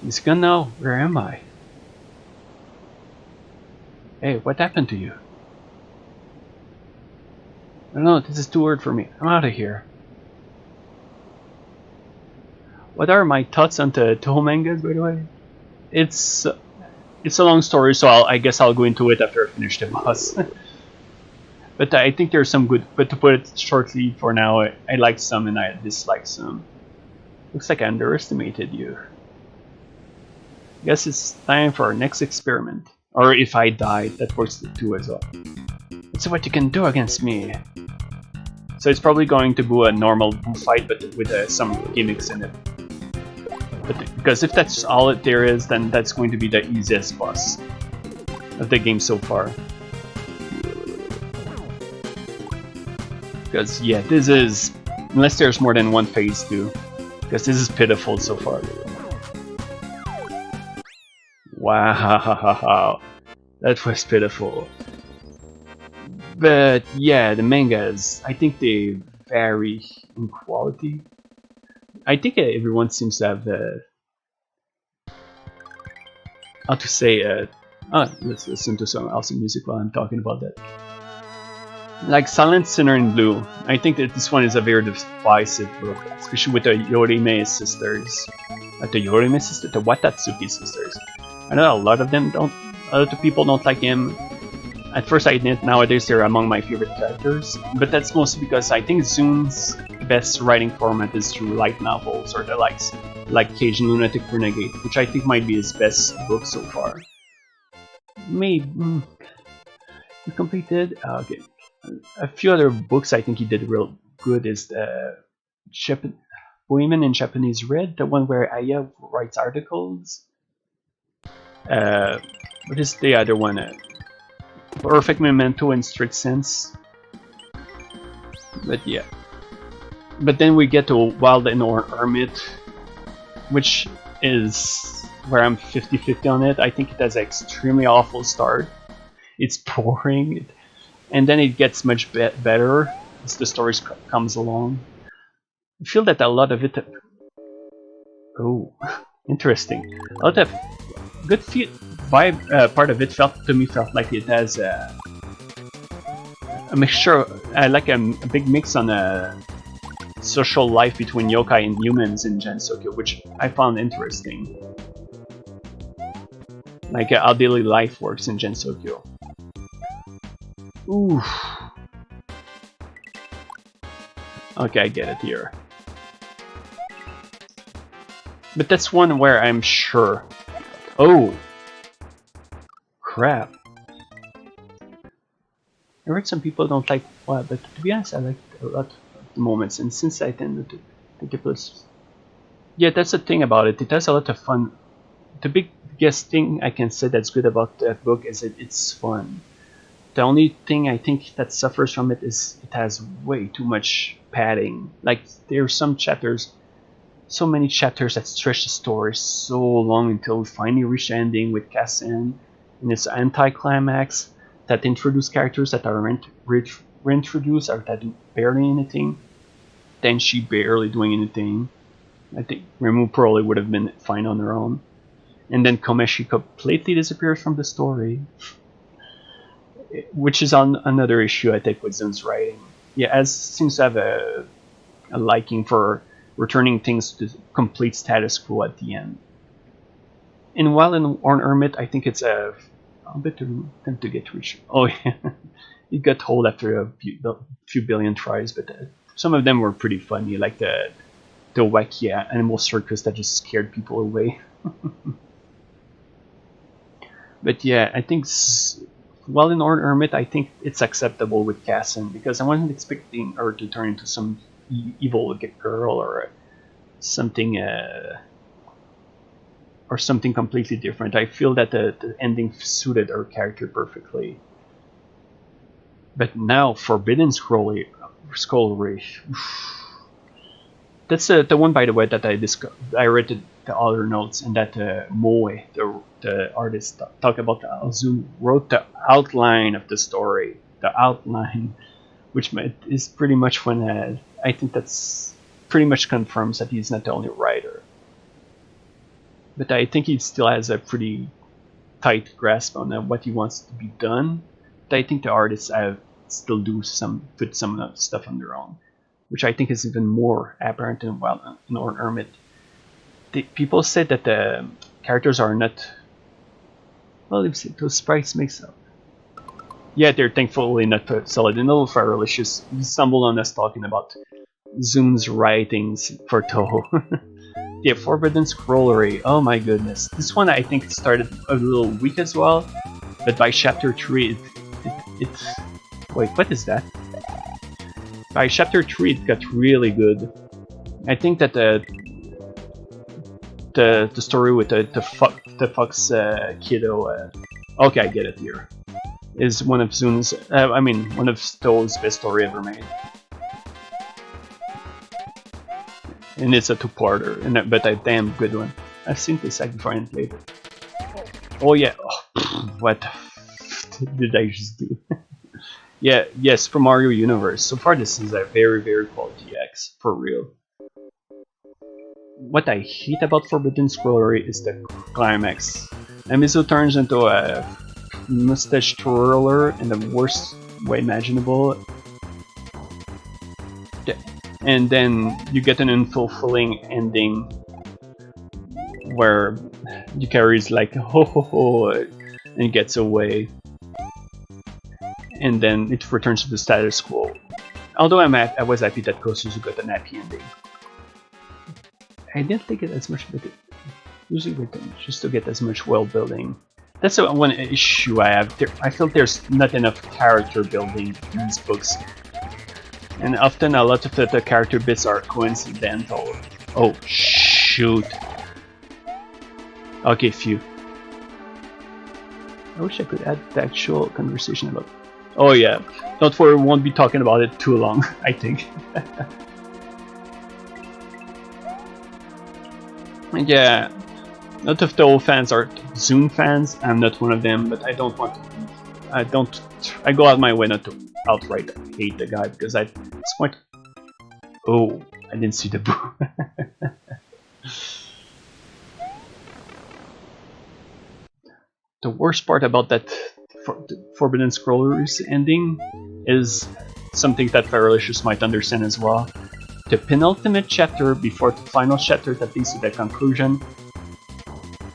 He's gone now. Where am I? Hey, what happened to you? I don't know, this is too weird for me. I'm out of here. What are my thoughts on the Toho mangas, by the way? It's a long story, so I guess I'll go into it after I finish the boss. But I think there's some good. But to put it shortly, for now, I like some and I dislike some. Looks like I underestimated you. Guess it's time for our next experiment. Or if I die, that works too as well. Let's see what you can do against me. So it's probably going to be a normal fight, but with some gimmicks in it. But because if that's all there is, then that's going to be the easiest boss of the game so far. Because yeah, this is, unless there's more than one phase too, because this is pitiful so far. Wow, that was pitiful. But yeah, the mangas, I think they vary in quality. I think everyone seems to have how to say let's listen to some awesome music while I'm talking about that. Like Silent Sinner in Blue, I think that this one is a very divisive book, especially with the Yorime sisters. The Watatsuki sisters. I know a lot of them don't. A lot of people don't like him. At first I admit nowadays they're among my favorite characters, but that's mostly because I think Zun's best writing format is through light novels or the likes, like Cajun Lunatic Renegade, which I think might be his best book so far. Maybe you completed. Okay, a few other books I think he did real good is the Women in Japanese Red, the one where Aya writes articles. What is the other one? Perfect Memento in Strict Sense. But yeah. But then we get to Wild and Hermit, which is where I'm 50-50 on it. I think it has an extremely awful start. It's boring, and then it gets much better as the story comes along. I feel that a lot of it... Oh, interesting. A lot of good vibe, part of it felt like it has a mixture, like a big mix on a social life between yokai and humans in Gensokyo, which I found interesting. Like how daily life works in Gensokyo. Ooh. Okay, I get it here. But that's one where I'm sure. Oh! Crap. I heard some people don't like but to be honest, I like a lot of the moments, and since I tend to think it was... Yeah, that's the thing about it. It has a lot of fun. The biggest thing I can say that's good about that book is that it's fun. The only thing I think that suffers from it is it has way too much padding. Like, there are some chapters, so many chapters that stretch the story so long until we finally reach the ending with Kassen and its anti-climax that introduce characters that are reintroduced or that do barely anything. Then she barely doing anything. I think Remove probably would have been fine on her own. And then Komeshi completely disappears from the story. Which is on another issue I think with Zun's writing. Yeah, as seems to have a liking for returning things to complete status quo at the end. In Wild and Hermit, I think it's a bit too them to get reached. Oh yeah, it got told after a few billion tries, but some of them were pretty funny, like the wacky animal circus that just scared people away. But yeah, I think Wild and Hermit, I think it's acceptable with Kassen because I wasn't expecting her to turn into some evil girl or something completely different. I feel that the ending suited her character perfectly. But now Forbidden Skullry, that's the one, by the way, that I read the other notes, and that Moe, the artist, talked about how Zun wrote the outline of the story, which is pretty much when I think that's pretty much confirms that he's not the only writer. But I think he still has a pretty tight grasp on what he wants to be done. But I think the artists still put some stuff on their own, which I think is even more apparent in Wild and Hermit. People said that the characters are not... Well, those sprites makes up. Yeah, they're thankfully not solid. And little Firelicious stumbled on us talking about Zoom's writings for Toho. Yeah, Forbidden Scrollery. Oh my goodness. This one I think started a little weak as well, but by chapter 3 it wait, what is that? By chapter 3 it got really good. I think that the story with the fox kiddo, okay, I get it here, is one of Zoom's, one of Toho's best story ever made. And it's a two-parter, but a damn good one. I've seen this act before and played it. Oh yeah, what did I just do? Yeah, yes, Super Mario Universe. So far this is a very, very quality X, for real. What I hate about Forbidden Scrollery is the climax. Amizu turns into a mustache twirler in the worst way imaginable. And then you get an unfulfilling ending where Yukari's like ho ho ho and gets away, and then it returns to the status quo. Although I was happy that Kosuzu got an happy ending. I didn't like it as much, but it usually just to get as much world building. That's the one issue I have. I feel there's not enough character building in these books. And often a lot of the character bits are coincidental. Oh, shoot. Okay, phew. I wish I could add the actual conversation about... Oh yeah, don't worry, we won't be talking about it too long, I think. Yeah, a lot of the old fans are Zoom fans. I'm not one of them, but I don't want to... I go out my way not to outright hate the guy, because at this point... Oh, I didn't see the boo. The worst part about that Forbidden Scrollery's ending is something that Firelicious might understand as well. The penultimate chapter before the final chapter that leads to the conclusion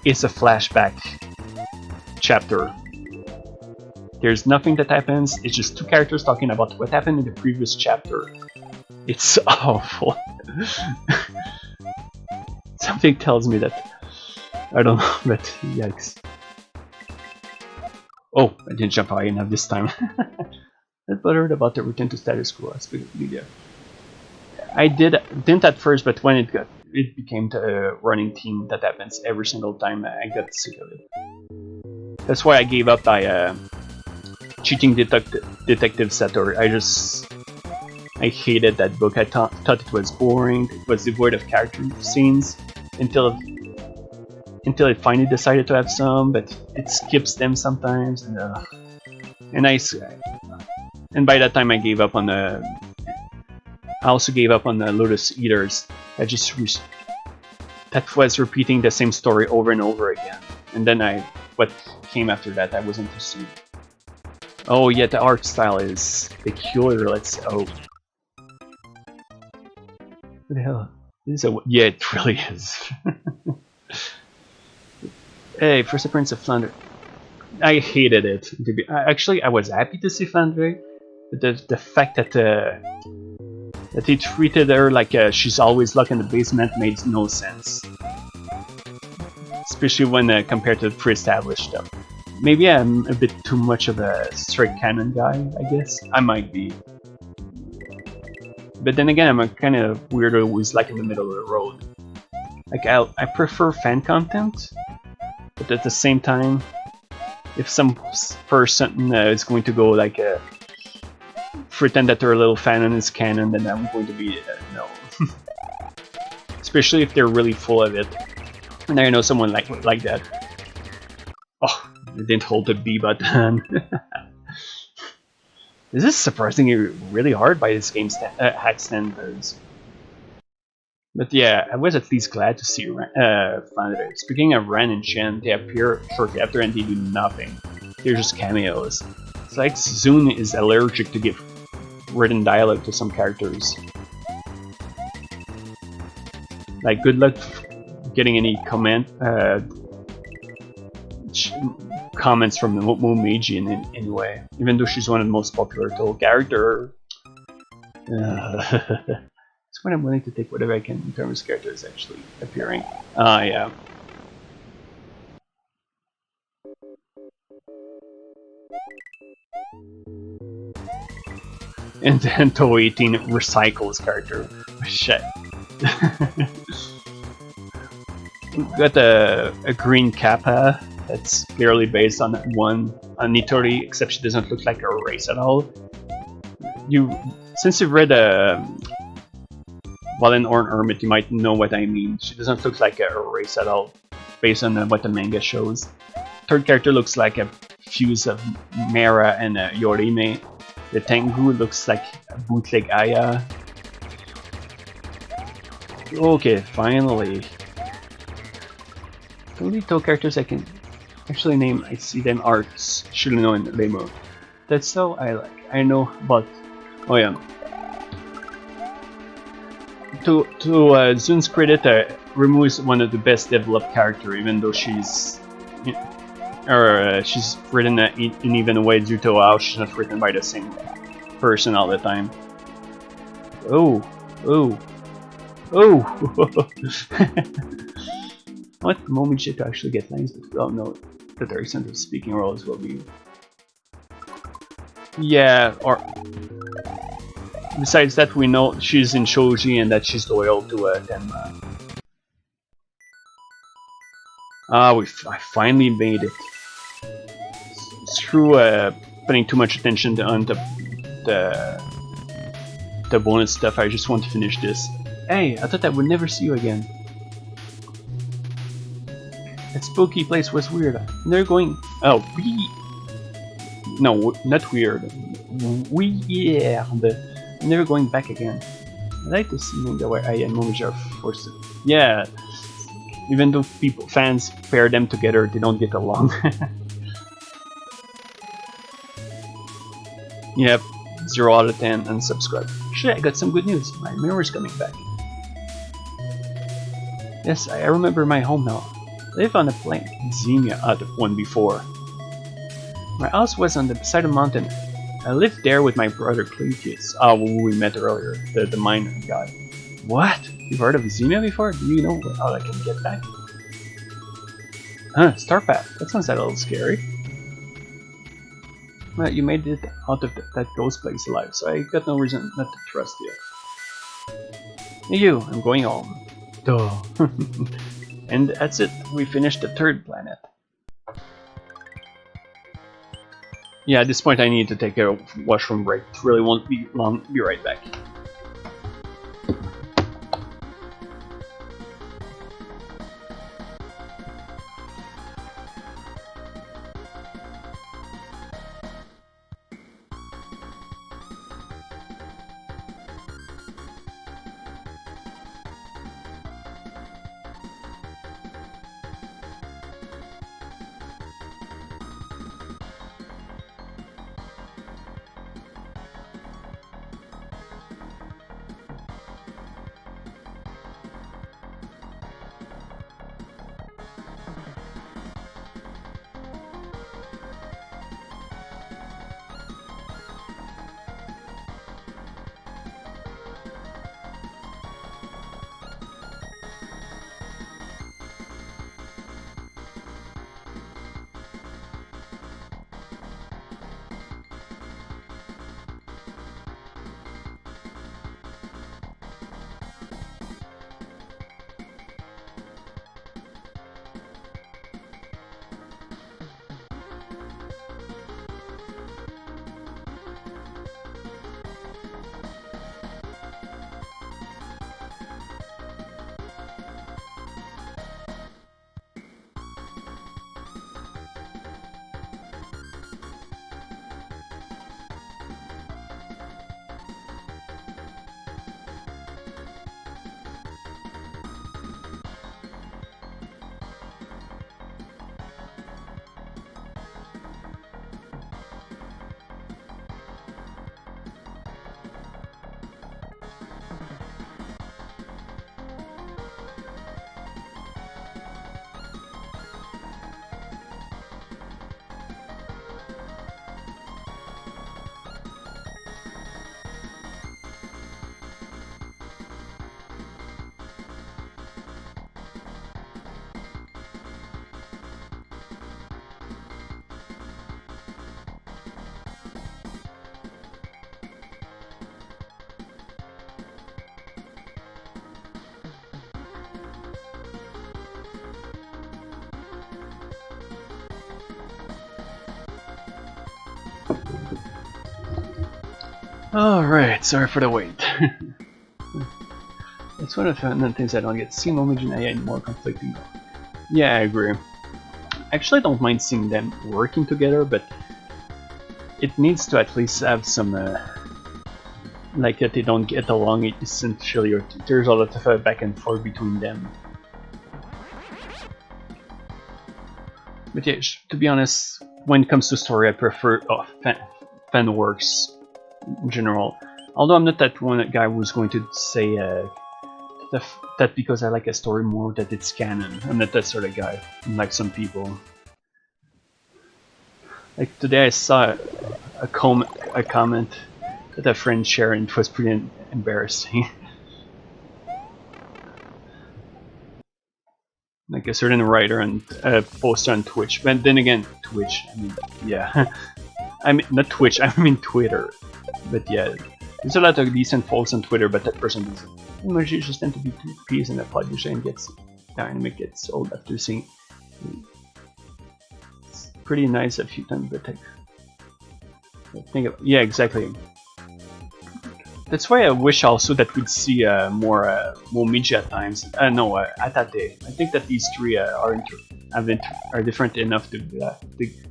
is a flashback chapter. There's nothing that happens, it's just two characters talking about what happened in the previous chapter. It's awful. Something tells me that... I don't know, but yikes. Oh, I didn't jump high enough this time. I'm bothered about the return to status quo aspect of media. I didn't at first, but when it became the running theme that happens every single time, I got sick of it. That's why I gave up by cheating detective Satori. I hated that book. I thought it was boring. It was devoid of character scenes until it finally decided to have some, but it skips them sometimes. And by that time I gave up on the. I also gave up on the Lotus Eaters. That was repeating the same story over and over again. And then what came after that, I was interested. Oh yeah, the art style is peculiar. What the hell? Yeah, it really is. Hey, First Appearance of Flandre. I hated it. Actually, I was happy to see Flandre, but the fact that he treated her like she's always locked in the basement made no sense. Especially when compared to pre-established stuff. Maybe I'm a bit too much of a strict canon guy, I guess. I might be. But then again, I'm a kind of weirdo who's like in the middle of the road. Like, I prefer fan content, but at the same time, if some person is going to go like pretend that they're a little fan and it's canon, then I'm going to be no. Especially if they're really full of it. And I know someone like that. Oh, I didn't hold the B button. This is surprisingly really hard by this game's hack standards. But yeah, I was at least glad to see Flandre. Speaking of Ren and Shen, they appear shortly after and they do nothing. They're just cameos. It's like Zune is allergic to give written dialogue to some characters. Like, good luck getting any comments from the Momiji in any way, even though she's one of the most popular Toho character. That's when I'm willing to take whatever I can in terms of characters actually appearing. Yeah. And then Toho 18 recycles character. Shit. We've got a green Kappa that's clearly based on Nitori, except she doesn't look like a race at all. Since you've read Valen or Hermit, you might know what I mean. She doesn't look like a race at all, based on what the manga shows. Third character looks like a fuse of Mera and Yorime. The Tengu looks like a bootleg Aya. Okay, finally. The only Toho characters I can actually name, I see them are Shirino and Remo. That's so I like. I know, but oh yeah. To Zun's credit, Remo is one of the best developed character, even though she's she's written in even a way due to how she's not written by the same person all the time. Oh. What moment shit to actually get lines, but we all know that their extent of speaking roles will be. Yeah, or besides that, we know she's in Shoji and that she's loyal to Tenma. I finally made it. Through putting too much attention on the bonus stuff, I just want to finish this. Hey, I thought I would never see you again. That spooky place was weird. They're going. Oh, no, not weird. Weird. I'm never going back again. I like to see manga where I and Momiji are forced to. Yeah. Even though fans pair them together, they don't get along. Yep, 0 out of 10 unsubscribe. Shit, I got some good news. My mirror's coming back. Yes, I remember my home now. I live on a plain. Xenia out of one before. My house was on the side of the mountain. I lived there with my brother Cletus. Who we met earlier, the miner guy. What? You've heard of Xenia before? Do you know how I can get back? Huh, Star Path. That sounds a little scary. Well, you made it out of that ghost place alive, so I got no reason not to trust you. Hey you, I'm going home. Duh. And that's it, we finished the third planet. Yeah, at this point I need to take a washroom break. It really won't be long, be right back. Alright, sorry for the wait. It's one of the things I don't get. Seeing Momiji and AI more conflicting. Yeah, I agree. Actually, I don't mind seeing them working together, but it needs to at least have some, like that they don't get along essentially, or there's a lot of back and forth between them. But yeah, to be honest, when it comes to story, I prefer fan works in general. Although I'm not that one guy who's going to say that because I like a story more that it's canon. I'm not that sort of guy, like some people. Like today I saw a comment that a friend shared and it was pretty embarrassing. Like a certain writer and post on Twitch, but then again, Twitch, I mean, yeah. I mean, not Twitch, I mean Twitter. But yeah, there's a lot of decent folks on Twitter, but that person doesn't. Emoji just tend to be too peas and a publisher and gets dynamic, gets old after seeing. It's pretty nice a few times, but think of, yeah, exactly. That's why I wish also that we'd see more Momiji at times. No, at that day. I think that these three are different enough to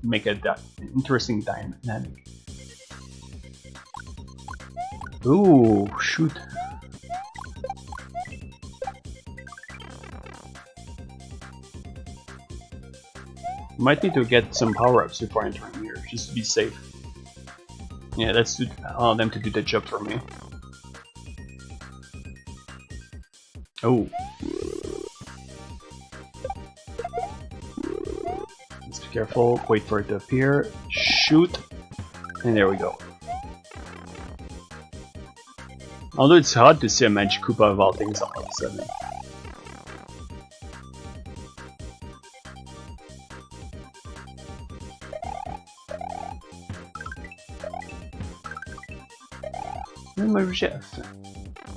make a interesting dynamic. Ooh, shoot. Might need to get some power-ups before entering here, just to be safe. Yeah, let's allow them to do the job for me. Oh. Let's be careful, wait for it to appear, shoot, and there we go. Although it's hard to see a Magic Koopa of all things all of a sudden.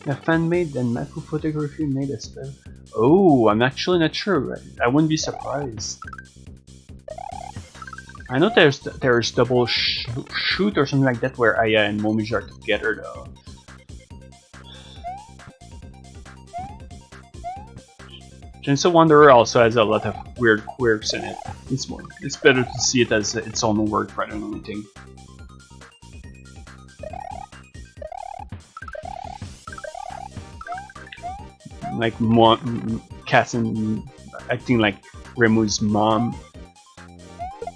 A fan made and Maku photography made a spell. Oh, I'm actually not sure. I wouldn't be surprised. I know there's double shoot or something like that where Aya and Momiji are together though. Genso Wanderer also has a lot of weird quirks in it. It's better to see it as its own work rather than anything. Like Cassin acting like Remu's mom.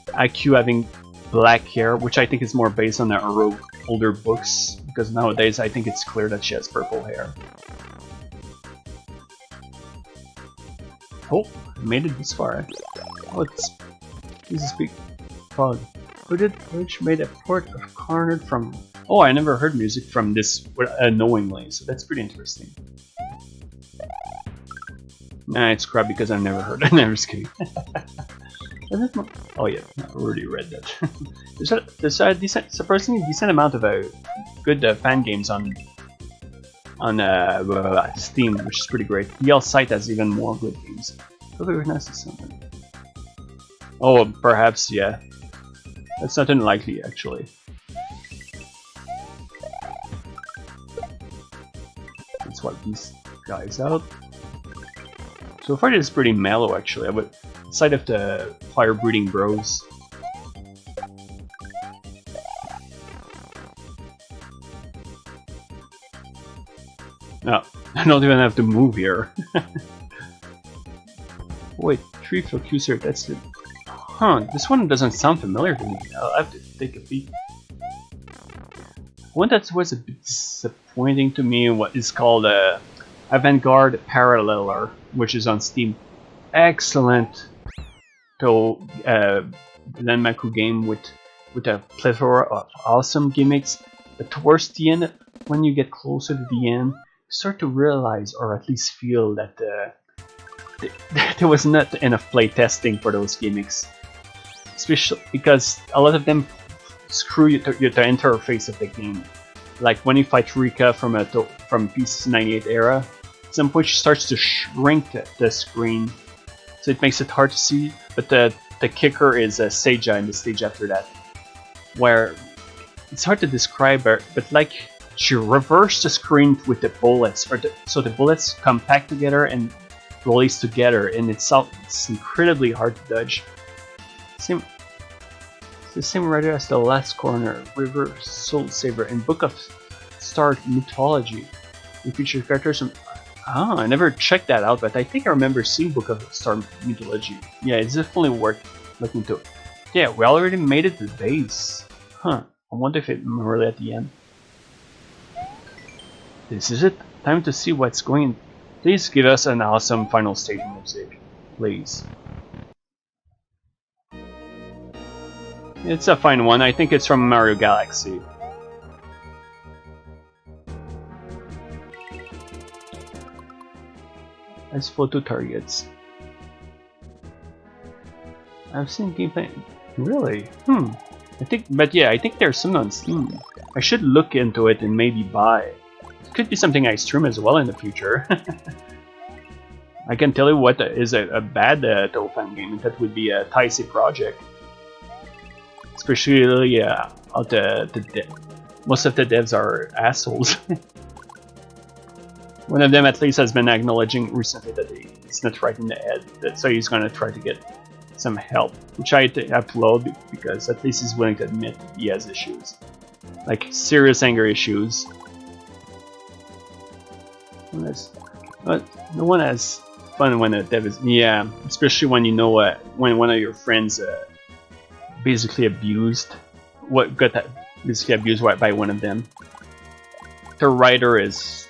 IQ having black hair, which I think is more based on her older books, because nowadays I think it's clear that she has purple hair. Oh, I made it this far. Oh, this is big fog. Which made a port of Carnard from. Oh, I never heard music from this knowingly, so that's pretty interesting. Nah, it's crap because I've never heard it. Never kidding. Oh yeah, I already read that. There's a surprisingly decent amount of good fan games on Steam, which is pretty great. The site has even more good games. Oh, perhaps, yeah. That's not unlikely, actually. Let's wipe these guys out. So far, it's pretty mellow, actually. But aside of the fire-breathing bros. No, I don't even have to move here. Wait, tree focuser, that's it. Huh, this one doesn't sound familiar to me. I'll have to take a peek. One that was a bit disappointing to me what is called Avant-Garde Paralleler, which is on Steam. Excellent Denmaku game with a plethora of awesome gimmicks, but towards the end, when you get closer to the end, you start to realize, or at least feel, that there was not enough playtesting for those gimmicks. Especially because a lot of them screw the interface of the game. Like when you fight Rika from PC98 era, at some point she starts to shrink the screen, so it makes it hard to see. But the kicker is Seija in the stage after that, where it's hard to describe her, but like she reversed the screen with the bullets, so the bullets come packed together and release together, and it's incredibly hard to dodge. It's the same writer as The Last Corner, River Soul Saver, and Book of Star Mythology. It features characters from... I never checked that out, but I think I remember seeing Book of Star Mythology. Yeah, it's definitely worth looking to. Yeah, we already made it to the base. Huh, I wonder if it's really at the end. This is it. Time to see what's going. Please give us an awesome final stage music. Please. It's a fine one. I think it's from Mario Galaxy. As photo targets. I've seen gameplay. Really? I think there's some on Steam. I should look into it and maybe buy. It could be something I stream as well in the future. I can tell you what is a bad Toufan game, and that would be a Taisei project. Especially, most of the devs are assholes. One of them at least has been acknowledging recently that it's not right in the head, so he's gonna try to get some help, which I applaud because at least he's willing to admit he has issues, like serious anger issues. But no one has fun when a dev is, especially when you know when one of your friends basically abused, basically abused by one of them. The writer is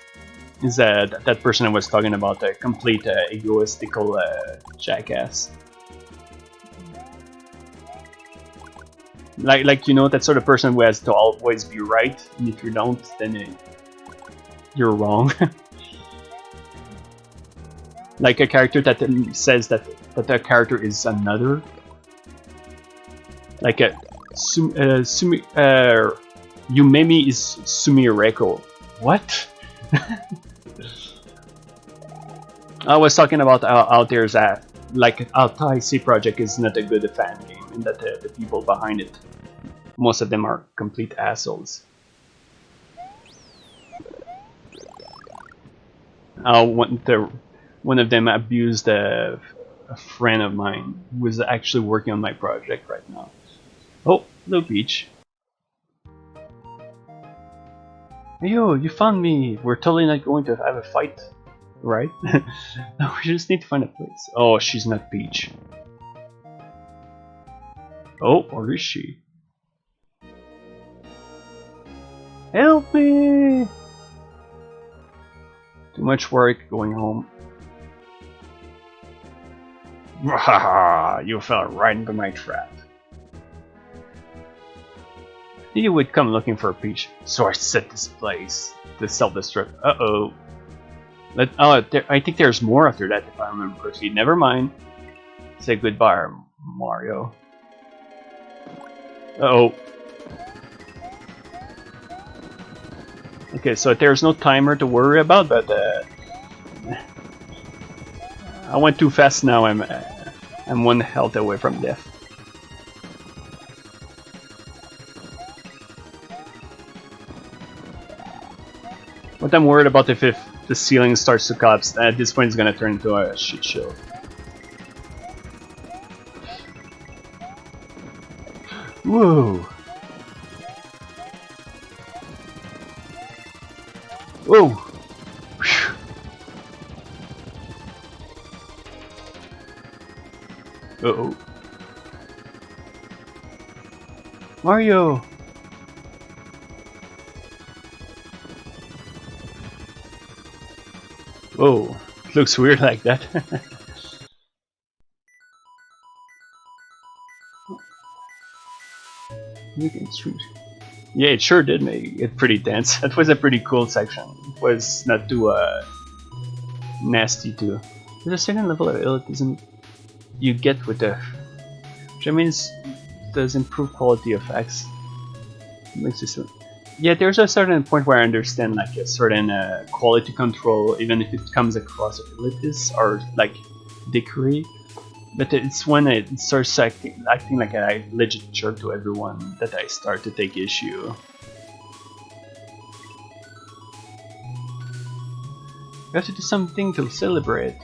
that person I was talking about, a complete egoistical jackass. Like that sort of person who has to always be right, and if you don't, then you're wrong. Like a character that says that the character is another. Like Yumemi is Sumireko. What? I was talking about how there's like Taisei project is not a good fan game, and that the people behind it, most of them are complete assholes. One of them abused a friend of mine who is actually working on my project right now. Oh, hello Peach. Hey, yo, you found me. We're totally not going to have a fight, right? No, we just need to find a place. Oh, she's not Peach. Oh, or is she? Help me! Too much work, going home. You fell right into my trap. You would come looking for a Peach, so I set this place to self-destruct. Uh-oh. I think there's more after that, if I remember correctly. Never mind. Say goodbye, Mario. Uh-oh. Okay, so there's no timer to worry about, but I went too fast now. I'm one health away from death. What I'm worried about if the ceiling starts to collapse, at this point it's gonna turn into a shit show. Whoa! Whoa! Uh-oh. Mario! Whoa, it looks weird like that. You can stream. Yeah, it sure did make it pretty dense. That was a pretty cool section. It was not too nasty too. There's a certain level of elitism you get with the, which I mean does improve quality of X. Makes it so. Yeah, there's a certain point where I understand like a certain quality control, even if it comes across as elitist or like dickery. But it's when it starts acting like a legit jerk to everyone that I start to take issue. We have to do something to celebrate.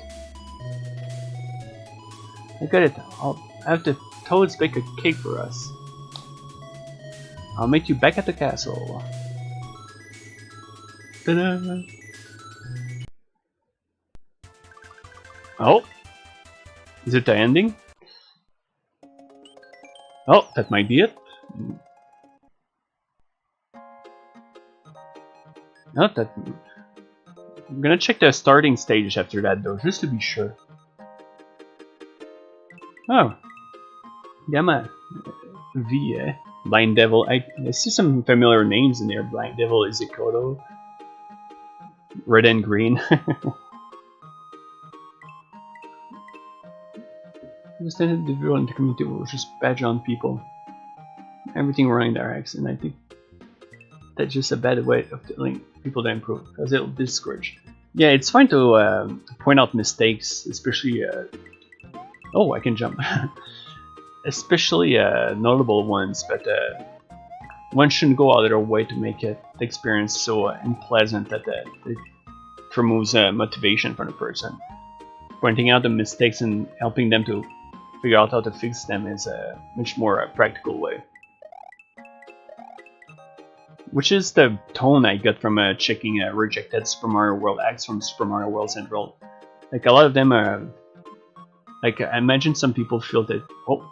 I got it. I'll have the toads bake a cake for us. I'll meet you back at the castle. Ta-da! Oh! Is it the ending? Oh, that might be it. Not that. I'm gonna check the starting stage after that though, just to be sure. Oh. Gamma V, eh? Blind Devil. I see some familiar names in there. Blind Devil, Izikoto. Red and Green. Understand the view in the community will just badge on people. Everything running their acts, and I think that's just a bad way of telling people to improve, because it'll discourage. Yeah, it's fine to point out mistakes, especially oh, I can jump. Especially notable ones, but one shouldn't go out of their way to make the experience so unpleasant that it removes motivation from the person. Pointing out the mistakes and helping them to figure out how to fix them is a much more practical way. Which is the tone I got from checking rejected Super Mario World acts from Super Mario World Central. Like, a lot of them are... Like, I imagine some people feel that, oh,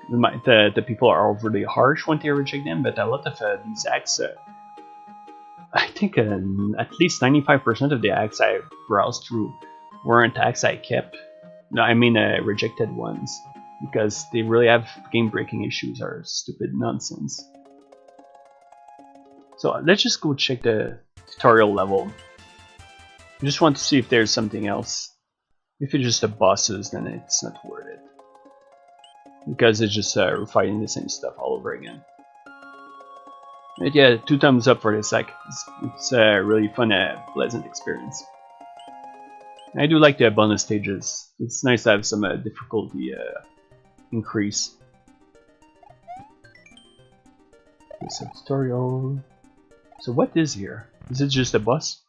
the people are overly harsh when they reject them, but a lot of these acts, I think at least 95% of the acts I browsed through weren't acts I kept. No, I mean rejected ones, because they really have game-breaking issues or stupid nonsense. So let's just go check the tutorial level. I just want to see if there's something else. If it's just the bosses, then it's not worth it. Because it's just fighting the same stuff all over again. But yeah, 2 thumbs up for this. Like, it's a really fun, pleasant experience. I do like the bonus stages. It's nice to have some difficulty increase. It's a tutorial. So what is here? Is it just a boss?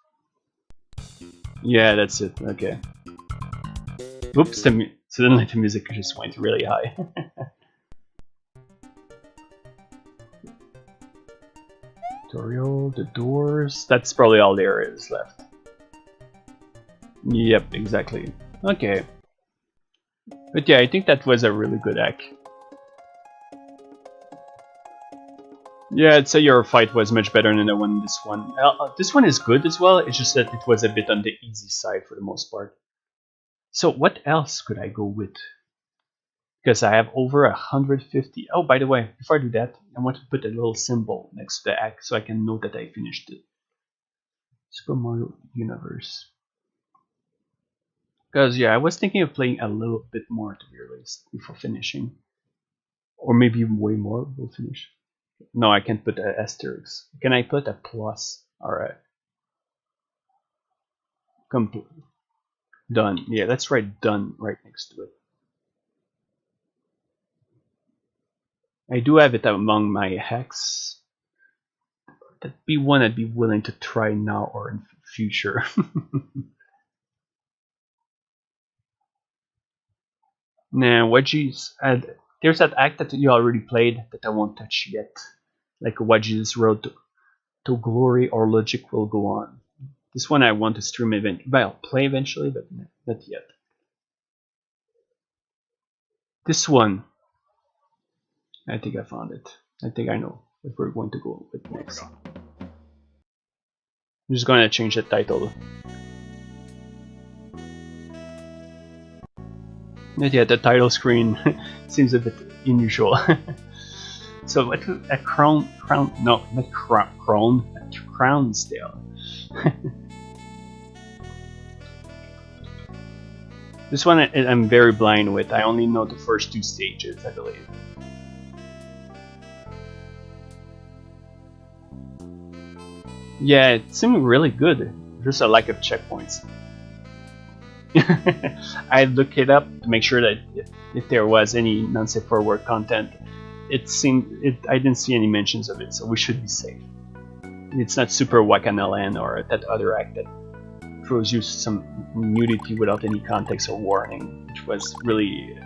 Yeah, that's it. Okay. Oops, suddenly the music just went really high. Tutorial, the doors. That's probably all there is left. Yep, exactly. Okay. But yeah, I think that was a really good act. Yeah, I'd say your fight was much better than the one this one. This one is good as well, it's just that it was a bit on the easy side for the most part. So what else could I go with? Because I have over 150. Oh, by the way, before I do that, I want to put a little symbol next to the act so I can know that I finished it. Super Mario Universe. Because yeah, I was thinking of playing a little bit more, to be honest, before finishing. Or maybe way more will finish. No, I can't put an asterisk. Can I put a plus or a complete? Done. Yeah, let's write done right next to it. I do have it among my hacks. That'd be one I'd be willing to try now or in future. Nah, Wedgie's. There's that act that you already played that I won't touch yet. Like Wedgie's Road to Glory or Logic Will Go On. This one I want to stream eventually. Well, play eventually, but not yet. This one, I think I found it. I think I know what we're going to go with next. I'm just going to change the title. But yeah, the title screen seems a bit unusual. So what a crown, no, not crown, a Crownsdale. This one I'm very blind with. I only know the first 2 stages, I believe. Yeah, it seemed really good. Just a lack of checkpoints. I looked it up to make sure that if there was any non-safe for work content, I didn't see any mentions of it, so we should be safe. It's not Super Wakanalan or that other act that throws you some nudity without any context or warning, which was really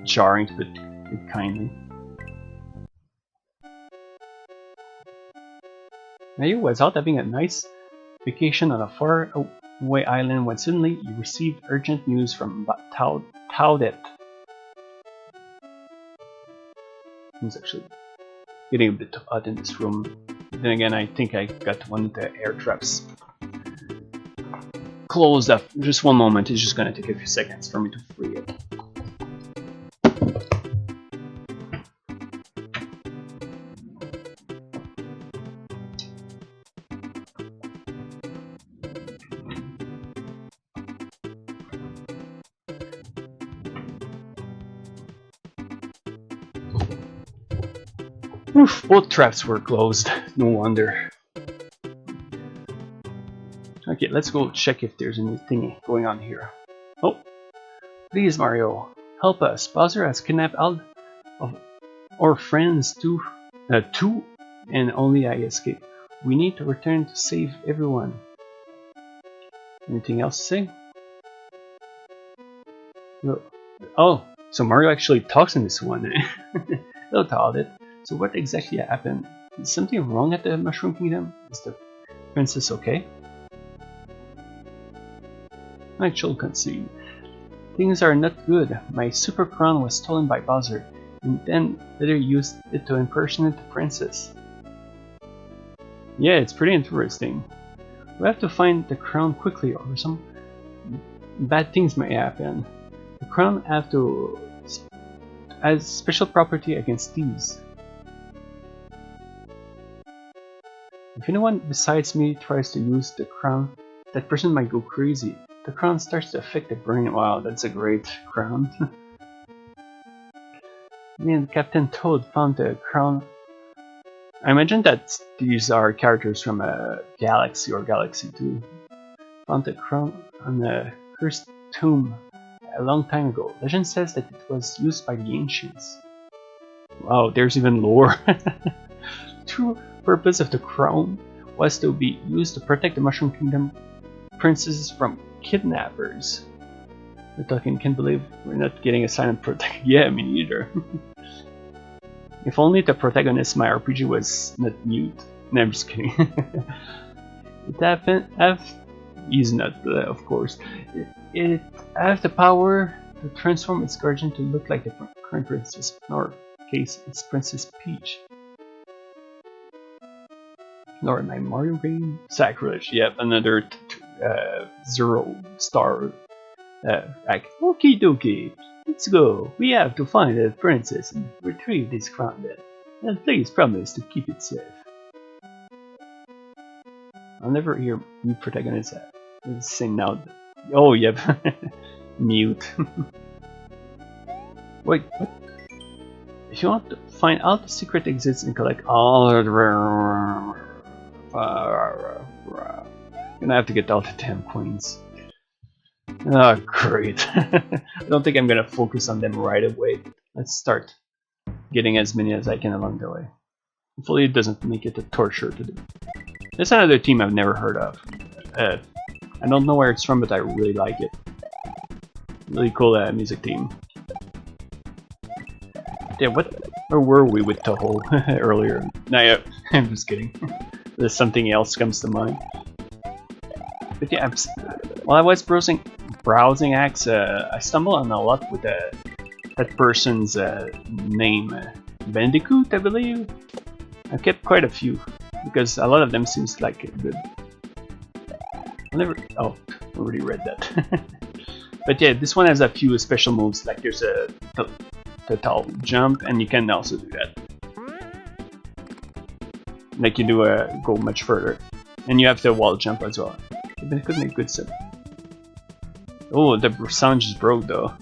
jarring to put it kindly. Mayu was out having a nice vacation on a faraway island when suddenly he received urgent news from Taudet. It's actually getting a bit hot in this room. Then again, I think I got one of the air traps closed up. Just one moment, it's just gonna take a few seconds for me to free it. Oof, both traps were closed. No wonder. Okay, let's go check if there's anything going on here. Oh, please, Mario, help us. Bowser has kidnapped all of our friends too, and only I escape. We need to return to save everyone. Anything else to say? No. Oh, so Mario actually talks in this one. Hello, Taudet. So what exactly happened? Is something wrong at the Mushroom Kingdom? Is the princess okay? I shall concede. Things are not good. My super crown was stolen by Bowser, and then later used it to impersonate the princess. Yeah, it's pretty interesting. We have to find the crown quickly, or some bad things may happen. The crown has special property against thieves. If anyone besides me tries to use the crown, that person might go crazy. The crown starts to affect the brain. Wow, that's a great crown. Me and Captain Toad found the crown. I imagine that these are characters from a Galaxy or Galaxy 2. Found the crown on a cursed tomb a long time ago. Legend says that it was used by the ancients. Wow, there's even lore. True purpose of the crown was to be used to protect the Mushroom Kingdom princesses from kidnappers. We're talking, can't believe we're not getting a silent protect. Yeah, me neither. If only the protagonist of my RPG was not mute. No, I'm just kidding. It happened. He's not, of course. It has the power to transform its guardian to look like the current princess. In our case, it's Princess Peach. Nor my Mario game. Sacrilege. Yep, another 0-star act. Okie dokie. Let's go. We have to find the princess and retrieve this crown then. And please promise to keep it safe. I'll never hear you protagonists sing now. Oh, yep. Mute. Wait, what? If you want to find all the secret exits and collect all the gonna have to get all the damn coins. Oh, great. I don't think I'm gonna focus on them right away. Let's start getting as many as I can along the way. Hopefully it doesn't make it a torture to do. There's another team I've never heard of. I don't know where it's from, but I really like it. Really cool music team. Yeah, where were we with Toho earlier? Nah, yeah, I'm just kidding. There's something else comes to mind. But yeah, while I was browsing acts, I stumbled on a lot with that person's name. Bandicoot, I believe? I kept quite a few, because a lot of them seems like good. Oh, already read that. But yeah, this one has a few special moves, like there's a total jump, and you can also do that. Like you do go much further. And you have the wall jump as well. It could make good sense. Oh, the sound just broke though.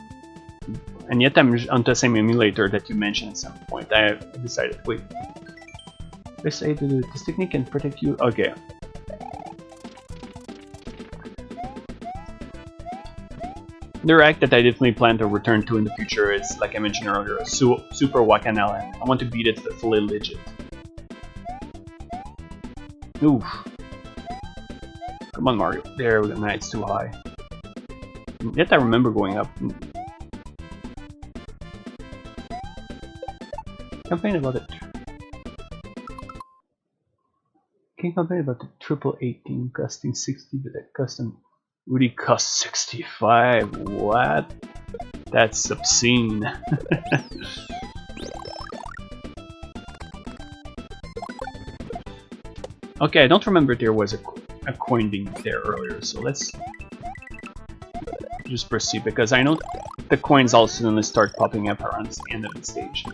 And yet I'm on the same emulator that you mentioned at some point. I decided, wait. Let's say this technique can protect you. Okay. The act that I definitely plan to return to in the future is, like I mentioned earlier, Super Wakana, and I want to beat it fully legit. Oof. Come on, Mario. There we go. Nah, it's too high. Yet I remember going up. Complain about it. Can't complain about the AAA game costing 60, but that custom really costs 65. What? That's obscene. Okay, I don't remember there was a coin being there earlier, so let's just proceed because I know the coins all suddenly start popping up around the end of the stage.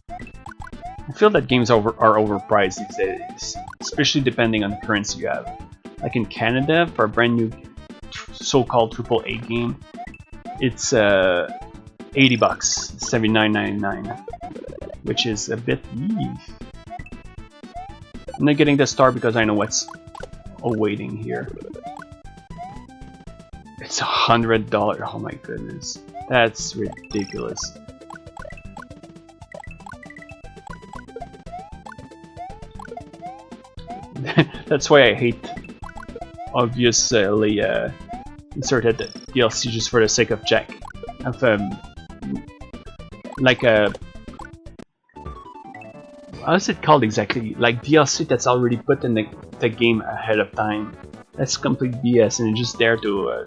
I feel that games are overpriced these days, especially depending on the currency you have. Like in Canada, for a brand new so-called AAA game, it's 80 bucks, $79.99, which is a bit. I'm not getting the star because I know what's awaiting here. It's $100. Oh my goodness, that's ridiculous. That's why I hate obviously inserted DLC just for the sake of like a how's it called exactly? Like DLC that's already put in the game ahead of time. That's complete BS and it's just there to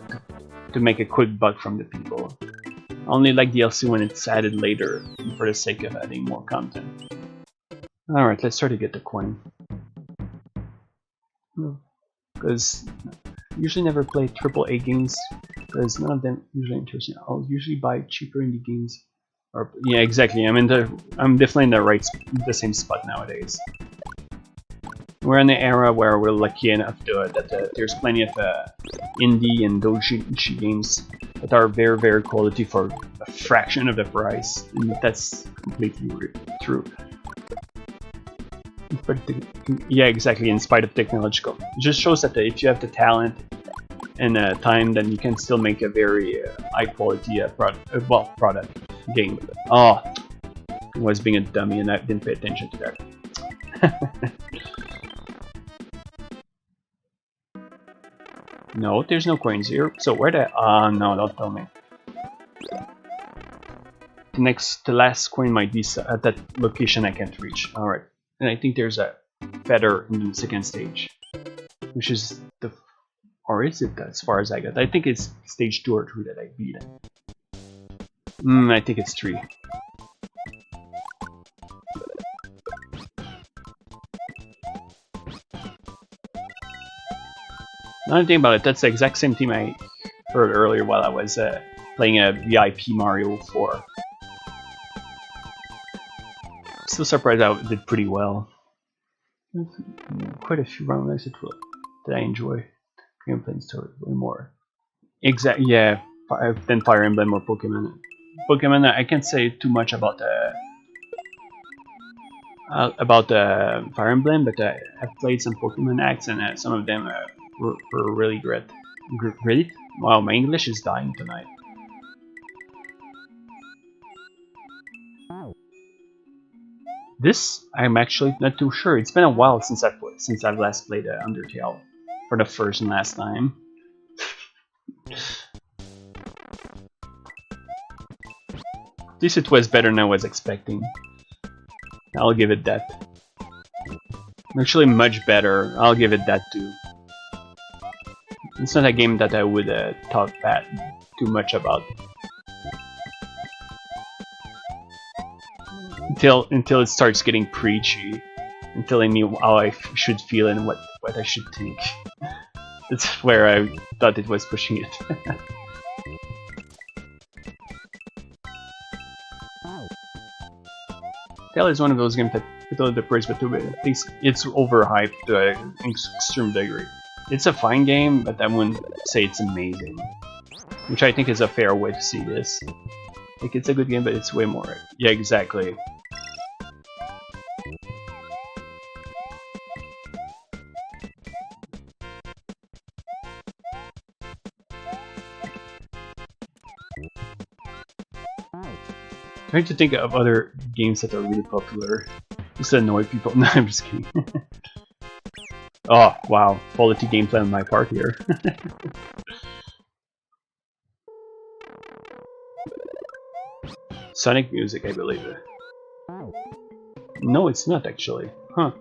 make a quick buck from the people. Only like DLC when it's added later for the sake of adding more content. Alright, let's try to get the coin. Because I usually never play AAA games because none of them usually interesting. I'll usually buy cheaper indie games. Or yeah, exactly. I'm definitely in the same spot nowadays. We're in the era where we're lucky enough that there's plenty of indie and doujinshi games that are very, very quality for a fraction of the price. And that's completely true. But yeah, exactly. In spite of technological, it just shows that if you have the talent and time, then you can still make a very high quality product game. Oh, I was being a dummy and I didn't pay attention to that. No, there's no coins here. So where the? No, don't tell me. The last coin might be at that location I can't reach. All right. And I think there's a feather in the second stage, which is or is it as far as I got? I think it's stage 2 or 3 that I beat. I think it's 3. Another thing about it, that's the exact same theme I heard earlier while I was playing a VIP Mario 4. Still surprised I did pretty well. Quite a few rounds that I enjoy. Gameplay story way more. Yeah, than Fire Emblem or Pokemon. Pokemon, I can't say too much about Fire Emblem, but I've played some Pokemon X and some of them were really great. Great? Wow, my English is dying tonight. This, I'm actually not too sure. It's been a while since I've last played Undertale for the first and last time. At least it was better than I was expecting. I'll give it that. Actually, much better. I'll give it that too. It's not a game that I would talk too much about. Until it starts getting preachy, and telling me how I should feel and what I should think. That's where I thought it was pushing it. Tale is one of those games that people are praise, but at least it's overhyped to an extreme degree. It's a fine game, but I wouldn't say it's amazing. Which I think is a fair way to see this. Like, it's a good game, but it's way more. Yeah, exactly. Trying to think of other games that are really popular just to annoy people. No, I'm just kidding. Oh, wow. Quality gameplay on my part here. Sonic music, I believe. No, it's not actually. Huh.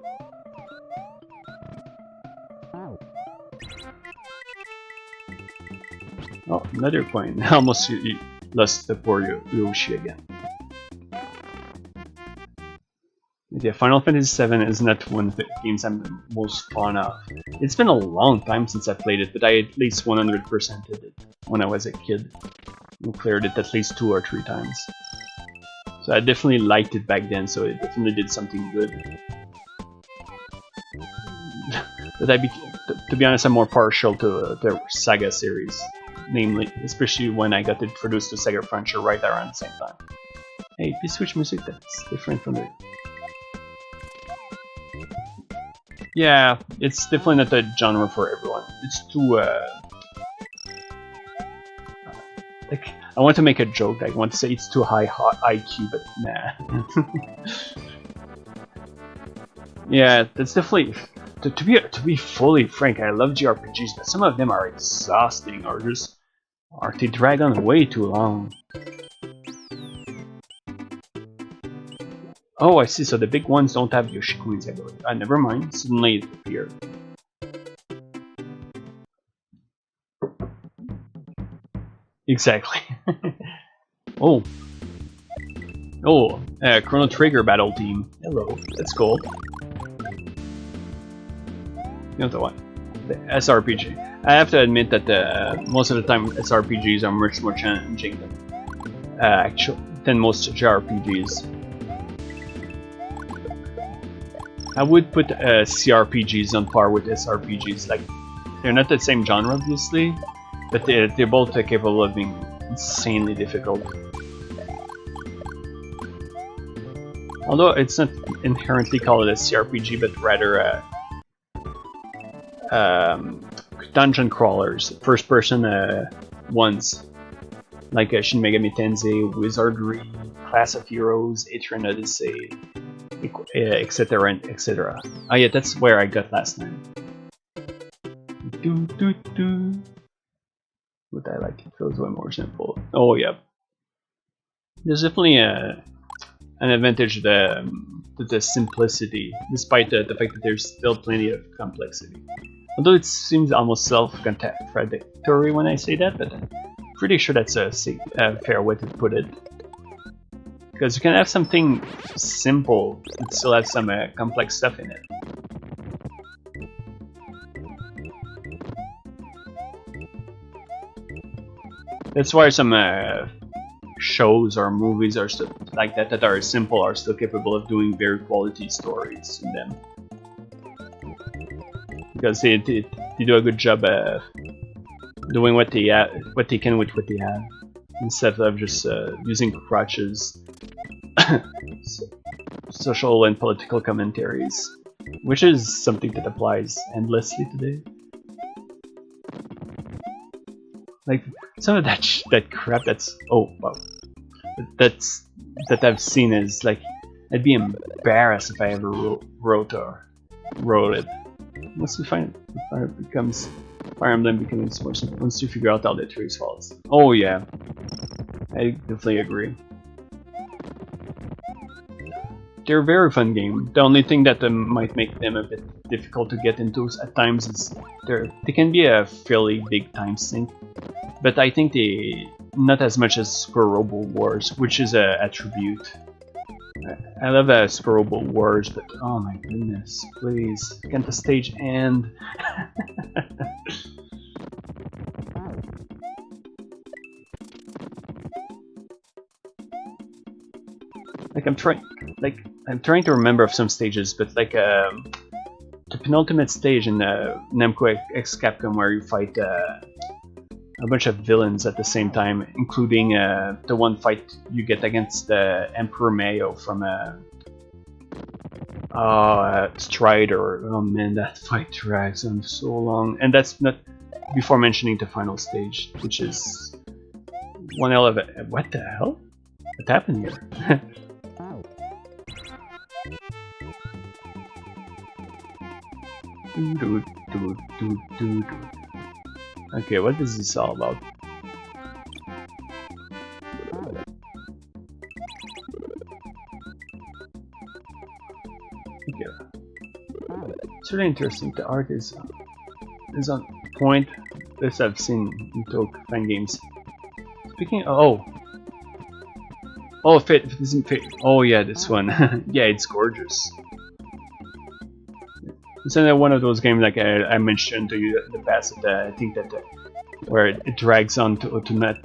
Oh, another coin. Almost lost the poor Yoshi again. Yeah, Final Fantasy VII is not one of the games I'm the most fond of. It's been a long time since I played it, but I at least 100%ed it when I was a kid. And cleared it at least 2 or 3 times. So I definitely liked it back then, so it definitely did something good. But to be honest, I'm more partial to the Saga series, namely, especially when I got introduced to Sega Frontier right around the same time. Hey, if you switch music, that's different from the... Yeah, it's definitely not a genre for everyone. It's too, like, I want to make a joke, I want to say it's too high IQ, but nah. Yeah, that's definitely... To be fully frank, I love JRPGs, but some of them are exhausting, or they drag on way too long. Oh, I see, so the big ones don't have Yoshi coins, I believe. Never mind, suddenly it appeared. Exactly. Oh. Oh, Chrono Trigger Battle Team. Hello, that's cool. You know what? The SRPG. I have to admit that most of the time SRPGs are much more challenging than most JRPGs. I would put CRPGs on par with SRPGs. Like, they're not the same genre, obviously, but they're both capable of being insanely difficult. Although it's not inherently called a CRPG, but rather dungeon crawlers, first-person ones, like Shin Megami Tensei, Wizardry, Class of Heroes, Etrian Odyssey, etc. etc. Oh yeah, that's where I got last time. But I like it feels way more simple. Oh yeah, there's definitely an advantage to the simplicity, despite the fact that there's still plenty of complexity. Although it seems almost self-contradictory when I say that, but I'm pretty sure that's a fair way to put it. Because you can have something simple and still have some complex stuff in it. That's why some shows or movies or stuff like that are simple are still capable of doing very quality stories in them. Because they do a good job doing what they can with what they have, instead of just using crutches, social and political commentaries, which is something that applies endlessly today. Like some of that crap that I've seen is like, I'd be embarrassed if I ever wrote it. Once you find Fire Emblem becomes more simple once you figure out all the trees faults. Oh yeah, I definitely agree. They're a very fun game. The only thing that might make them a bit difficult to get into at times is they can be a fairly big time sink, but I think they not as much as Super Robo Wars, which is a attribute. I love Super Robo Wars, but oh my goodness, please, can't the stage end? Like I'm trying to remember of some stages, but like the penultimate stage in Namco X Capcom where you fight a bunch of villains at the same time, including the one fight you get against Emperor Mayo from Strider. Oh man, that fight drags on so long, and that's not before mentioning the final stage, which is one hell of a... What the hell? What happened here? Okay, what is this all about? Okay. It's really interesting. The art is on point. This I've seen in Toke fan games. Speaking of, fit isn't fit. Oh yeah, this one. Yeah, it's gorgeous. It's another one of those games like I mentioned to you in the past. That, I think that where it drags on to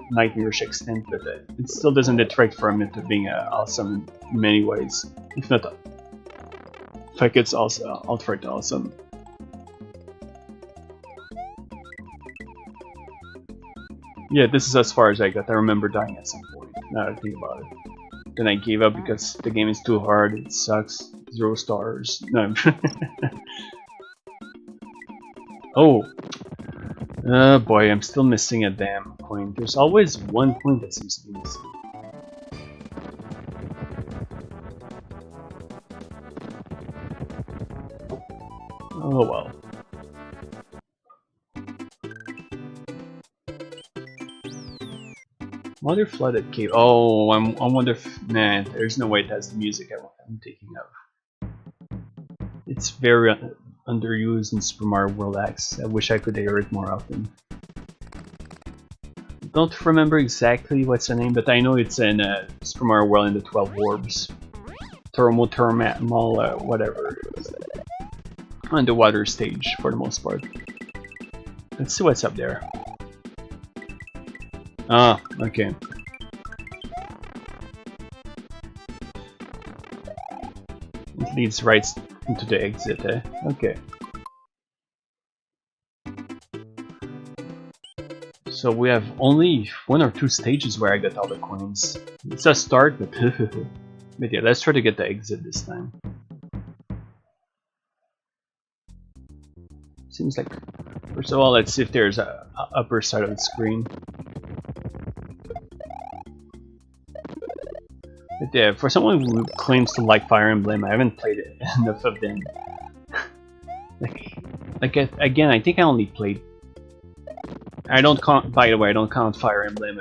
nightmarish extent, but it still doesn't detract from it being awesome in many ways. If not, like it's also outright awesome. Yeah, this is as far as I got. I remember dying at some point. Now that I think about it. Then I gave up because the game is too hard. It sucks. 0 stars. No. Oh. Oh boy, I'm still missing a damn coin. There's always one coin that seems to be missing. Oh well. Mother flooded cave. Oh, I wonder if... Nah, there's no way it has the music I'm thinking of. It's very underused in Super Mario World X. I wish I could hear it more often. Don't remember exactly what's the name, but I know it's in Super Mario World in the 12 Orbs. Thermal, whatever. Underwater stage, for the most part. Let's see what's up there. Ah, okay. It leads right into the exit, eh? Okay. So we have only 1 or 2 stages where I got all the coins. It's a start, but but yeah, let's try to get the exit this time. Seems like, first of all, let's see if there's a upper side of the screen. But yeah, for someone who claims to like Fire Emblem, I haven't played enough of them. Again, I think I only played. I don't count. By the way, I don't count Fire Emblem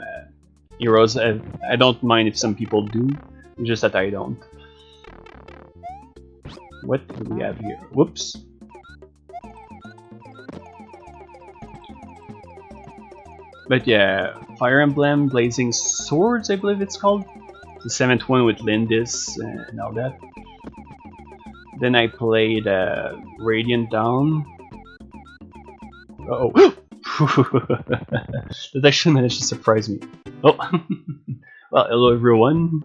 Heroes. I don't mind if some people do. It's just that I don't. What do we have here? Whoops. But yeah, Fire Emblem Blazing Swords, I believe it's called. The 7th one with Lindis and all that. Then I played Radiant Dawn. Uh oh. That actually managed to surprise me. Oh, well, hello everyone.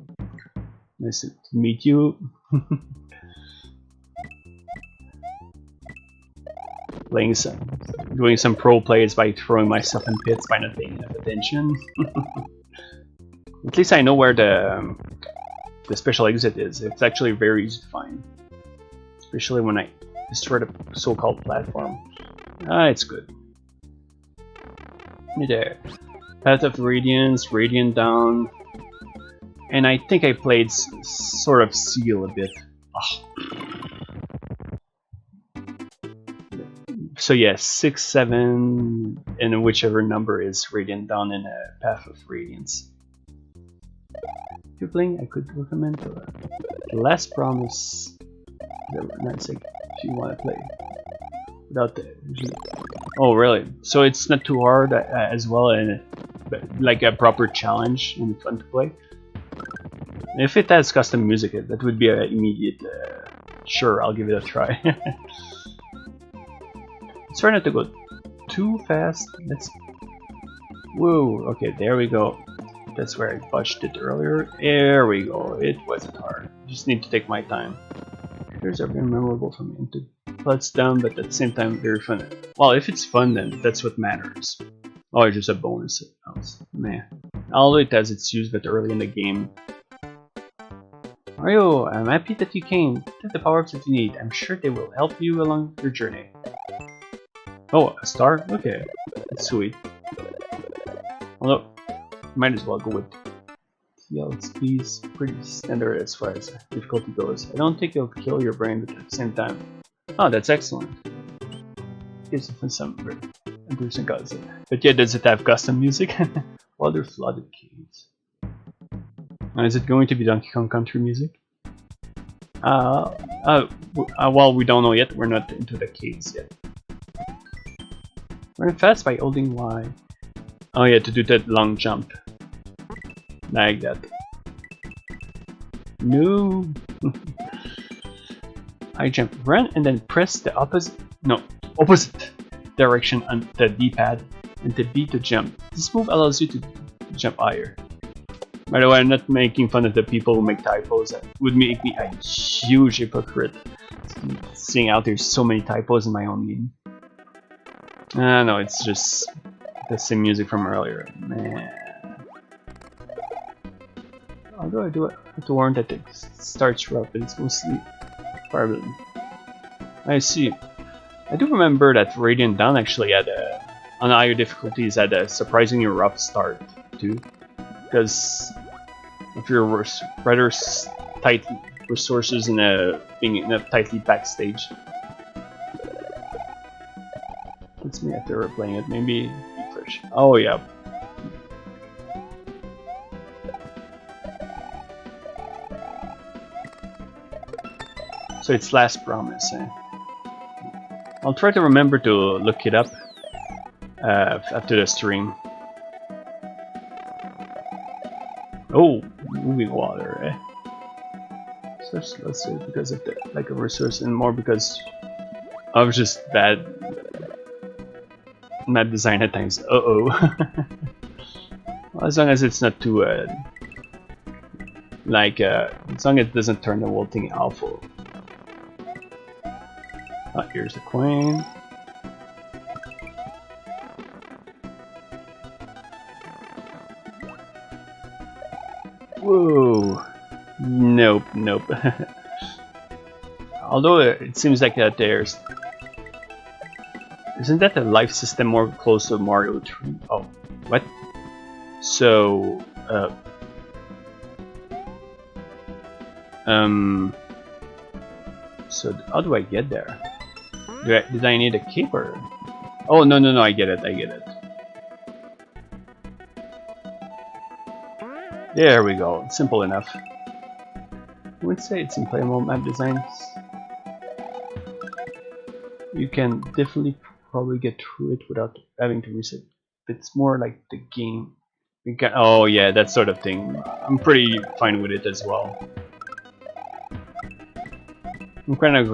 Nice to meet you. Doing some pro plays by throwing myself in pits by not paying enough attention. At least I know where the special exit is. It's actually very easy to find, especially when I destroy the so-called platform. Ah, it's good. There, Path of Radiance, Radiant Dawn, and I think I played sort of Seal a bit. Oh. So yeah, 6, 7, and whichever number is Radiant Dawn and Path of Radiance. If you're playing, I could recommend The Last Promise. That's like if you want to play without the. Oh really? So it's not too hard as well, and like a proper challenge and fun to play. If it has custom music, that would be an immediate. Sure, I'll give it a try. Try not to go too fast. Let's. Whoa. Okay, there we go. That's where I botched it earlier. There we go. It wasn't hard. Just need to take my time. Here's very memorable for me. Into Blood's down, but at the same time very fun. Well, if it's fun, then that's what matters. Oh, it's just a bonus. Man, although it has its use, but early in the game. Mario, I'm happy that you came. Take the power-ups that you need. I'm sure they will help you along your journey. Oh, a star? Okay, that's sweet. Although, might as well go with TLXP's pretty standard as far as difficulty goes. I don't think it'll kill your brain, but at the same time. Oh, that's excellent. gives it some interesting colors. But yeah, does it have custom music? Water flooded caves. Is it going to be Donkey Kong Country music? Well, we don't know yet. We're not into the caves yet. Run fast by holding Y. Oh yeah, to do that long jump. Like that. No. I jump, run, and then press the opposite direction on the D-pad and the B to jump. This move allows you to jump higher. By the way, I'm not making fun of the people who make typos. That would make me a huge hypocrite. Seeing out there's so many typos in my own game. No, it's just the same music from earlier. Man. Although I do have to warn that it starts rough, but it's mostly probably. I see. I do remember that Radiant Dawn actually had on higher difficulties had a surprisingly rough start too, because if you're rather tight resources in being in a tightly packed stage. It's me after replaying it. Maybe be fresh. Oh yeah. So it's Last Promise. I'll try to remember to look it up after the stream. Oh, moving water. So let's say because of the lack of resource and more because of just bad map design at times. Well, as long as it's not too as long as it doesn't turn the whole thing awful. Oh, here's the coin. Whoa. Nope. Although it seems like that there's... Isn't that the life system more close to Mario 3? Oh, what? So... So how do I get there? Did I need a cape or... Oh, no, I get it. There we go, simple enough. I would say it's in playable map designs. You can definitely probably get through it without having to reset. It's more like the game. Oh yeah, that sort of thing. I'm pretty fine with it as well. I'm kind of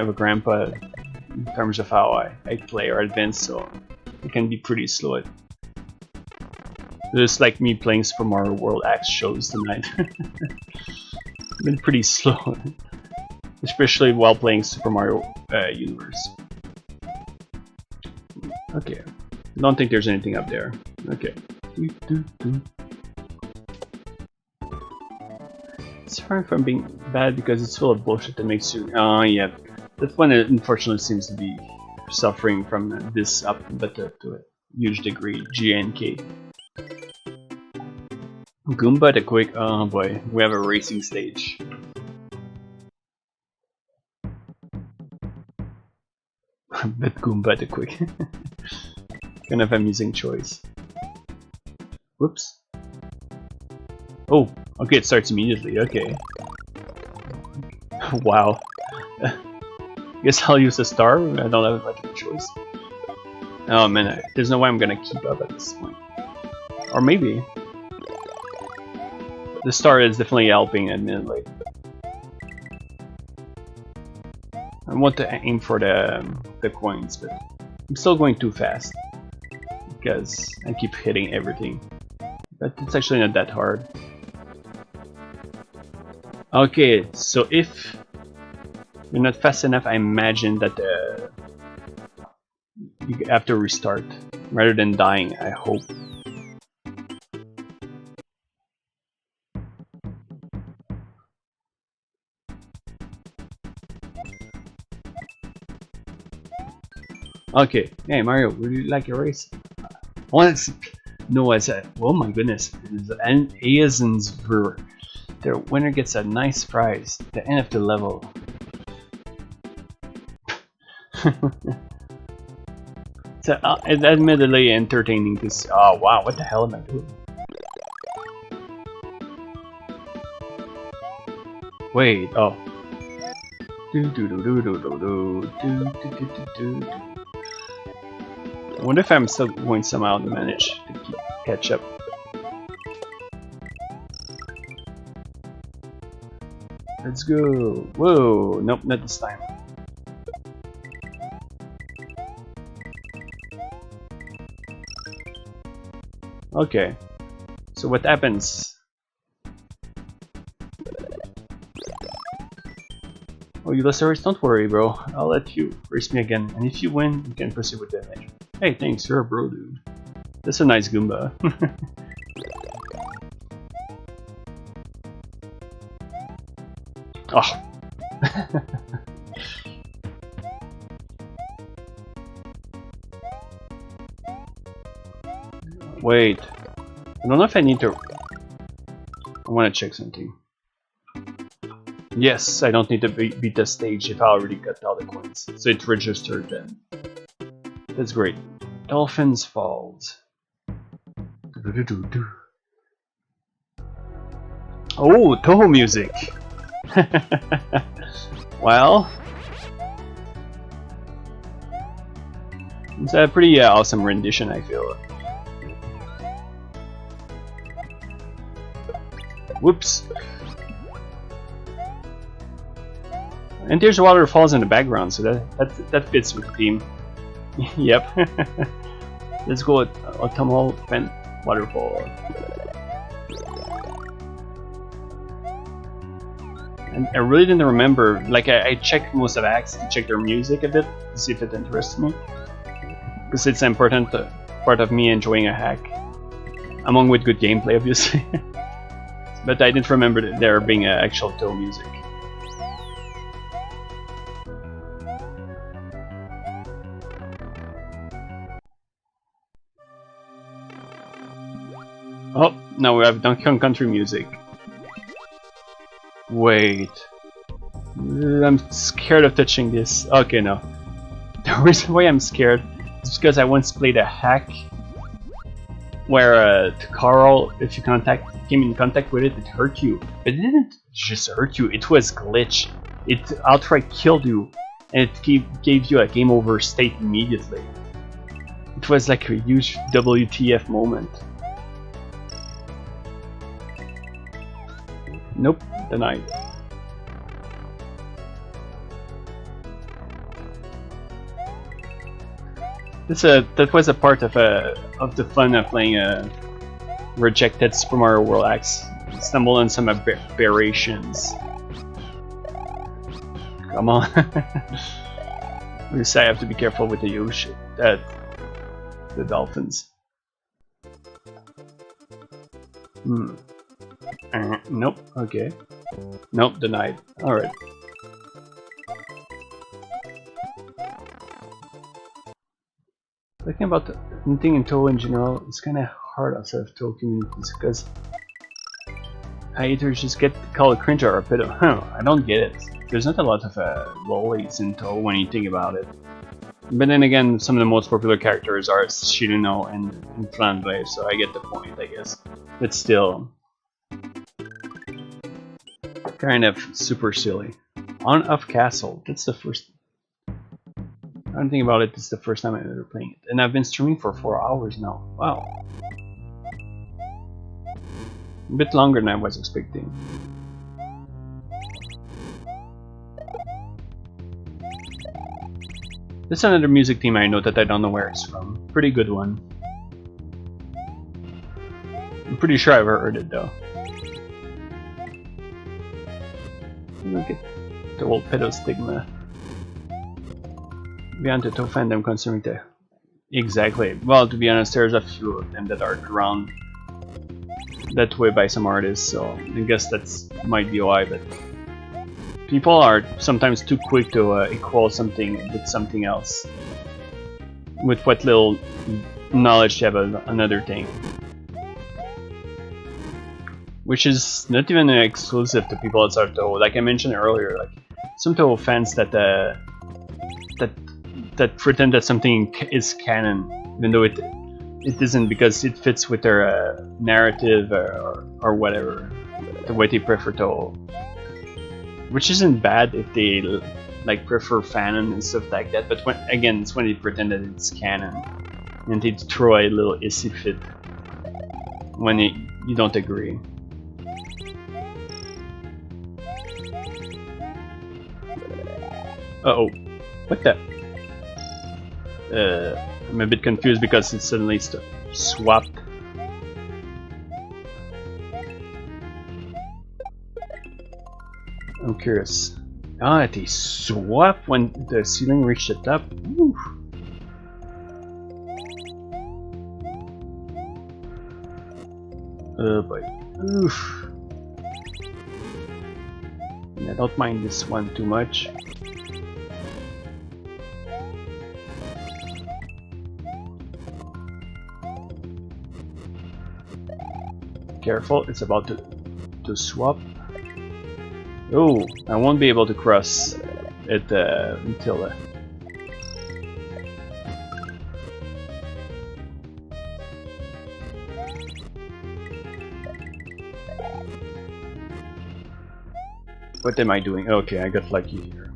a grandpa in terms of how I play or advance, so it can be pretty slow. Just like me playing Super Mario World X shows tonight. Been pretty slow, especially while playing Super Mario Universe. Okay, don't think there's anything up there. Okay. It's far from being bad because it's full of bullshit that makes you... Oh yeah, that one unfortunately seems to be suffering from this up, but to a huge degree. GNK. Goomba the Quick. Oh boy, we have a racing stage. But Goomba the Quick. Kind of amusing choice. Whoops. Oh, okay, it starts immediately. Okay. Wow. Guess I'll use a star. I don't have much of a choice. Oh man, there's no way I'm gonna keep up at this point. Or maybe. The star is definitely helping, admittedly. I want to aim for the coins, but I'm still going too fast because I keep hitting everything. But it's actually not that hard. Okay, so if you're not fast enough, I imagine that you have to restart rather than dying. I hope. Okay, hey Mario, would you like a race? Once, no, as a, oh my goodness, an Eisensver. The winner gets a nice prize. The end of the level. It's admittedly entertaining to see. Oh wow, what the hell am I doing? Wait, oh. I wonder if I'm still going somehow to manage to catch up. Let's go. Whoa, nope, not this time. Okay, so what happens? Oh, you lost the race? Don't worry, bro. I'll let you race me again, and if you win, you can proceed with the match. Hey, thanks, you're a bro, dude. That's a nice Goomba. Oh. Wait. I don't know if I need to... I want to check something. Yes, I don't need to beat the stage if I already got all the coins. So it registered then. That's great. Dolphins Falls. Oh, Toho music! Well... It's a pretty awesome rendition, I feel. Whoops! And there's waterfalls in the background, so that fits with the theme. Yep. Let's go with Autumnal Vent Waterfall. And I really didn't remember, like I checked most of acts to check their music a bit, to see if it interests me. Because it's an important part of me enjoying a hack. Along with good gameplay, obviously. But I didn't remember there being actual Toho music. Oh, now we have Donkey Kong Country music. Wait. I'm scared of touching this. Okay, no. The reason why I'm scared is because I once played a hack where Carl, if you came in contact with it, it hurt you. But it didn't just hurt you, it was glitch. It outright killed you, and it gave you a game over state immediately. It was like a huge WTF moment. Nope, denied. That was a part of the fun of playing a rejected Super Mario World X. Stumble on some aberrations. Come on. I have to be careful with the Yoshi, the dolphins. Nope. Okay. Nope. Denied. All right. Talking about anything in Toho in general, it's kind of hard outside of Toho communities because I either just get called cringe or a bit of I don't get it. There's not a lot of lollies in Toho when you think about it. But then again, some of the most popular characters are Shiruno and Flanblade, so I get the point, I guess. But still, kind of super silly. On-Off Castle, that's the first. I don't think about it, it's the first time I'm ever playing it. And I've been streaming for 4 hours now. Wow. A bit longer than I was expecting. This is another music theme I know that I don't know where it's from. Pretty good one. I'm pretty sure I've heard it though. Look at the old pedo stigma. Beyond the Toho fandom concerning the... Exactly. Well, to be honest, there's a few of them that are drawn that way by some artists, so I guess that's might be why, but people are sometimes too quick to equal something with something else. With what little knowledge they have of another thing. Which is not even exclusive to people outside of Toho. Like I mentioned earlier, like some Toho fans that that pretend that something is canon, even though it isn't, because it fits with their narrative or whatever, the way they prefer to. Which isn't bad if they like prefer fanon and stuff like that, but again, it's when they pretend that it's canon and they throw a little issy fit when you don't agree. Uh-oh. What the? I'm a bit confused because it suddenly swapped. I'm curious. Ah, they swap when the ceiling reached the top? Woo. Oh boy. Oof. I don't mind this one too much. Careful, it's about to swap. Oh, I won't be able to cross it until what am I doing? Okay, I got lucky here.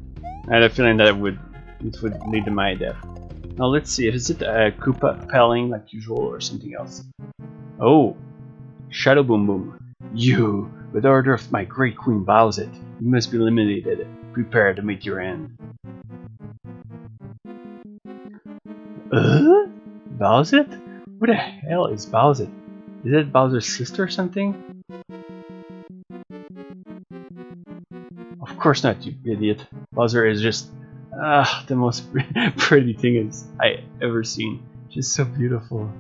I had a feeling that it would lead to my death. Now let's see, is it a Koopa pelling like usual or something else? Oh, Shadow Boom Boom. You, with order of my great queen Bowsette, you must be eliminated. Prepare to meet your end. Bowsette? Who the hell is Bowsette? Is it Bowser's sister or something? Of course not, you idiot. Bowser is just the most pretty thing I ever seen. She's so beautiful.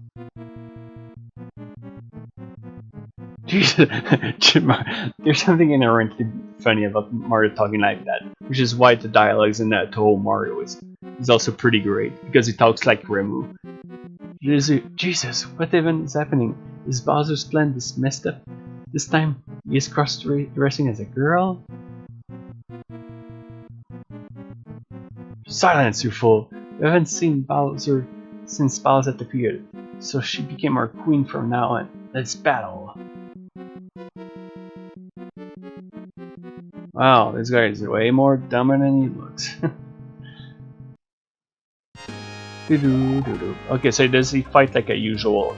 Jesus, there's something inherently funny about Mario talking like that, which is why the dialogues in that whole Mario is also pretty great, because he talks like Remu. Jesus, what even is happening? Is Bowser's plan this messed up? This time, he is cross-dressing as a girl? Silence, you fool! We haven't seen Bowser since Bowsette appeared, so she became our queen from now on. Let's battle! Wow, this guy is way more dumber than he looks. Okay, so does he fight like a usual?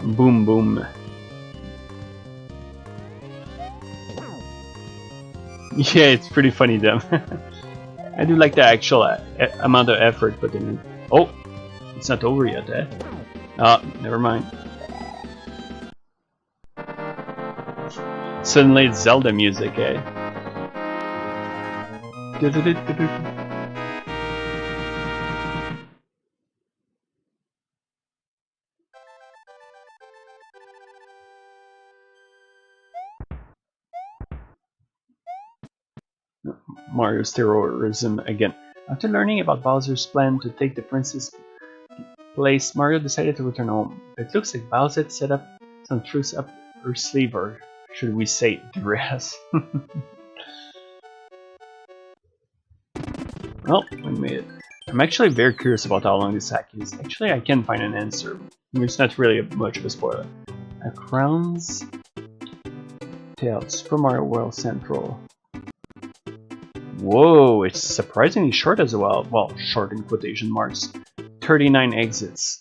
Boom boom. Yeah, it's pretty funny dumb. I do like the actual amount of effort put in. Oh, it's not over yet, eh? Oh, never mind. Suddenly it's Zelda music, eh? Mario's terrorism again. After learning about Bowser's plan to take the princess' place, Mario decided to return home. It looks like Bowsette set up some tricks up her sleeve, or should we say dress? Well, we made it. I'm actually very curious about how long this hack is. Actually, I can find an answer. It's not really much of a spoiler. A Crown's Tale, Super Mario World Central. Whoa, it's surprisingly short as well. Well, short in quotation marks. 39 exits.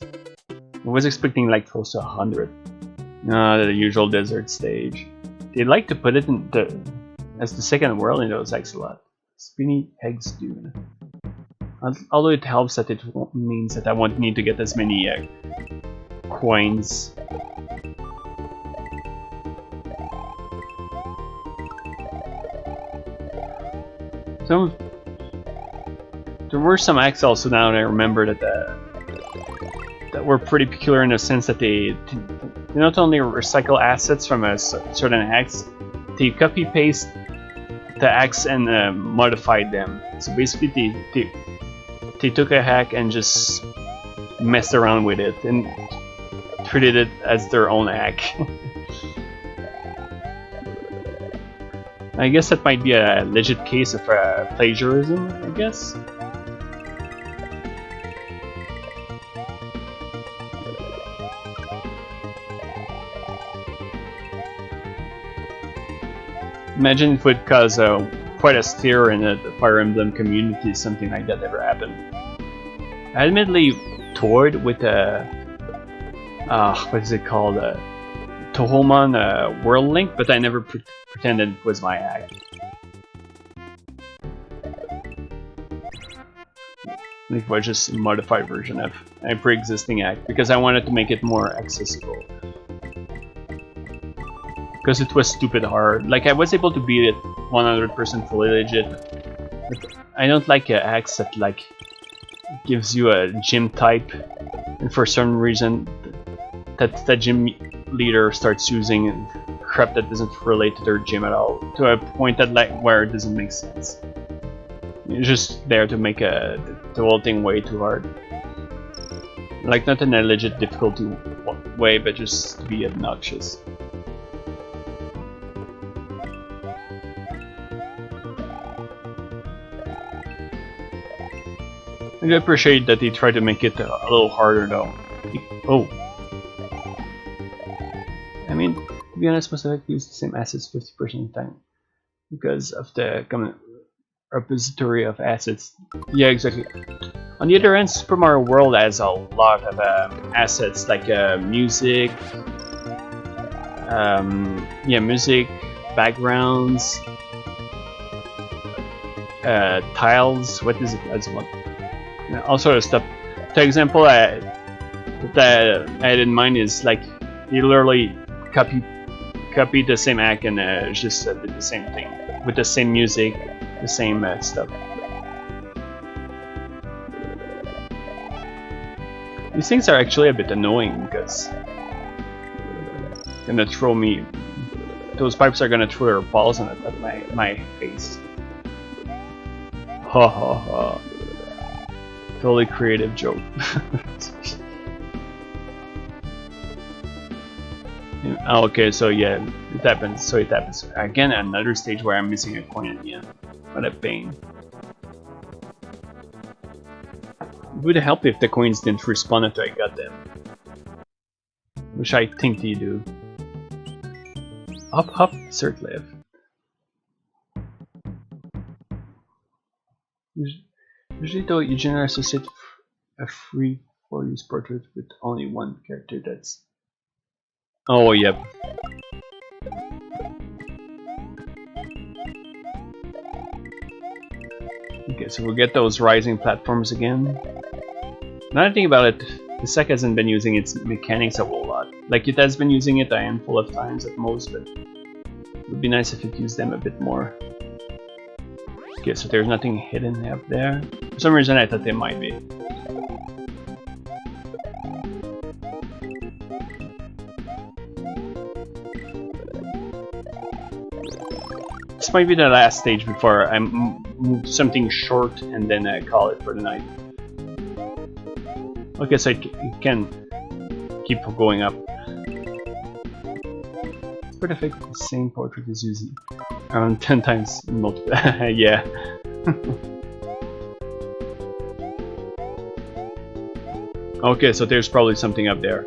I was expecting like close to 100. The usual desert stage. They like to put it as the second world in those acts a lot. Spinny Eggs Dune. Although it helps that it means that I won't need to get as many coins. There were some acts also now that I remember that were pretty peculiar in the sense that they not only recycle assets from a certain acts, they copy paste the acts and modified them. So basically they took a hack and just messed around with it and treated it as their own hack. I guess that might be a legit case of plagiarism, I guess. Imagine it would cause quite a stir in the Fire Emblem community, something like that ever happened. I admittedly toured with what is it called? Tohomon World Link, but I never pretended it was my act. It was just a modified version of a pre-existing act because I wanted to make it more accessible. Because it was stupid hard. Like, I was able to beat it 100% fully legit, but I don't like acts that like gives you a gym type, and for some reason that gym leader starts using crap that doesn't relate to their gym at all, to a point that like where it doesn't make sense. You're just there to make the whole thing way too hard. Like, not in a legit difficulty way, but just to be obnoxious. I appreciate that they try to make it a little harder though. Oh. I mean, to be honest, most of it use the same assets 50% of the time. Because of the common repository of assets. Yeah, exactly. On the other hand, Super Mario World has a lot of assets like music, music, backgrounds, tiles. What is it? That's one. All sort of stuff. For example, that I had in mind is like you literally copy the same act and just did the same thing with the same music, the same stuff. These things are actually a bit annoying because gonna throw me. Those pipes are gonna throw their balls at my face. Ha ha ha. Totally creative joke. Okay, so yeah, it happens. So it happens again. Another stage where I'm missing a coin at the end. What a pain. It would help if the coins didn't respawn after I got them, which I think they do. Up, up, cert live. Usually though, you generally associate a free for use portrait with only one character. That's... Oh, yep. Okay, so we'll get those rising platforms again. Another thing about it, the SEC hasn't been using its mechanics a whole lot. Like, it has been using it a handful of times at most, but it would be nice if it used them a bit more. Okay, so there's nothing hidden up there. For some reason I thought there might be. This might be the last stage before I move something short and then I call it for the night. Okay, so it can keep going up. For the fact the same portrait is using around 10 times multiple. Yeah. Okay, so there's probably something up there.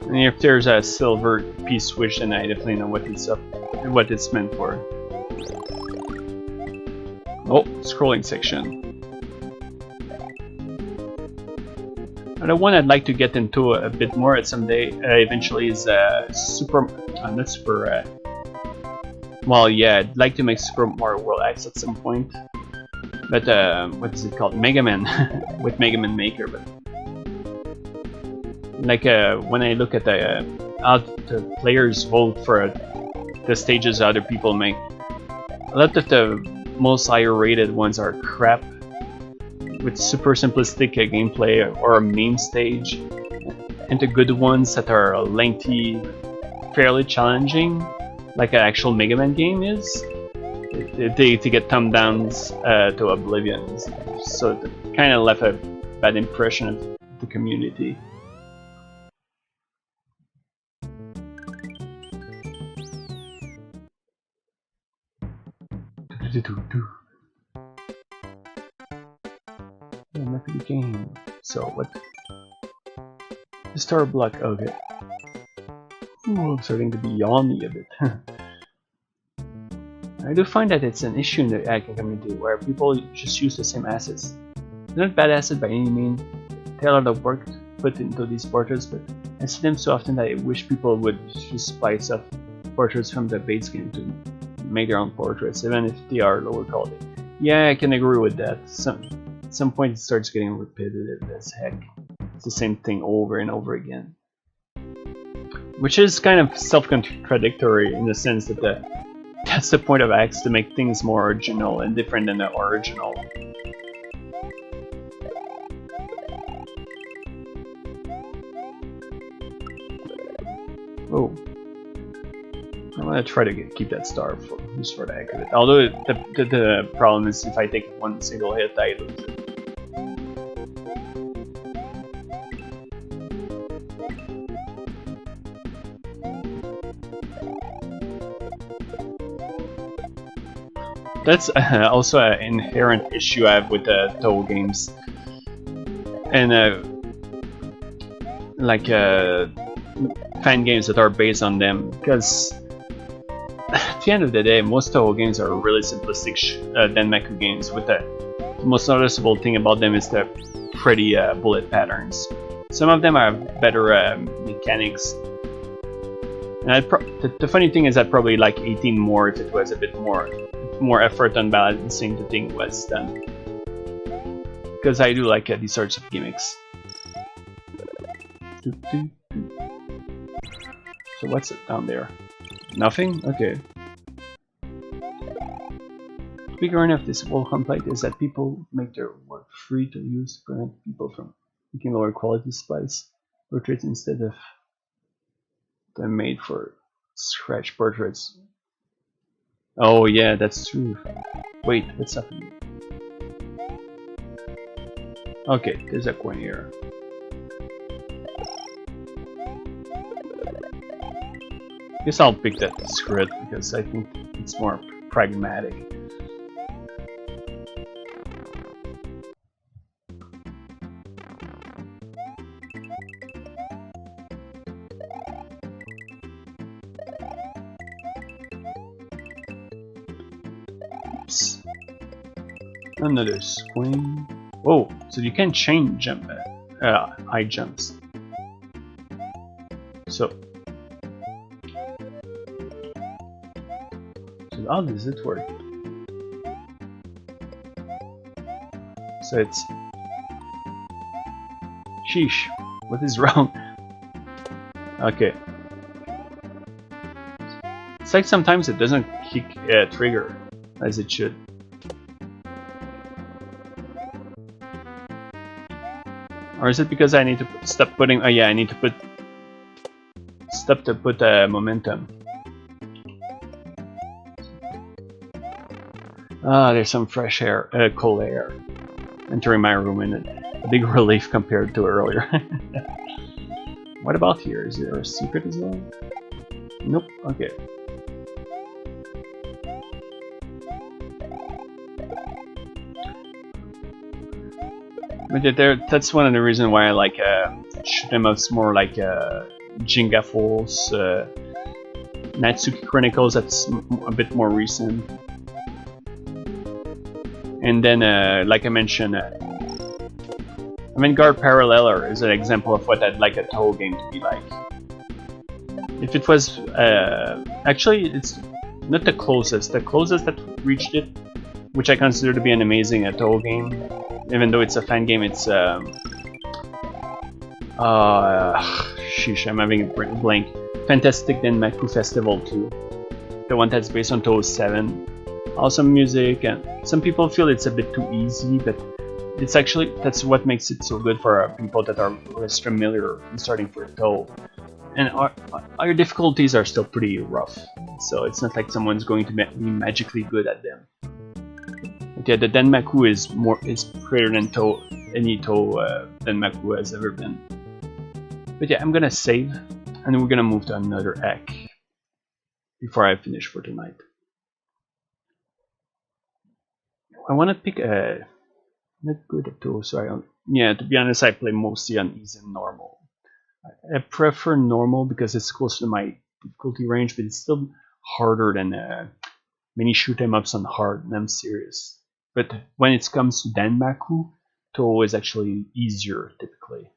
And if there's a silver piece switch, then I definitely know what it's meant for. Oh, scrolling section. Another one I'd like to get into a bit more at someday eventually is well, yeah, I'd like to make Super Mario World X at some point. But what is it called? Mega Man with Mega Man Maker. But like when I look at how the players vote for the stages other people make, a lot of the most higher rated ones are crap with super simplistic gameplay or a meme stage, and the good ones that are lengthy, fairly challenging, like an actual Mega Man game is, they get thumb downs to oblivion. So it kind of left a bad impression of the community. to the game. So what? The star block. Okay. Ooh, I'm starting to be yawny a bit. I do find that it's an issue in the hacking community where people just use the same assets. They're not bad assets by any means. They have a lot of work put into these portraits, but I see them so often that I wish people would just spice up portraits from the base game to make their own portraits, even if they are lower quality. Yeah, I can agree with that. At some point it starts getting repetitive as heck. It's the same thing over and over again. Which is kind of self-contradictory in the sense that that's the point of acts, to make things more original and different than the original. Oh, I'm gonna try to keep that star just for the heck of it. Although the problem is if I take one single hit, I lose it. That's also an inherent issue I have with the Toho games, and like fan games that are based on them, because at the end of the day, most Toho games are really simplistic Denmaku games. With the most noticeable thing about them is the pretty bullet patterns. Some of them have better mechanics. And the funny thing is, I'd probably like 18 more if it was a bit more effort on balancing the thing was done. Because I do like these sorts of gimmicks. So what's it down there? Nothing? Okay. Bigger enough this whole complaint is that people make their work free to use to prevent people from making lower quality splice portraits instead of them made for scratch portraits. Oh yeah, that's true. Wait, what's happening? Okay, there's a coin here. Guess I'll pick that script because I think it's more pragmatic. Oops. Another swing. Oh, so you can chain jump high jumps. So how does it work? So it's... Sheesh, what is wrong? Okay. It's like sometimes it doesn't kick trigger as it should. Or is it because I need to stop putting... Oh yeah, I need to put... Stop to put momentum. Ah, there's some fresh air, cold air entering my room, and a big relief compared to earlier. What about here? Is there a secret as well? Nope. Okay. But that's one of the reasons why I like shoot 'em ups more like Jenga Force, Natsuki Chronicles. That's a bit more recent. And then, like I mentioned, Vanguard Paralleller is an example of what I'd like a Toho game to be like. If it was, actually, it's not the closest. The closest that reached it, which I consider to be an amazing Toho game, even though it's a fan game, it's sheesh, I'm having a blank. Fantastic Denmaku Festival 2, the one that's based on Toho 7. Awesome music, and some people feel it's a bit too easy, but it's actually, that's what makes it so good for people that are less familiar and starting for Toho. And our difficulties are still pretty rough, so it's not like someone's going to be magically good at them. But yeah, the Denmaku is greater than any Toho Denmaku has ever been. But yeah, I'm gonna save, and we're gonna move to another act before I finish for tonight. I want to pick a Not good at those, so I don't... Yeah, to be honest, I play mostly on easy and normal. I prefer normal because it's close to my difficulty range, but it's still harder than many shoot 'em ups on hard, and I'm serious. But when it comes to Danmaku, Toho is actually easier typically.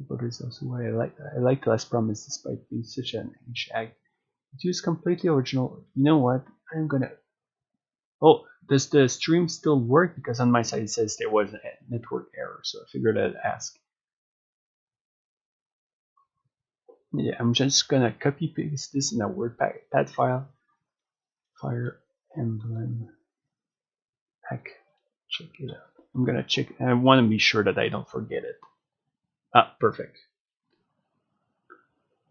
But is also why I like that. I like The Last Promise despite being such an age act. It is completely original. You know what? I'm gonna... Oh, does the stream still work? Because on my side it says there was a network error, so I figured I'd ask. Yeah, I'm just gonna copy paste this in a WordPad file. Fire Emblem Hack. Check it out. I'm gonna check. I want to be sure that I don't forget it. Ah, perfect.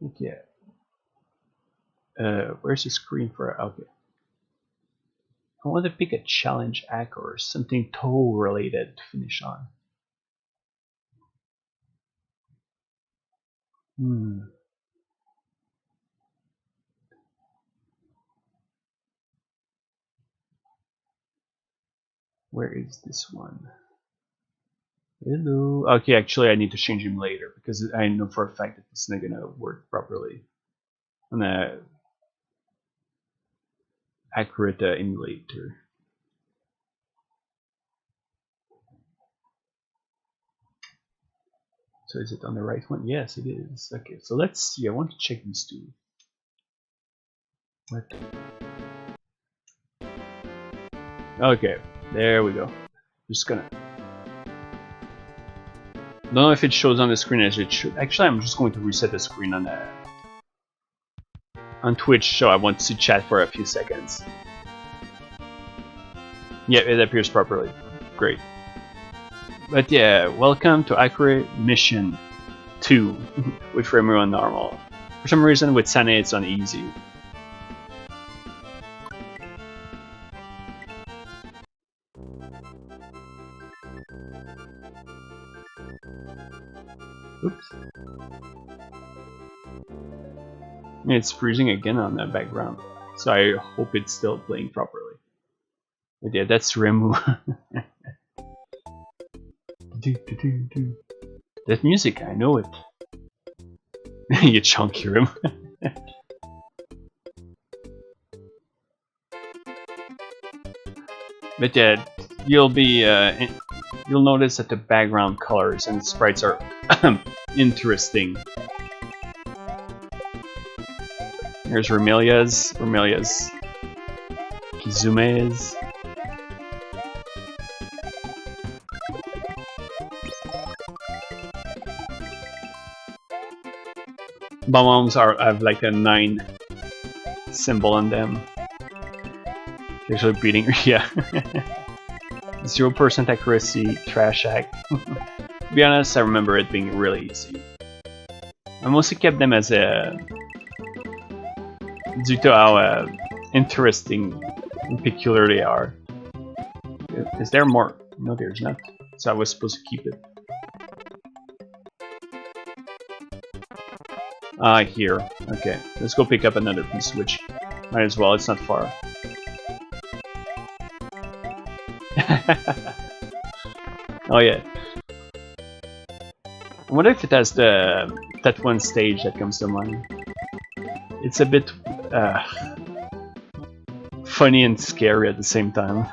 Okay. Where's the screen for it? Okay. I want to pick a challenge act or something Toho related to finish on. Where is this one? Hello. Okay, actually I need to change him later because I know for a fact that it's not gonna work properly on a accurate emulator. So is it on the right one? Yes, it is. Okay, so let's see. I want to check these two. What? Okay, there we go. Just gonna... Don't know if it shows on the screen as it should. Actually, I'm just going to reset the screen on Twitch, so I want to chat for a few seconds. Yeah, it appears properly. Great. But yeah, welcome to Hakurei Mission 2 with Remu on normal. For some reason with Sane it's on easy. Oops. It's freezing again on the background, so I hope it's still playing properly. But yeah, that's Remu. That music, I know it. You chunky room. But yeah, you'll notice that the background colors and sprites are interesting. Here's Remelia's, Kizume's. Bombs have like a 9 symbol on them. Actually beating, yeah. 0% accuracy, trash act. To be honest, I remember it being really easy. I mostly kept them as a... due to how interesting and peculiar they are. Is there more? No, there's not. So I was supposed to keep it. Ah, here. Okay, let's go pick up another piece, which might as well, it's not far. Oh yeah. I wonder if it has that one stage that comes to mind. It's a bit funny and scary at the same time.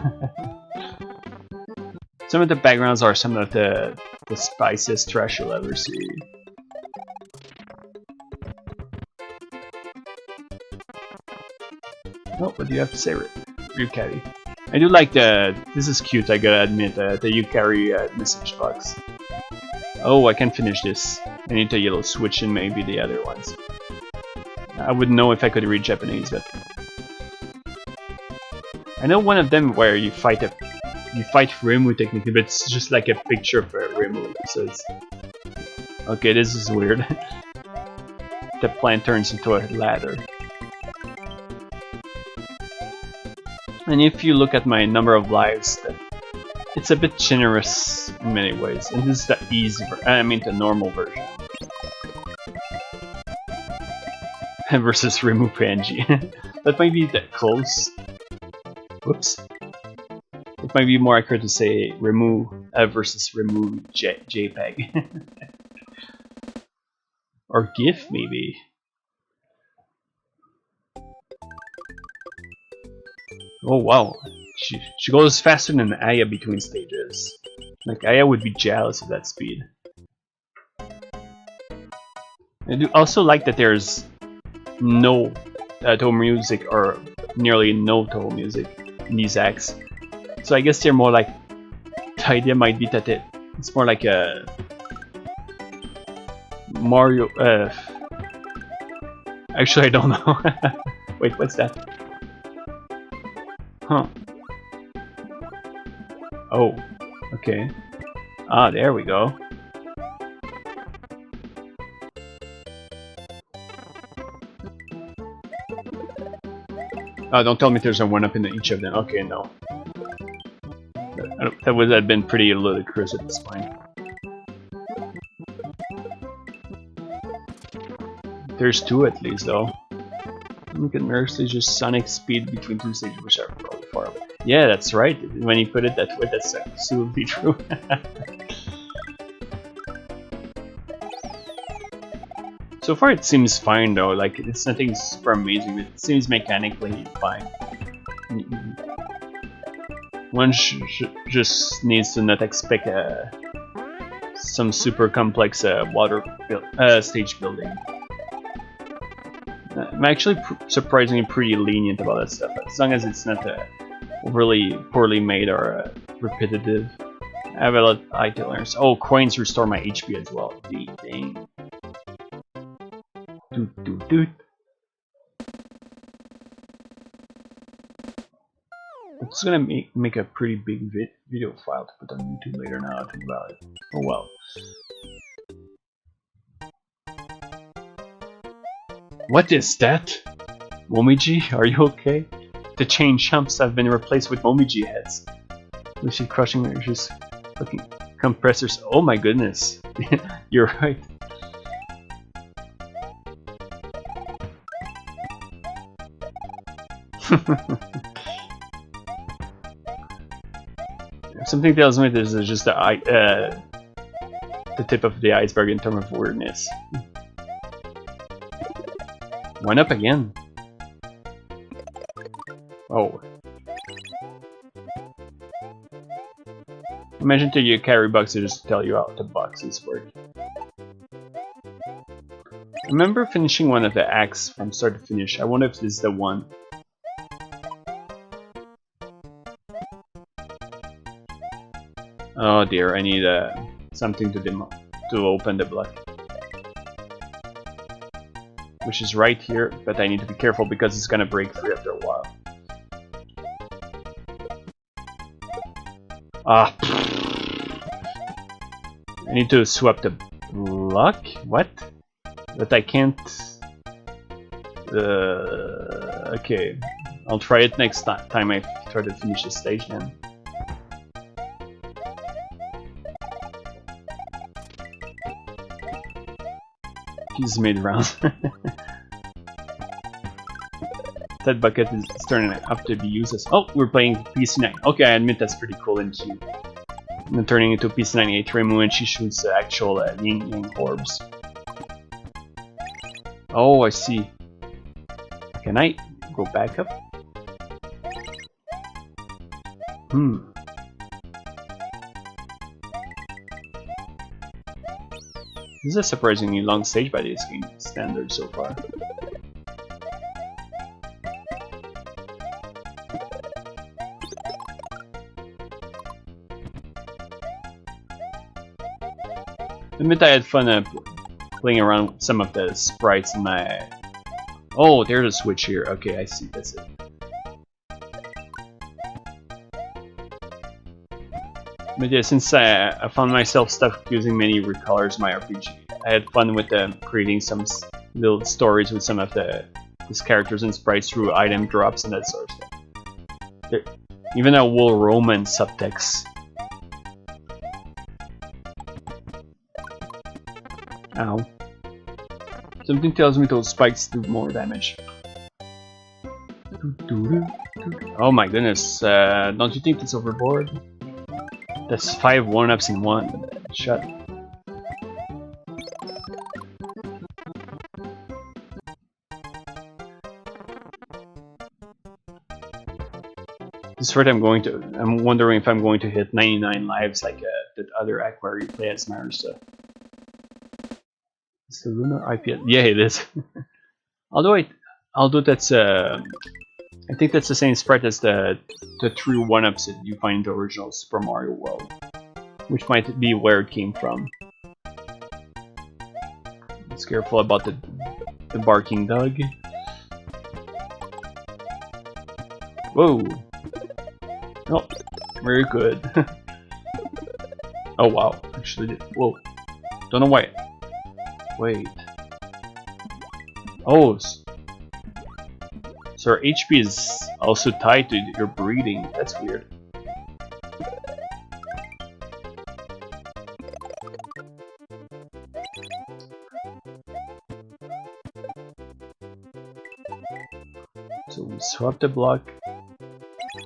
Some of the backgrounds are some of the spiciest trash you'll ever see. Oh, what do you have to say, Yukari? I do like this is cute, I gotta admit, the Yukari message box. Oh, I can finish this. I need a yellow switch and maybe the other ones. I wouldn't know if I could read Japanese, but... I know one of them where you fight Remu technically, but it's just like a picture of Remu, so it's... Okay, this is weird. The plant turns into a ladder. And if you look at my number of lives, it's a bit generous in many ways. And this is the easy, the normal version. versus remove PNG. That might be that close. Whoops. It might be more accurate to say remove versus remove JPEG. Or GIF, maybe. Oh wow, she goes faster than Aya between stages. Like, Aya would be jealous of that speed. I do also like that there's no Toho music, or nearly no Toho music in these acts. So I guess they're more like, the idea might be that it's more like a Mario. Actually, I don't know. Wait, what's that? Huh. Oh, okay. Ah, there we go. Oh, don't tell me there's a 1-up in each of them. Okay, no. That would have been pretty ludicrous at this point. There's 2 at least, though. Look at mirror stages, Sonic speed between 2 stages, which are probably far away. Yeah, that's right. When you put it that way, that's absolutely true. So far, it seems fine though. Like, it's nothing super amazing. It seems mechanically fine. One just needs to not expect some super complex stage building. I'm actually surprisingly pretty lenient about that stuff, as long as it's not overly poorly made or repetitive. I have a lot of eye tolerance. Oh, coins restore my HP as well. Dang. Doot doot doot. I'm just gonna make a pretty big video file to put on YouTube later now. I think about it. Oh well. What is that? Momiji, are you okay? The chain chumps have been replaced with Momiji heads. Lucy crushing are just fucking compressors. Oh my goodness. You're right. Something tells me this is just the tip of the iceberg in terms of weirdness. 1-up again. Oh. Imagine till you carry boxes just to tell you how the boxes work. I remember finishing one of the acts from start to finish. I wonder if this is the one. Oh dear, I need something to open the block. Which is right here, but I need to be careful because it's gonna break free after a while. Ah. I need to swap the block? What? But I can't... okay. I'll try it next time I try to finish the stage then. He's mid-round. That bucket is turning up to be used as... Oh, we're playing PC9. Okay, I admit that's pretty cool and cute. And then turning into PC98 Reimu and she shoots actual Yin Yang orbs. Oh, I see. Can I go back up? This is a surprisingly long stage by this game standard so far. I admit I had fun playing around with some of the sprites in my... Oh, there's a switch here. Okay, I see. That's it. But yeah, since I found myself stuck using many recolors in my RPG, I had fun with creating some little stories with some of these characters and sprites through item drops and that sort of stuff. Even a whole romance subtext. Ow. Something tells me those spikes do more damage. Oh my goodness, don't you think that's overboard? That's 5 1-ups in one shot. This part I'm wondering if I'm going to hit 99 lives like that other act where you play as Marisa. It's the lunar IPS. Yeah, it is. although that's I think that's the same sprite as the true 1-ups that you find in the original Super Mario World, which might be where it came from. Let's be careful about the barking dog. Whoa! Oh, very good. Oh wow! Actually, whoa! Don't know why. Wait. Oh. So our HP is also tied to your breathing. That's weird. So we swap the block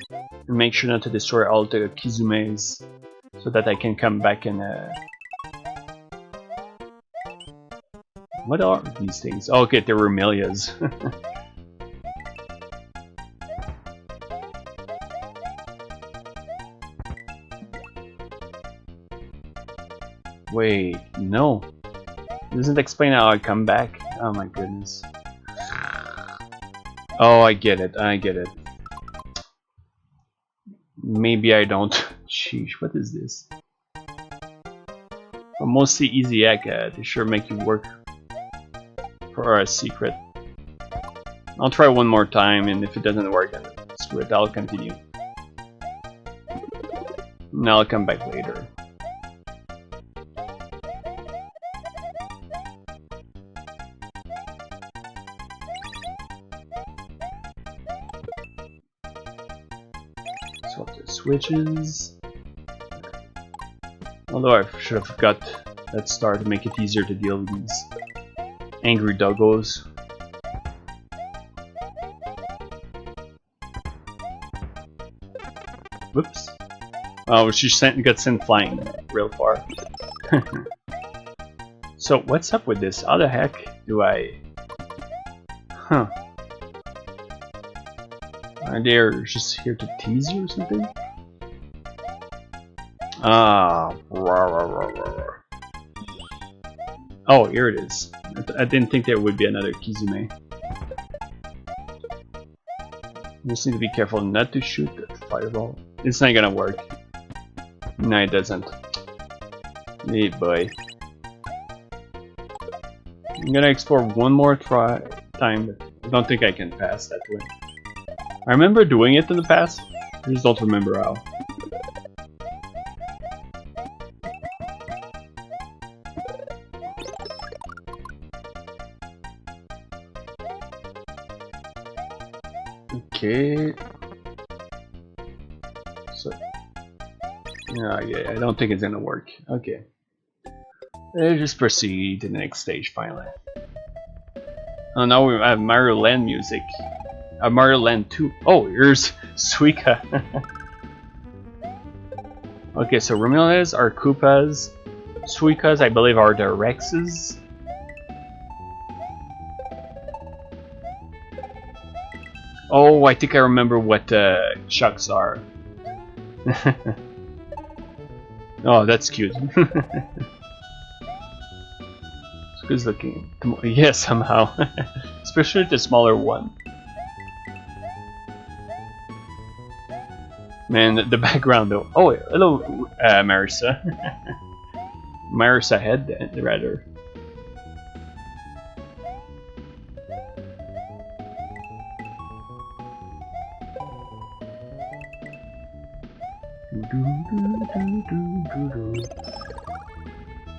and make sure not to destroy all the Kizumes so that I can come back and what are these things? Oh, okay, they're Remelias. Wait, no. It doesn't explain how I come back. Oh my goodness. Oh, I get it. I get it. Maybe I don't. Sheesh, what is this? A mostly easy egg. They sure make you work for a secret. I'll try one more time, and if it doesn't work, then screw it. I'll continue. And I'll come back later. Swap the switches. Although I should have got that star to make it easier to deal with these angry doggos. Whoops. Oh, she got sent flying real far. So what's up with this? How the heck do I... Huh. Are they just here to tease you or something? Ah. Oh, here it is. I didn't think there would be another Kizume. You just need to be careful not to shoot that fireball. It's not gonna work. No, it doesn't. Hey boy. I'm gonna explore one more time, but I don't think I can pass that way. I remember doing it in the past, I just don't remember how. Okay. So, yeah, I don't think it's gonna work. Okay. Let's just proceed to the next stage finally. Oh, now we have Mario Land music. Mario Land 2. Oh, here's Suika. Okay, so Remelias are Koopas. Suikas, I believe, are the Rexes. Oh, I think I remember what Chucks are. Oh, that's cute. Suika's looking... Yeah, somehow. Especially the smaller one. Man, the background though. Oh, hello, Marisa. Marisa head, rather.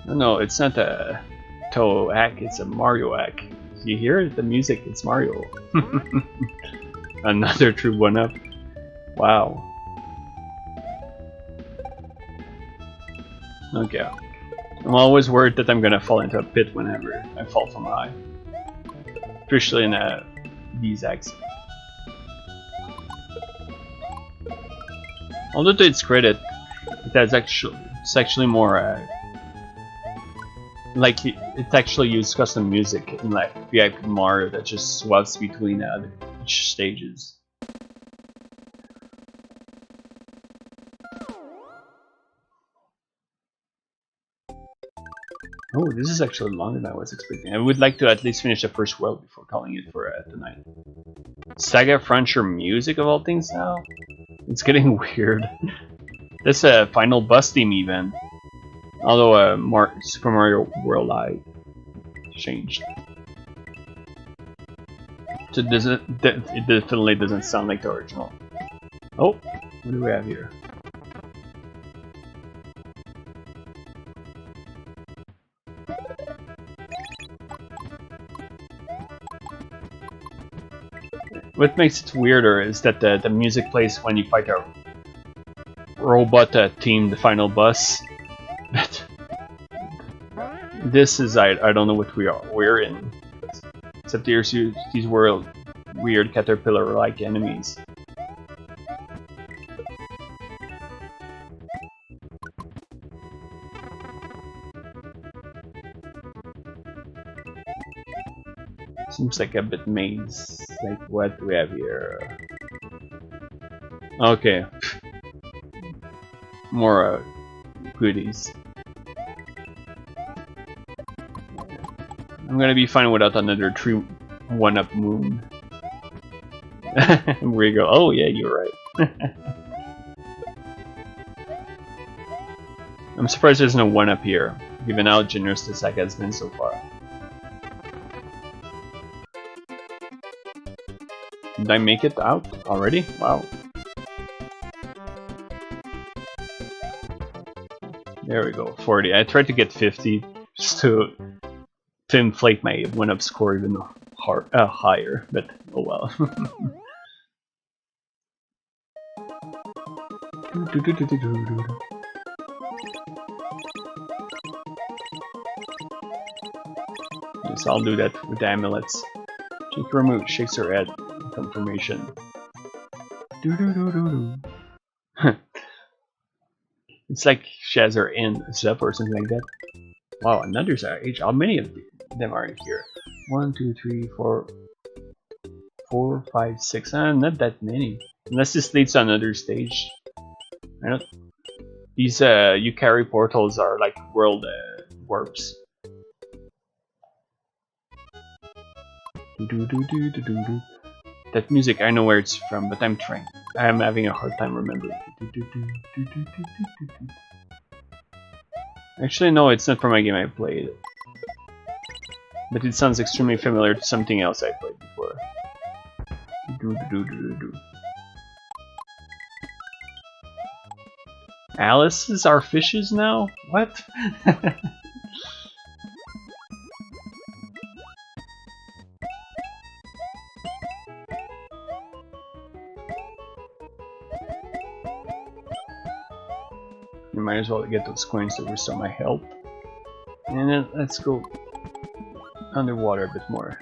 No, it's not a Toho act, it's a Mario act. You hear the music? It's Mario. Another true 1-up. Wow. Okay. I'm always worried that I'm gonna fall into a pit whenever I fall from high. especially in these acts. Although to its credit, it's actually more like it actually used custom music in like VIP Mario that just swaps between each stages. Oh, this is actually longer than I was expecting. I would like to at least finish the first world before calling it for tonight. Saga Frontier music of all things now? It's getting weird. This final bus theme even. Although Super Mario World I changed. So it definitely doesn't sound like the original. Oh, what do we have here? What makes it weirder is that the music plays when you fight a robot team, the final boss. But this is I don't know what we're in. Except there's these weird caterpillar-like enemies. Seems like a bit maze. Like what do we have here? Okay. More goodies. I'm gonna be fine without another 1-up moon. Where you go? Oh yeah, you're right. I'm surprised there's no 1-up here, given how generous the saga has been so far. Did I make it out already? Wow. There we go, 40. I tried to get 50 just to inflate my 1-up score even higher, but oh well. Yes, I'll do that with the amulets. Check remote, shakes her head. Confirmation. It's like she has her ends up or something like that. Wow, another age. How many of them are here? 1, 2, 3, 4, 4, 5, 6. Not that many. Unless this leads to another stage. I don't. These you carry portals are like world warps. That music, I know where it's from, but I'm having a hard time remembering. Actually, no, it's not from a game I played. But it sounds extremely familiar to something else I played before. Alice's are fishes now? What? You might as well get those coins to restore my health. And then let's go underwater a bit more.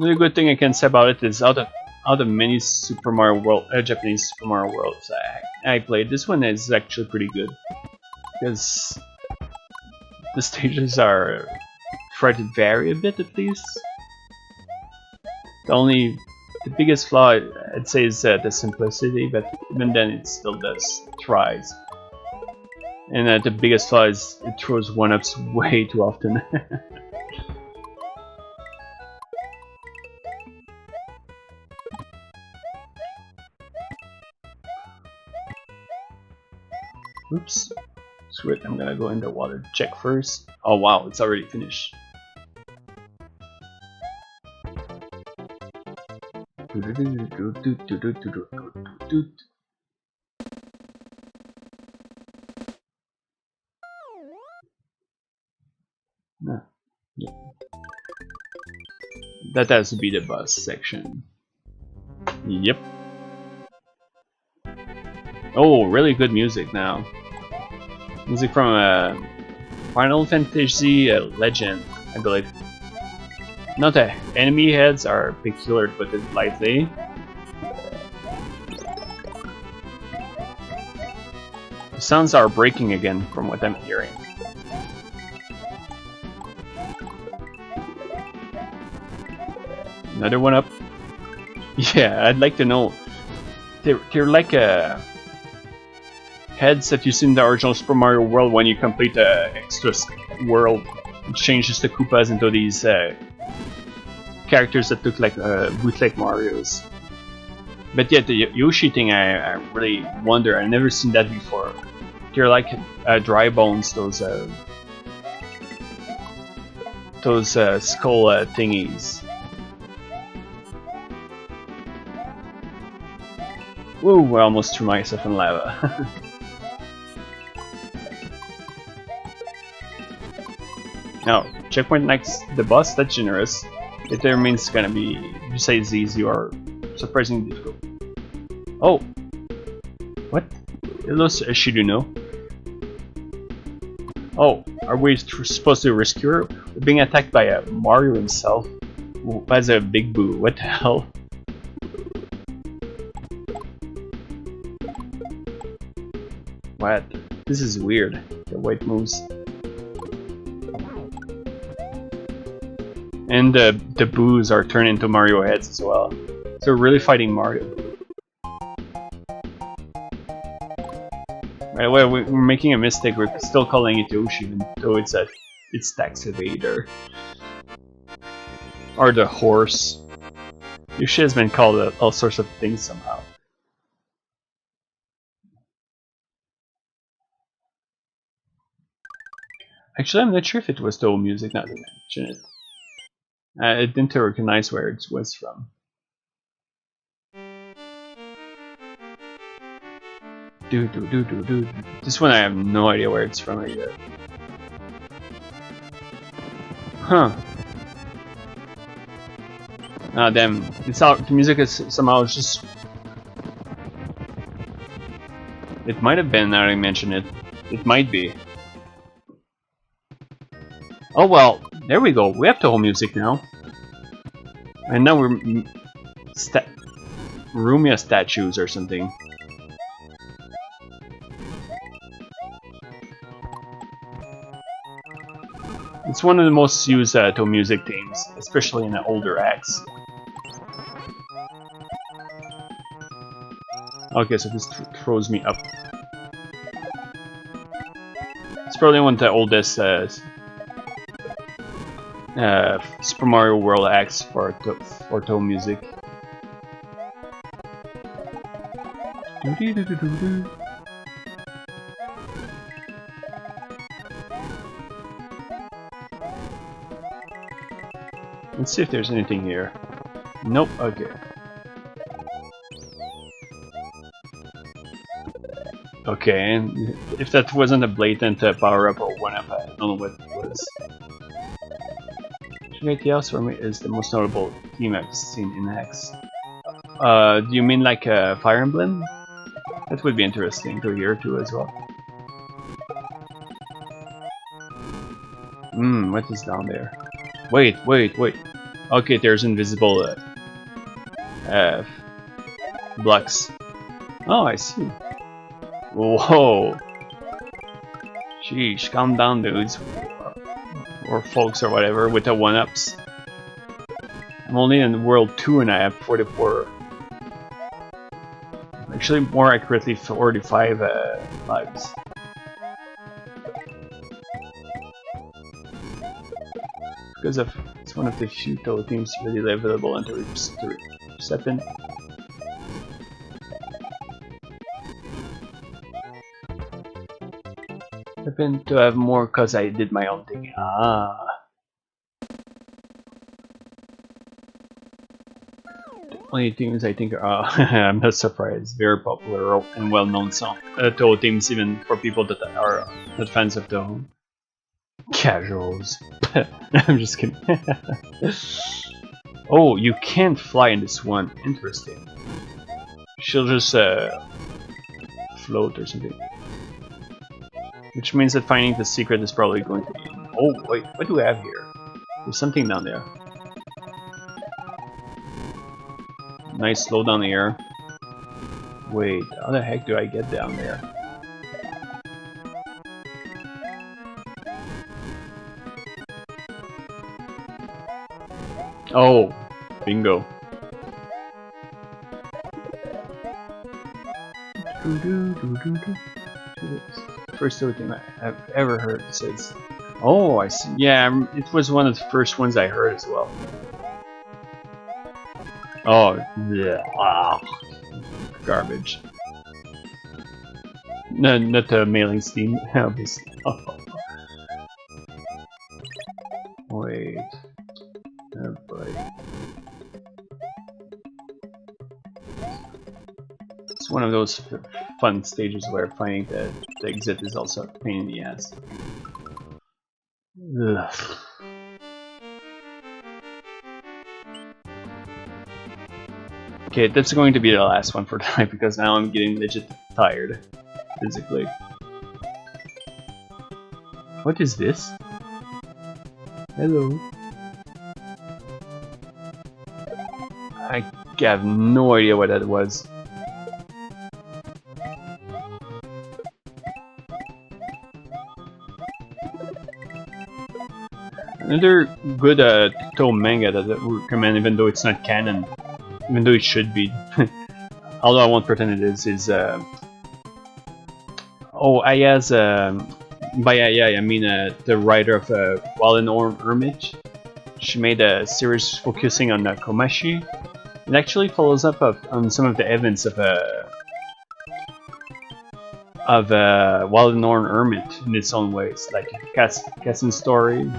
The good thing I can say about it is out of many Super Mario World, Japanese Super Mario Worlds I played, this one is actually pretty good because the stages are try to vary a bit at least. The biggest flaw I'd say is the simplicity, but even then it still tries. And the biggest flaw is it throws 1-ups way too often. Oops. Sweet, I'm gonna go in the water to check first. Oh wow, it's already finished. Nah. Yeah. That has to be the bus section. Yep. Oh, really good music now. Music from Final Fantasy Legend, I believe. Note that enemy heads are peculiar but lively. The sounds are breaking again from what I'm hearing. Another one up. Yeah, I'd like to know. They're like heads that you see in the original Super Mario World when you complete the extra world. It changes the Koopas into these characters that look like bootleg Marios. But yet the Yoshi thing, I really wonder. I've never seen that before. They're like dry bones, those skull thingies. Whoa, I almost threw myself in lava. Now, checkpoint next the boss, that's generous. It means it's gonna be, you say it's easy or surprisingly difficult. Oh! What? Hello, Shiruno. Oh, are we supposed to rescue her? We're being attacked by Mario himself, who has a big boo. What the hell? What? This is weird. The way it moves. And the boos are turned into Mario heads as well. So we're really fighting Mario. Right, well, we're making a mistake. We're still calling it Yoshi, even though it's Tax Evader. Or the horse. Yoshi has been called all sorts of things somehow. Actually, I'm not sure if it was the old music, now that I mention it. I didn't recognize where it was from. This one I have no idea where it's from either. Huh. Ah, damn. It's out. The music is somehow just. It might have been now that I mention it. It might be. Oh well, there we go. We have the whole music now. And now we're Rumia statues or something. It's one of the most used to music themes, especially in the older acts. Okay, so this throws me up. It's probably one of the oldest Super Mario World acts for Toho music. Let's see if there's anything here. Nope, okay. Okay, and if that wasn't a blatant power-up or one-up, I don't know what it was. Shigeki for me is the most notable theme I've seen in Hex. Do you mean like Fire Emblem? That would be interesting to hear too as well. What is down there? Wait. Okay, there's invisible blocks. Oh, I see. Whoa. Sheesh, calm down, dudes. Or folks or whatever with the 1-ups. I'm only in world 2 and I have 44. Actually, more accurately, 45 lives. Because of it's one of the few Toho teams readily available on the Reception. Happen to have more because I did my own thing. Ah. The only things I think are, I'm not surprised, very popular and well-known song. Toho themes, even for people that are not fans of Toho. Casuals. I'm just kidding. Oh, you can't fly in this one. Interesting. She'll just float or something. Which means that finding the secret is probably going to be... Oh, wait, what do we have here? There's something down there. Nice slow down here. Wait, how the heck do I get down there? Oh, bingo. First thing I've ever heard says... Oh, I see. Yeah, it was one of the first ones I heard as well. Oh, yeah. Wow. Garbage. No, not the mailing steam, obviously. Wait. Oh boy. It's one of those fun stages where finding the exit is also a pain in the ass. Ugh. Okay, that's going to be the last one for tonight because now I'm getting legit tired, physically. What is this? Hello. I have no idea what that was. Another good Toho manga that I would recommend, even though it's not canon, even though it should be, although I won't pretend it is oh, Aya's, by Aya I mean the writer of Wild and Orange Hermit. She made a series focusing on Komashi. It actually follows up on some of the events of Wild and Orange Hermit in its own ways, like Kassen's story.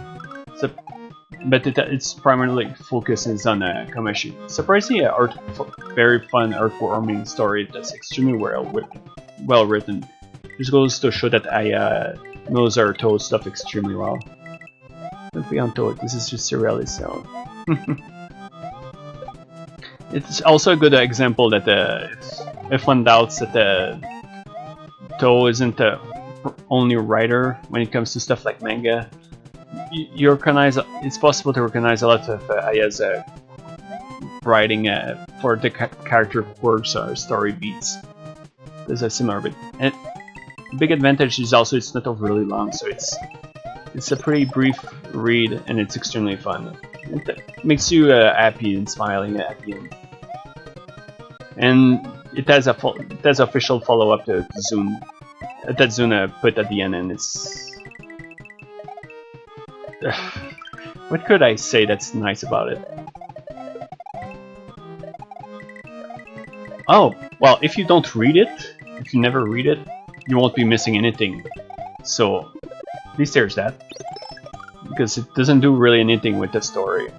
So, but it's primarily focuses on Komashi. Surprisingly, very fun, heartwarming story that's extremely well written. This goes to show that Aya knows our Toho stuff extremely well. Don't be on Toho, this is just surrealist, so... It's also a good example that if one doubts that Toho isn't the only writer when it comes to stuff like manga, you recognize it's possible to recognize a lot of Aya's writing for the character quirks or story beats. There's a similar bit. And big advantage is also it's not overly long, so it's a pretty brief read and it's extremely fun. It makes you happy and smiling at the end. And it has official follow up to Zune that Zune put at the end, and it's what could I say that's nice about it? Oh, well, if you don't read it, if you never read it, you won't be missing anything. So, at least there's that. Because it doesn't do really anything with the story.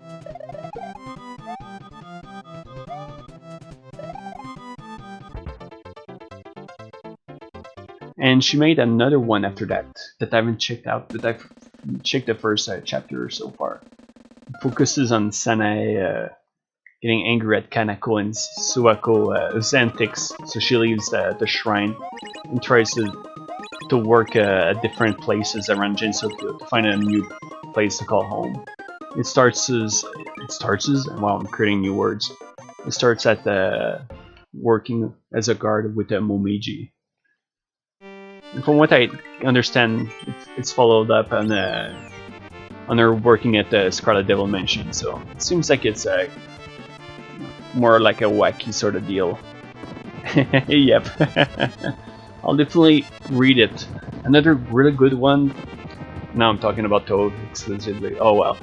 And she made another one after that I haven't checked out, but I've checked the first chapter so far. It focuses on Sanae getting angry at Kanako and Suwako's antics, so she leaves the shrine and tries to work at different places around Gensokyo to find a new place to call home. It starts as wow, I'm creating new words. It starts at working as a guard with Momiji. And from what I understand, it's followed up on her working at the Scarlet Devil Mansion, so it seems like it's more like a wacky sort of deal. Yep. I'll definitely read it. Another really good one. Now I'm talking about Toho exclusively. Oh well.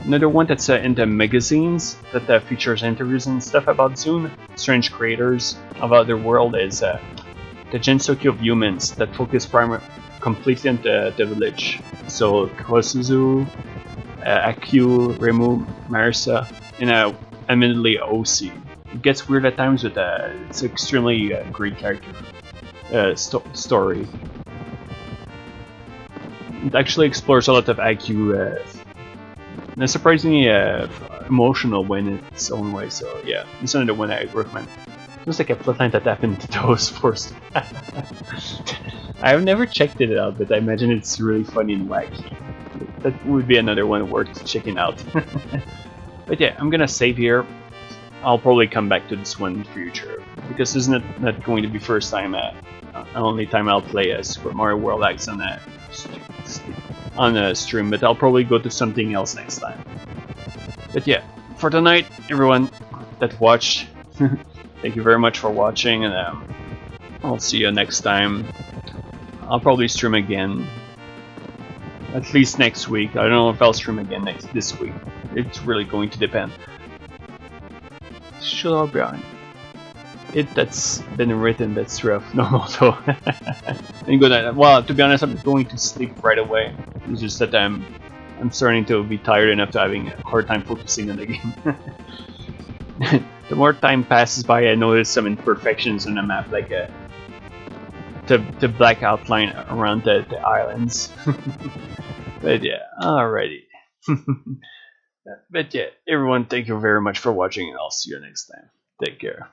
Another one that's in the magazines that features interviews and stuff about Zune, strange creators of other world, is the Gensokyo of humans that focus completely on the village. So Kosuzu, Akyu, Remu, Marisa, and admittedly OC. It gets weird at times, but it's an extremely great character story. It actually explores a lot of IQ in a surprisingly emotional way in its own way, so yeah, it's another one I recommend. Looks like a plotline that happened to those first. I've never checked it out, but I imagine it's really funny and wacky. That would be another one worth checking out. But yeah, I'm gonna save here. I'll probably come back to this one in the future, because this is not going to be first time only time I'll play a Super Mario World X on a stream, but I'll probably go to something else next time. But yeah, for tonight, everyone that watched, thank you very much for watching, and I'll see you next time. I'll probably stream again, at least next week. I don't know if I'll stream again this week. It's really going to depend. Should I be on? That's been written, that's rough. No, so well, to be honest, I'm going to sleep right away. It's just that I'm starting to be tired enough to having a hard time focusing on the game. The more time passes by, I notice some imperfections on the map, like the black outline around the islands. But yeah, alrighty. But yeah, everyone, thank you very much for watching, and I'll see you next time. Take care.